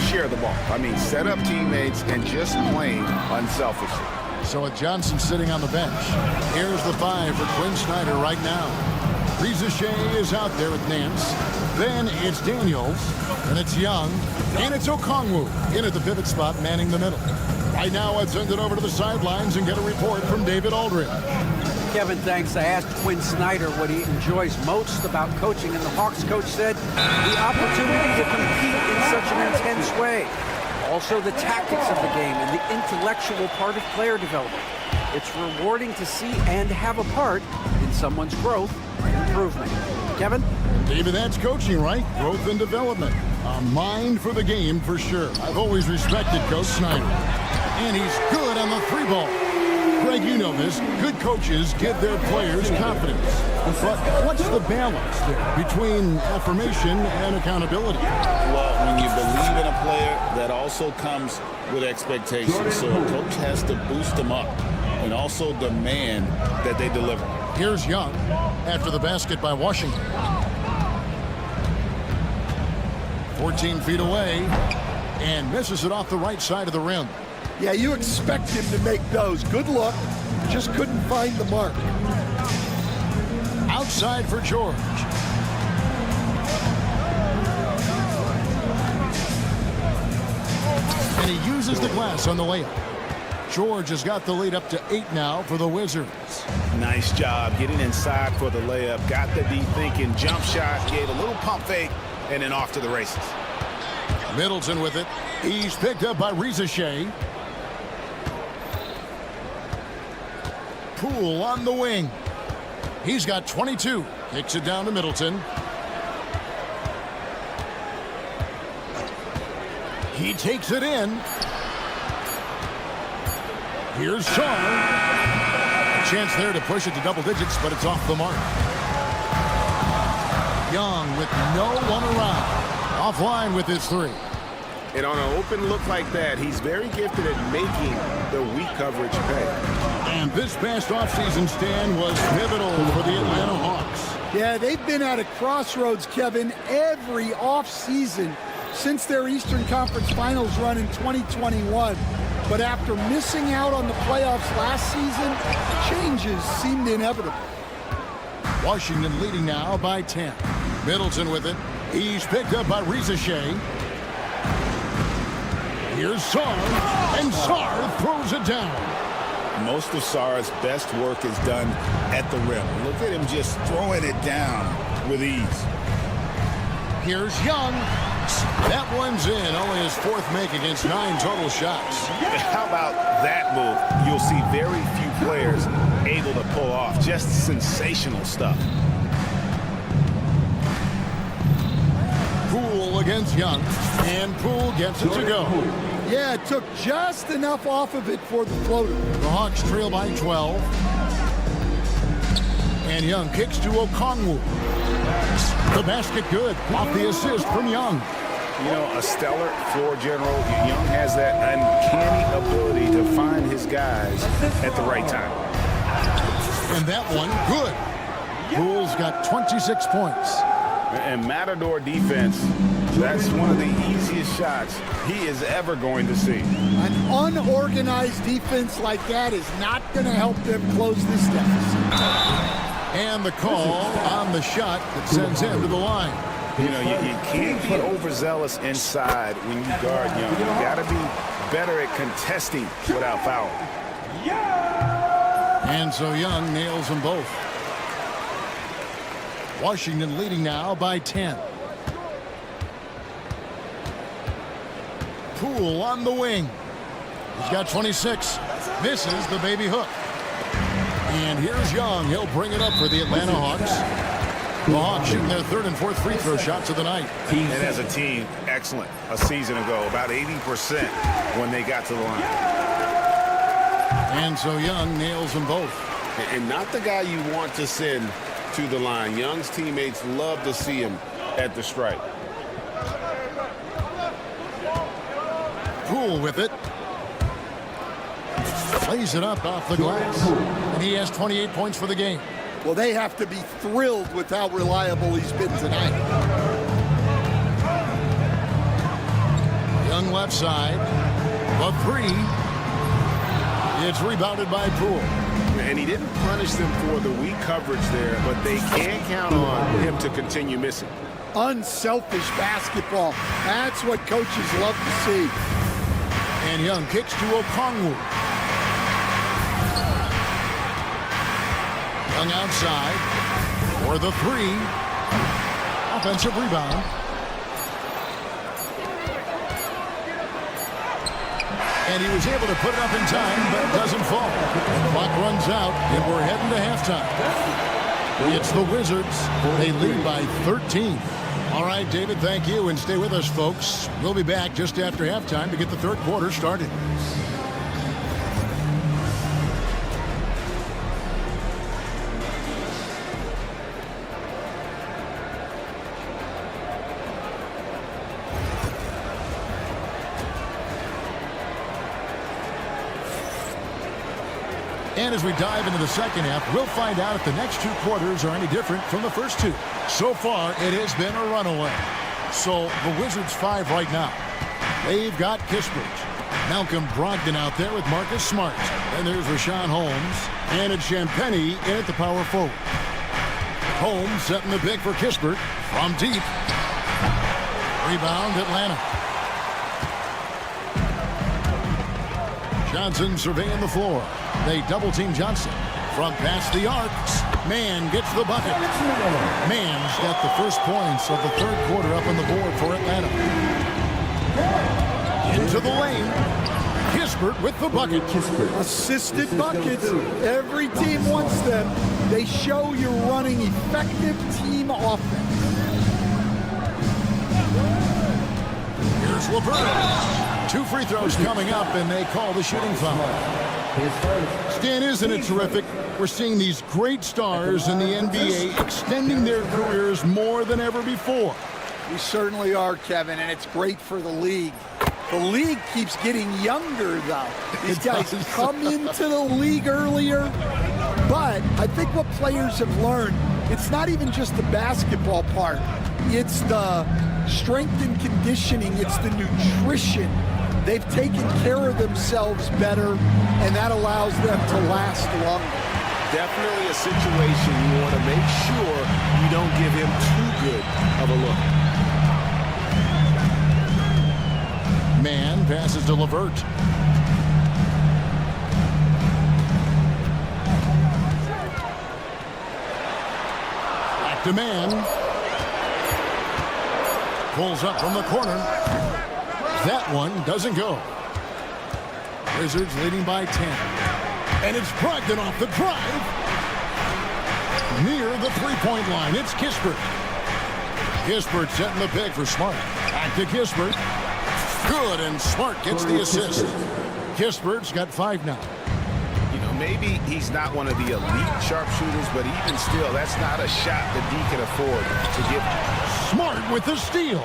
share the ball. I mean, set up teammates and just playing unselfishly. So with Johnson sitting on the bench, here's the 5 for Quinn Snyder right now. Shea is out there with Nance. Then it's Daniels, and it's Young, and it's Okongwu in at the pivot spot, manning the middle. Right now, let's send it over to the sidelines and get a report from David Aldridge. Kevin, thanks. I asked Quinn Snyder what he enjoys most about coaching, and the Hawks coach said the opportunity to compete in such an intense way. Also the tactics of the game and the intellectual part of player development. It's rewarding to see and have a part in someone's growth and improvement. Kevin? David, that's coaching, right? Growth and development. A mind for the game for sure. I've always respected Coach Snyder. And he's good on the 3-ball. Greg, you know this. Good coaches give their players confidence. But what's the balance there between affirmation and accountability? Well, when you believe in a player, that also comes with expectations. So a coach has to boost them up and also demand that they deliver. Here's Young after the basket by Washington. 14 feet away and misses it off the right side of the rim. Yeah, you expect him to make those. Good look. Just couldn't find the mark. Outside for George. And he uses the glass on the layup. George has got the lead up to 8 now for the Wizards. Nice job getting inside for the layup. Got the deep thinking jump shot, gave a little pump fake, and then off to the races. Middleton with it. He's picked up by Shea. Poole on the wing. He's got 22. Kicks it down to Middleton. He takes it in. Here's Sarr. A chance there to push it to double digits, but it's off the mark. Young with no one around. Offline with his 3. And on an open look like that, he's very gifted at making the weak coverage pay. And this past offseason stand was pivotal for the Atlanta Hawks. Yeah, they've been at a crossroads, Kevin, every offseason since their Eastern Conference Finals run in 2021. But after missing out on the playoffs last season, changes seemed inevitable. Washington leading now by 10. Middleton with it. He's picked up by Shea. Here's Sarr, and Sarr throws it down. Most of Sarr's best work is done at the rim. Look at him just throwing it down with ease. Here's Young. That one's in. Only his 4th make against 9 total shots. How about that move? You'll see very few players able to pull off. Just sensational stuff. against Young, and Poole gets it to go. Yeah, it took just enough off of it for the floater. The Hawks trail by 12. And Young kicks to Okongwu. The basket good off the assist from Young. You know, a stellar floor general. Young has that uncanny ability to find his guys at the right time. And that one, good. Poole's got 26 points. And Matador defense, that's one of the easiest shots he is ever going to see. An unorganized defense like that is not going to help them close this deficit. And the call on the shot that sends him to the line. You know, you can't be overzealous inside when you guard Young. You got to be better at contesting without fouling. And so Young nails them both. Washington leading now by 10. Poole on the wing. He's got 26. Misses the baby hook. And here's Young. He'll bring it up for the Atlanta Hawks. The Hawks shooting their third and fourth free throw shots of the night. And as a team, excellent. A season ago, about 80% when they got to the line. And so Young nails them both. And not the guy you want to send to the line. Young's teammates love to see him at the stripe. Poole with it. Plays it up off the glass. And he has 28 points for the game. Well, they have to be thrilled with how reliable he's been tonight. Young left side. The three. It's rebounded by Poole. And he didn't punish them for the weak coverage there, but they can count on him to continue missing. Unselfish basketball. That's what coaches love to see. And Young kicks to Okongwu. Young outside for the three. Offensive rebound. And he was able to put it up in time, but it doesn't fall. The clock runs out, and we're heading to halftime. It's the Wizards. They lead by 13. All right, David, thank you, and stay with us, folks. We'll be back just after halftime to get the third quarter started. And as we dive into the second half, we'll find out if the next two quarters are any different from the first two. So far, it has been a runaway. So the Wizards 5 right now. They've got Kispert. Malcolm Brogdon out there with Marcus Smart. And there's Rashawn Holmes. And it's Champagnie in at the power forward. Holmes setting the pick for Kispert from deep. Rebound, Atlanta. Johnson surveying the floor. They double-team Johnson from past the arc. Mann gets the bucket. Mann's got the first points of the third quarter up on the board for Atlanta. Into the lane. Kispert with the bucket. Assisted buckets. Every team wants them. They show you're running effective team offense. Here's LeVert. Two free throws coming up, and they call the shooting foul. Stan, isn't it terrific? We're seeing these great stars in the NBA extending their careers more than ever before. We certainly are, Kevin, and it's great for the league. The league keeps getting younger, though. These guys come into the league earlier, but I think what players have learned, it's not even just the basketball part. It's the strength and conditioning. It's the nutrition. They've taken care of themselves better, and that allows them to last longer. Definitely a situation you want to make sure you don't give him too good of a look. Mann passes to LeVert. Back to Mann. Pulls up from the corner. That one doesn't go. Wizards leading by 10. And it's Brogdon off the drive. Near the three-point line, it's Kispert. Kispert setting the pick for Smart. Back to Kispert. Good, and Smart gets the assist. Kispert's got 5 now. You know, maybe he's not one of the elite sharpshooters, but even still, that's not a shot that D can afford to give. Smart with the steal.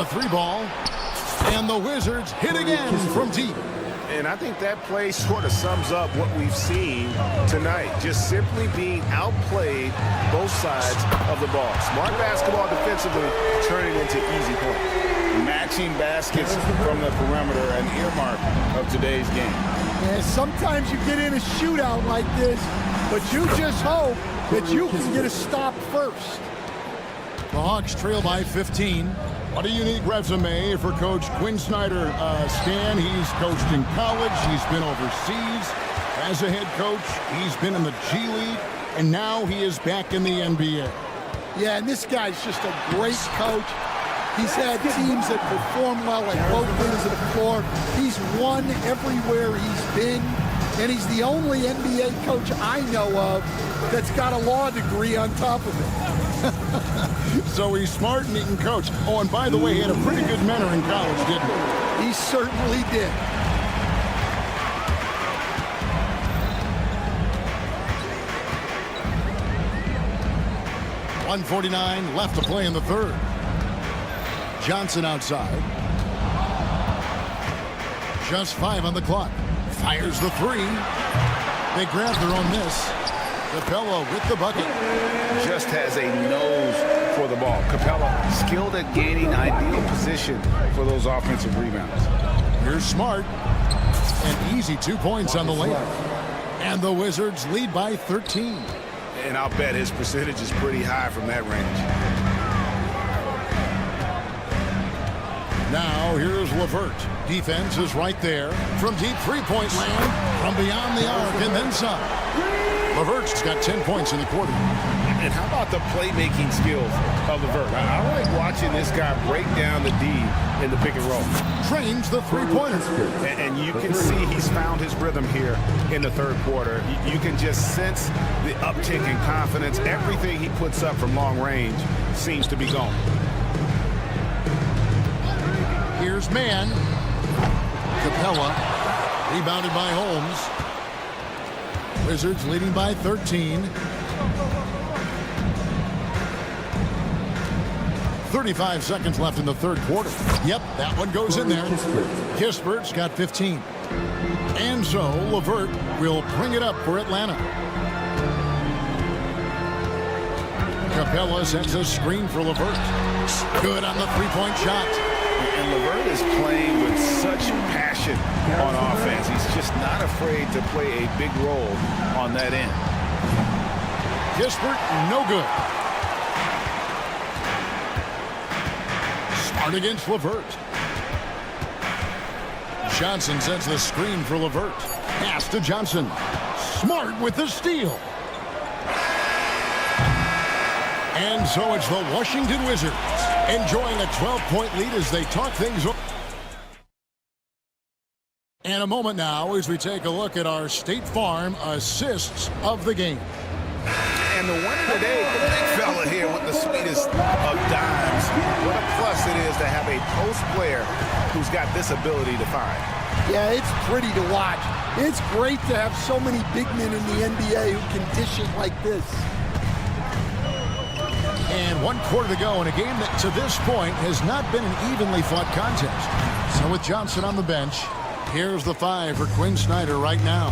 A 3 ball. And the Wizards hit again from deep. And I think that play sort of sums up what we've seen tonight. Just simply being outplayed both sides of the ball. Smart basketball defensively, turning into easy points. Matching baskets from the perimeter, an earmark of today's game. Yeah, sometimes you get in a shootout like this, but you just hope that you can get a stop first. The Hawks trail by 15. What a unique resume for Coach Quinn Snyder. Stan, he's coached in college. He's been overseas as a head coach. He's been in the G League, and now he is back in the NBA. Yeah, and this guy's just a great coach. He's had teams that perform well at both ends of the floor. He's won everywhere he's been, and he's the only NBA coach I know of that's got a law degree on top of it. So he's smart and he can coach. Oh, and by the way, he had a pretty good mentor in college, didn't he? He certainly did. .149 left to play in the third. Johnson outside. Just 5 on the clock. Fires the 3. They grab their own miss. Capella with the bucket. Just has a nose for the ball. Capella skilled at gaining ideal position for those offensive rebounds. Here's Smart. An easy 2 points on the layup. And the Wizards lead by 13. And I'll bet his percentage is pretty high from that range. Now here's LeVert. Defense is right there. From deep three-point land. From beyond the arc and then some. LeVert's got 10 points in the quarter. And how about the playmaking skills of LeVert? I like watching this guy break down the D in the pick and roll. Trains the three-pointer. And you can see he's found his rhythm here in the third quarter. You can just sense the uptick in confidence. Everything he puts up from long range seems to be gone. Here's Mann. Capella. Rebounded by Holmes. Wizards leading by 13. 35 seconds left in the third quarter. Yep, that one goes in there. Kispert's got 15. And so LeVert will bring it up for Atlanta. Capella sends a screen for LeVert. Good on the three-point shot. And LeVert is playing with such passion on offense. He's just not afraid to play a big role on that end. Kispert, no good. Smart against LeVert. Johnson sends the screen for LeVert. Pass to Johnson. Smart with the steal. And so it's the Washington Wizards enjoying a 12-point lead as they talk things over. And a moment now as we take a look at our State Farm assists of the game. And the winner today, the big fella here with the sweetest of dimes. What a plus it is to have a post player who's got this ability to find. Yeah, it's pretty to watch. It's great to have so many big men in the NBA who can dish it like this. And 1 quarter to go in a game that to this point has not been an evenly fought contest. So with Johnson on the bench, here's the 5 for Quinn Snyder right now.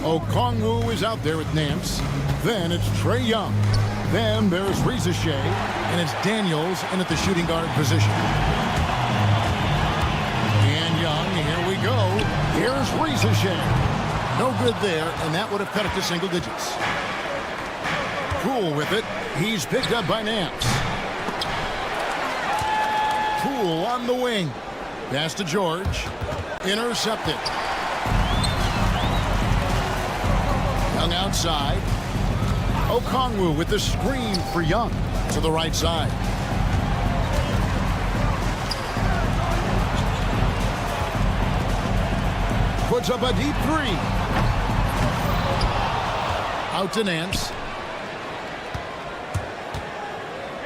Okongwu is out there with Nance. Then it's Trae Young. Then there's Reza Shea. And it's Daniels in at the shooting guard position. And Young, here we go. Here's Reza Shea. No good there, and that would have cut it to single digits. Poole with it. He's picked up by Nance. Poole on the wing. Pass to George. Intercepted. Young outside. Okongwu with the screen for Young to the right side. Puts up a deep 3. Out to Nance.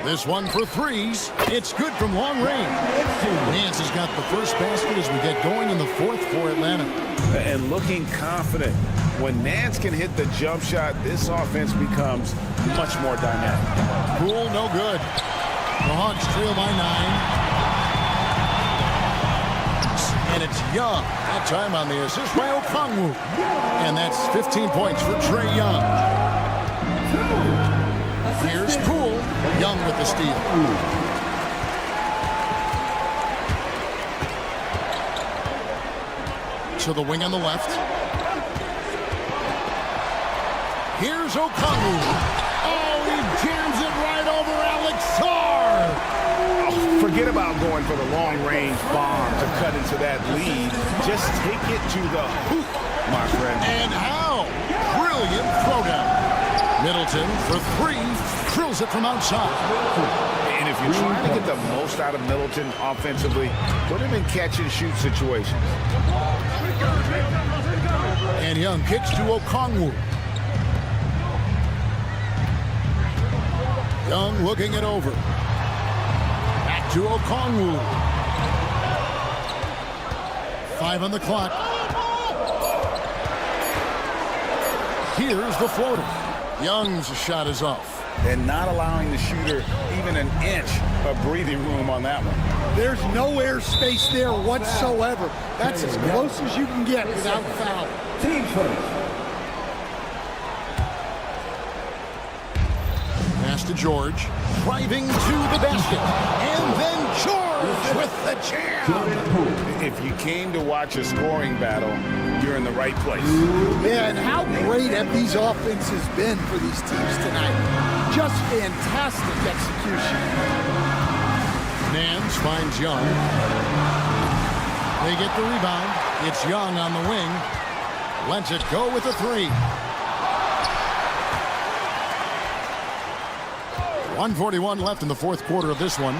This one for three. It's good from long range. Nance has got the first basket as we get going in the fourth for Atlanta. And looking confident. When Nance can hit the jump shot, this offense becomes much more dynamic. Poole, no good. The Hawks trail by 9. And it's Young. That time on the assist by Okongwu. And that's 15 points for Trae Young. Here's Poole. Young with the steal. To the wing on the left. Here's Okongwu. Oh, he jams it right over Alex Sarr. Oh, forget about going for the long-range bomb to cut into that lead. Just take it to the hoop, my friend. And how? Brilliant throwdown. Middleton for three. Drills it from outside. And if you're trying to get the most out of Middleton offensively, put him in catch-and-shoot situations. And Young kicks to Okongwu. Young looking it over. Back to Okongwu. 5 on the clock. Here's the floater. Young's shot is off. And not allowing the shooter even an inch of breathing room on that one. There's no air space there whatsoever. That's as close as you can get without foul. Team first. Pass to George. Driving to the basket. And then George with the jam. If you came to watch a scoring battle, you're in the right place. Yeah, and how great have these offenses been for these teams tonight? Just fantastic execution. Nance finds Young. They get the rebound. It's Young on the wing. Lets it go with a three. 1:41 left in the fourth quarter of this one.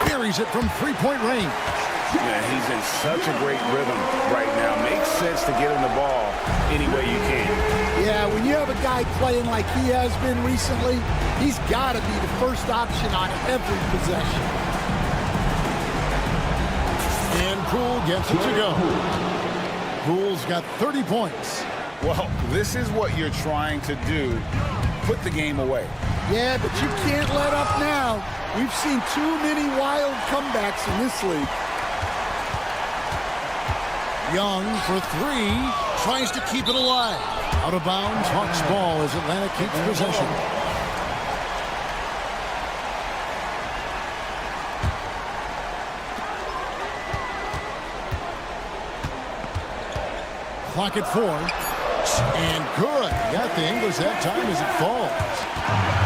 Buries it from three-point range. Yeah, he's in such a great rhythm right now. Makes sense to get him the ball any way you can. Yeah, when you have a guy playing like he has been recently, he's got to be the first option on every possession. And Poole gets it to go. Poole's got 30 points. Well, this is what you're trying to do. Put the game away. Yeah, but you can't let up now. We've seen too many wild comebacks in this league. Young for three. Tries to keep it alive. Out of bounds. Hawks ball as Atlanta keeps possession. Clock at 4. And good. Got the English that time as it falls.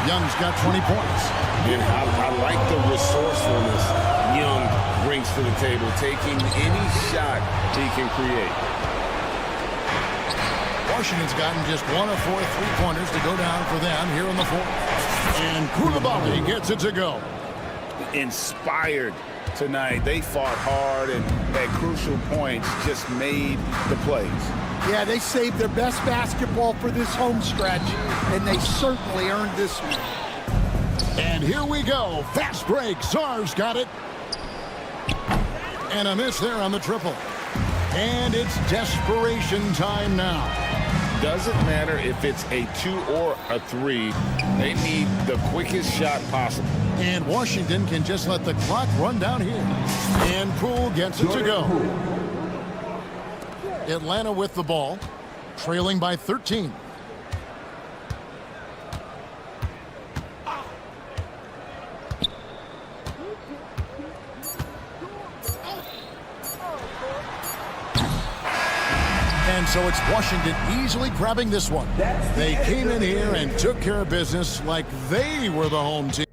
Young's got 20 points. And I like the resourcefulness Young brings to the table, taking any shot he can create. Washington's gotten just 1 of 4 three-pointers to go down for them here in the fourth. And Koulibaly gets it to go. Inspired tonight. They fought hard and at crucial points just made the plays. Yeah, they saved their best basketball for this home stretch, and they certainly earned this one. And here we go. Fast break. Sarr's got it. And a miss there on the triple. And it's desperation time now. Doesn't matter if it's a 2 or a 3. They need the quickest shot possible. And Washington can just let the clock run down here. And Poole gets it to go. Atlanta with the ball, trailing by 13. And so it's Washington easily grabbing this one. They came in here and took care of business like they were the home team.